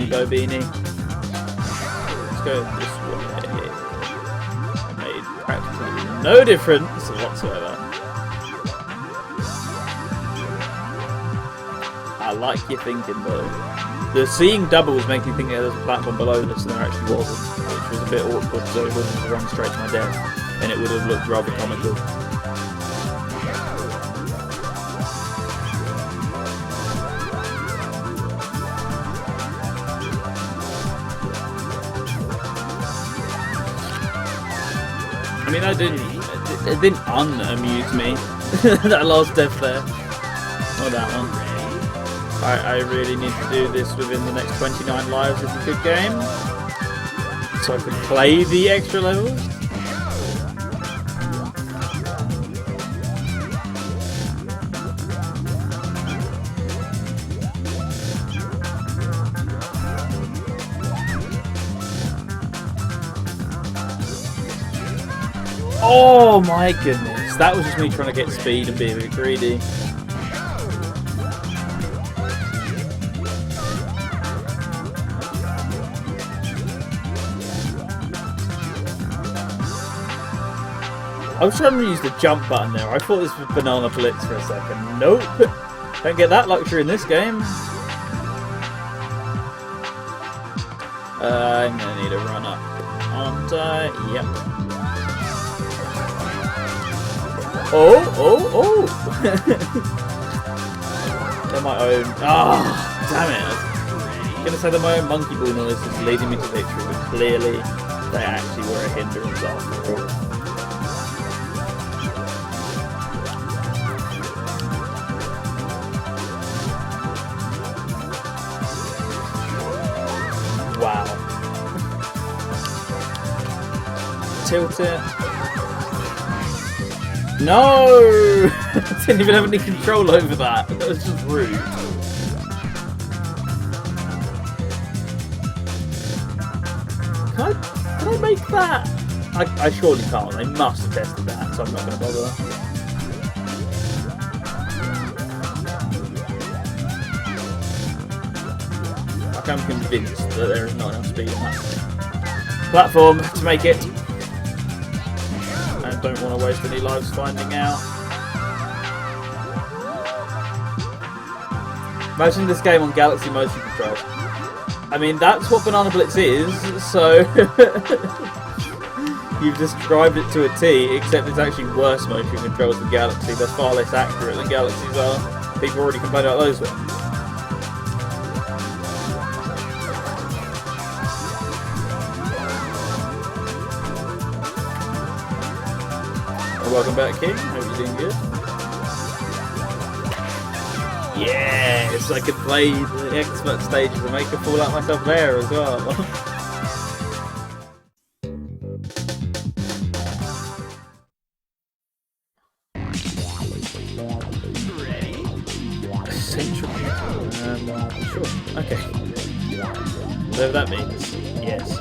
Go Beanie. Let's go this way. It made practically no difference whatsoever. I like your thinking though. The seeing doubles makes me think there was a platform below this and there actually wasn't, which was a bit awkward, so it wouldn't have run straight to my death and it would have looked rather comical. I mean, it didn't unamuse me. That last death there. Or that one. I really need to do this within the next 29 lives of the good game. So I can play the extra levels. Oh my goodness, that was just me trying to get speed and be a bit greedy. I was trying to use the jump button there. I thought this was Banana Blitz for a second. Nope, don't get that luxury in this game. I'm gonna need a run up. And yep. Oh! They're my own. Ah, damn it! I was gonna say they're my own monkey ball noise is leading me to victory, but clearly they actually were a hindrance after all. Wow. Tilt it. No! I didn't even have any control over that. That was just rude. Can I make that? I surely can't. They must have tested that, so I'm not going to bother. Like, I'm convinced that there is not enough speed on that platform to make it. Don't want to waste any lives finding out. Imagine this game on Galaxy motion control. I mean, that's what Banana Blitz is, so you've described it to a T, except it's actually worse motion controls than Galaxy. They're far less accurate than Galaxies are. People already complain about those ones. Welcome back, King. Hope you're doing good. Yes, I could play the expert stages and make a fool out of myself there as well. Central. Sure. Okay. Whatever that means. Yes.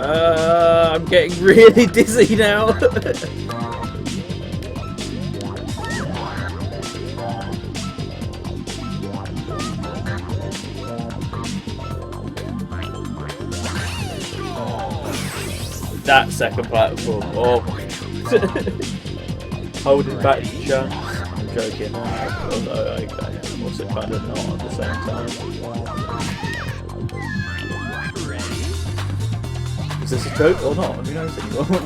I'm getting really dizzy now. That second platform, oh my god. Holding back the chunks. I'm joking. Although I'm also kind of not at the same time. Is this a joke or not? Who knows anymore?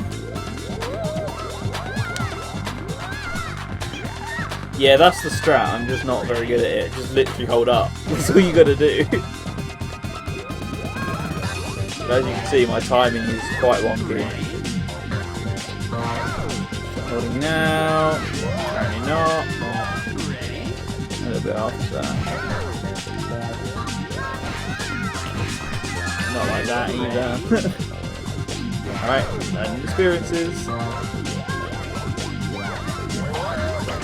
Yeah, that's the strat. I'm just not very good at it. Just literally hold up. That's all you gotta do. As you can see, my timing is quite wonky. Holding now, apparently not. A little bit after that. Not like that either. Alright, learning experiences.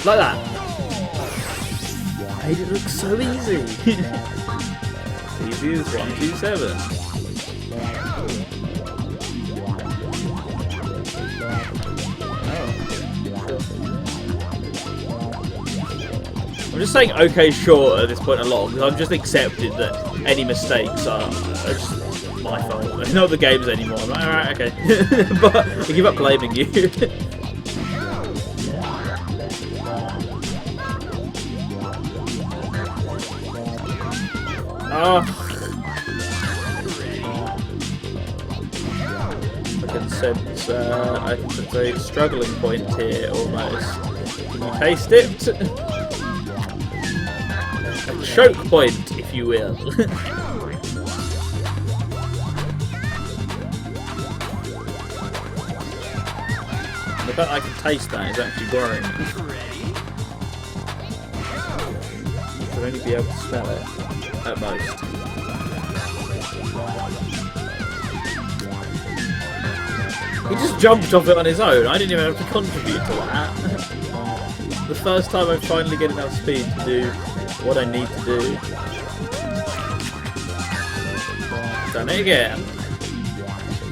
Like that. Made it look so easy. Easy as 127. I'm just saying okay sure at this point a lot, because I've just accepted that any mistakes are just my fault. They're not the game's anymore. I'm like, alright, okay. But I give up blaming you. Oh. I can sense a struggling point here almost. Can you taste it? A choke point, if you will. The fact I can taste that is actually worrying. You should only be able to smell it, at most. He just jumped off it on his own. I didn't even have to contribute to that. The first time I finally get enough speed to do what I need to do. Done it again.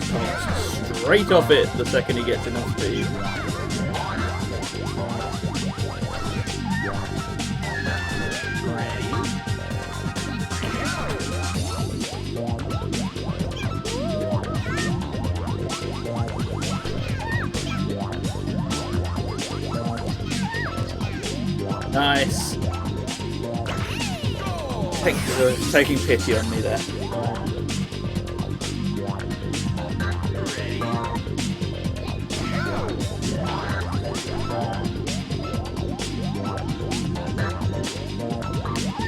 Comes straight off it the second he gets enough speed. Nice. Taking pity on me there.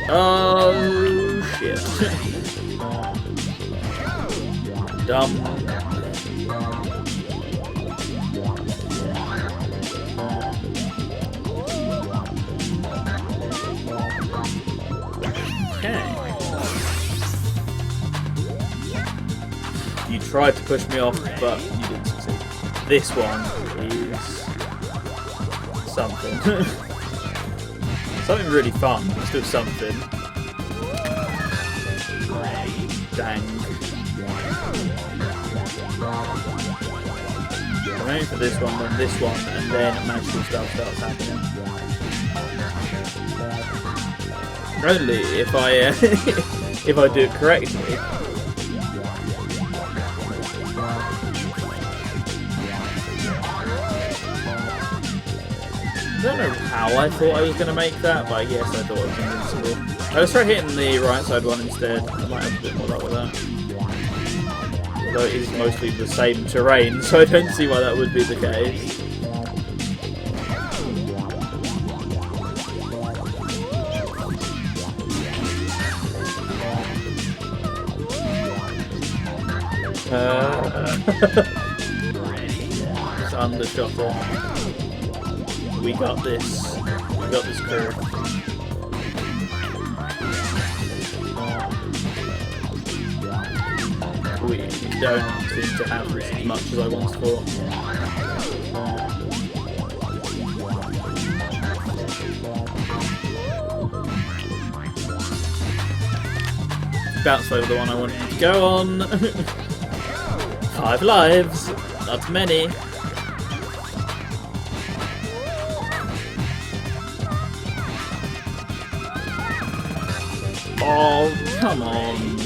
Oh shit. Dumb. You tried to push me off, but you didn't succeed. This one is something. Something really fun. Let's do something. Dang. I'm aiming for this one, then this one, and then magical stuff starts happening. Only if I if I do it correctly. I don't know how I thought I was going to make that, but I guess I thought it was invincible. Let's try hitting the right side one instead. I might have a bit more luck with that. Although it is mostly the same terrain, so I don't see why that would be the case. Just undershot it. We got this. We got this curve. We don't seem to have this as much as I once thought. bounced over the one I wanted to go on. 5 lives, not many. Oh, come on.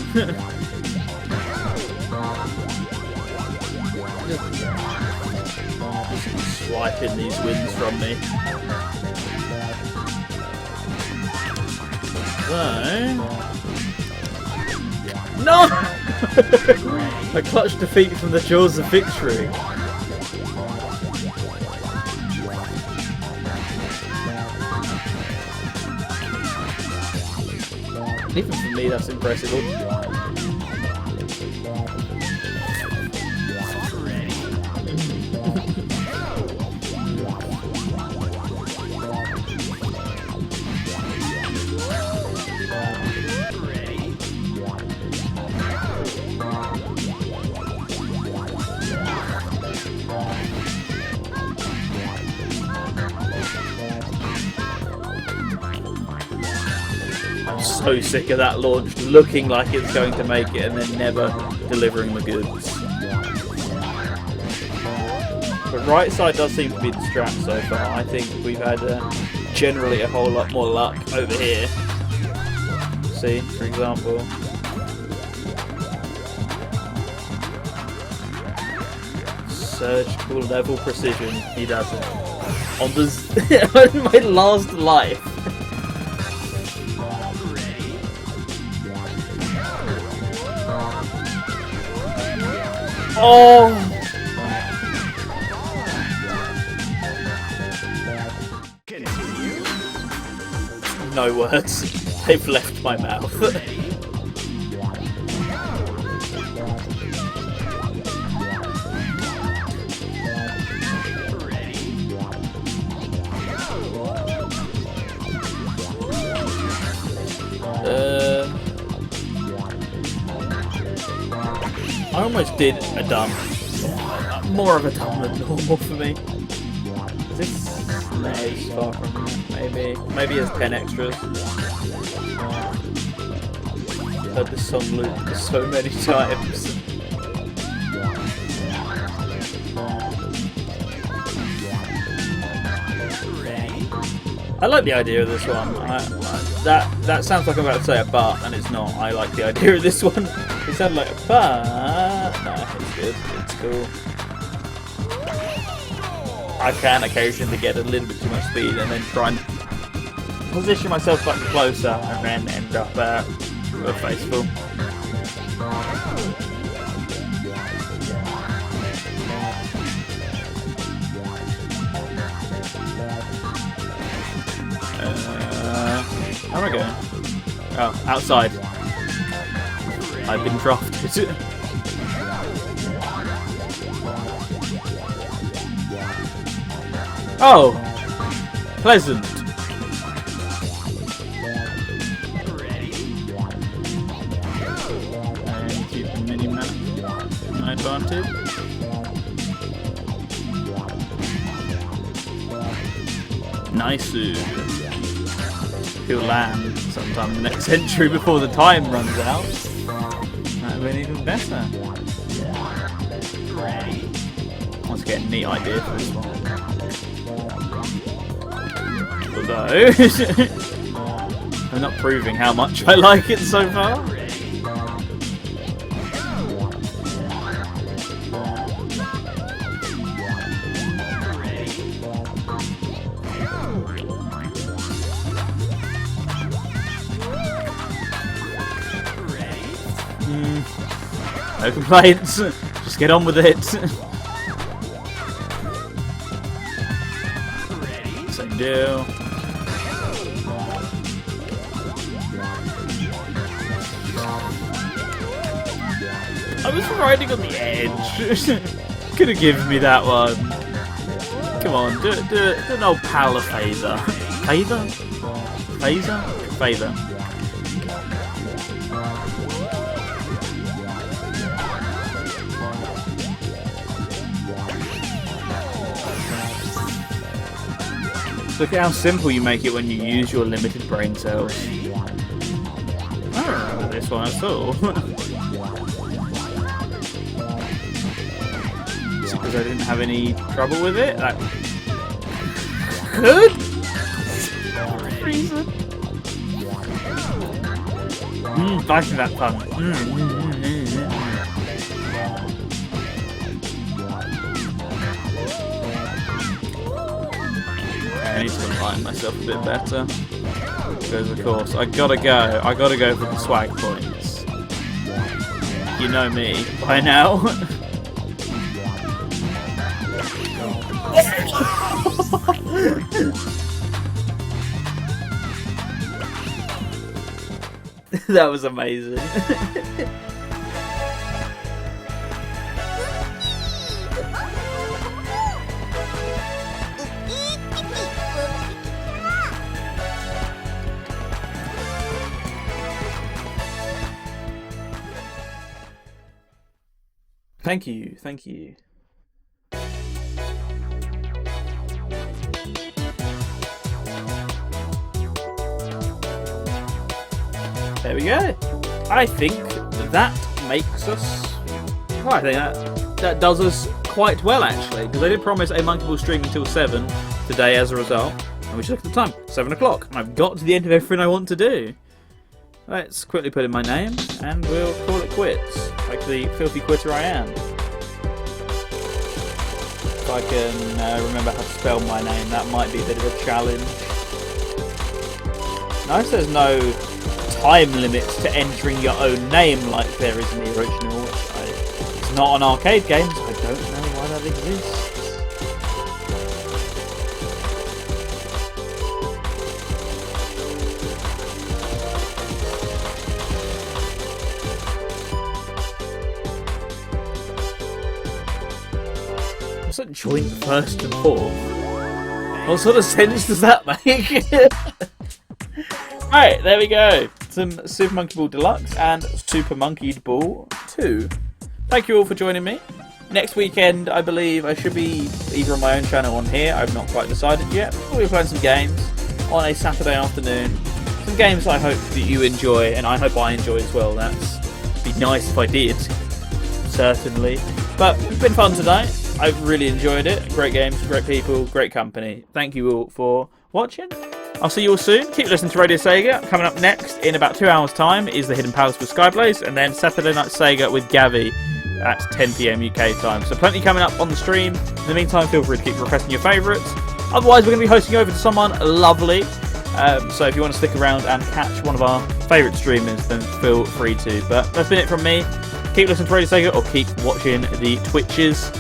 Just swiping these wins from me. So... No! A clutch defeat from the jaws of victory. Even for me, that's impressive. I'm so sick of that launch looking like it's going to make it and then never delivering the goods. The right side does seem to be the strap so far. I think we've had generally a whole lot more luck over here. See, for example. Surgical level precision. He does it. On the on my last life. Oh! No words. They've left my mouth. I almost did a dump. More of a dump than normal for me. Is this nice? Far from maybe. Maybe it's 10 extras. I've heard this song loop so many times. I like the idea of this one. That sounds like I'm about to say a but, and it's not. I like the idea of this one. It sounded like a but. No, it's good. It's cool. I can occasionally get a little bit too much speed and then try and position myself slightly closer and then end up with a faceful. How am I going? Oh, outside. I've been drafted. Oh! Pleasant. And keep the mini-map to my advantage. Nice. He'll land sometime in the next century before the time runs out. That would be even better. Let's get a neat idea for this one. Although, I'm not proving how much I like it so far. No complaints, just get on with it. Same deal. I was riding on the edge. Could have given me that one. Come on, do an old pal a phaser. Phaser? Phaser? Phaser. Look at how simple you make it when you use your limited brain cells. I don't remember this this one at all. Just because I didn't have any trouble with it. Like, good reason. Biting that tongue. I need to align myself a bit better. Because of course, I gotta go for the swag points. You know me by now. That was amazing. Thank you, thank you. There we go. I think that makes us... Well, I think that does us quite well, actually. Because I did promise a Monkey Ball stream until 7 today as a result. And we should look at the time. 7 o'clock. And I've got to the end of everything I want to do. Let's quickly put in my name, and we'll call it quits. Like the filthy quitter I am. If I can remember how to spell my name, that might be a bit of a challenge. Notice there's no time limits to entering your own name like there is in the original. It's not an arcade game, so I don't know why that exists. What's that joint first and fourth? What sort of sense does that make? Right, there we go. Some Super Monkey Ball Deluxe and Super Monkey Ball 2. Thank you all for joining me. Next weekend, I believe I should be either on my own channel or on here. I've not quite decided yet. We'll be playing some games on a Saturday afternoon. Some games I hope that you enjoy, and I hope I enjoy as well. That'd be nice if I did. Certainly. But it's been fun today. I've really enjoyed it. Great games, great people, great company. Thank you all for watching. I'll see you all soon. Keep listening to Radio Sega. Coming up next, in about 2 hours' time, is the Hidden Palace with Skyblaze, and then Saturday Night Sega with Gavi at 10 PM UK time. So plenty coming up on the stream. In the meantime, feel free to keep requesting your favourites. Otherwise, we're going to be hosting over to someone lovely. So if you want to stick around and catch one of our favourite streamers, then feel free to. But that's been it from me. Keep listening to Radio Sega, or keep watching the Twitches,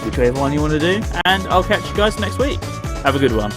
whichever one you want to do. And I'll catch you guys next week. Have a good one.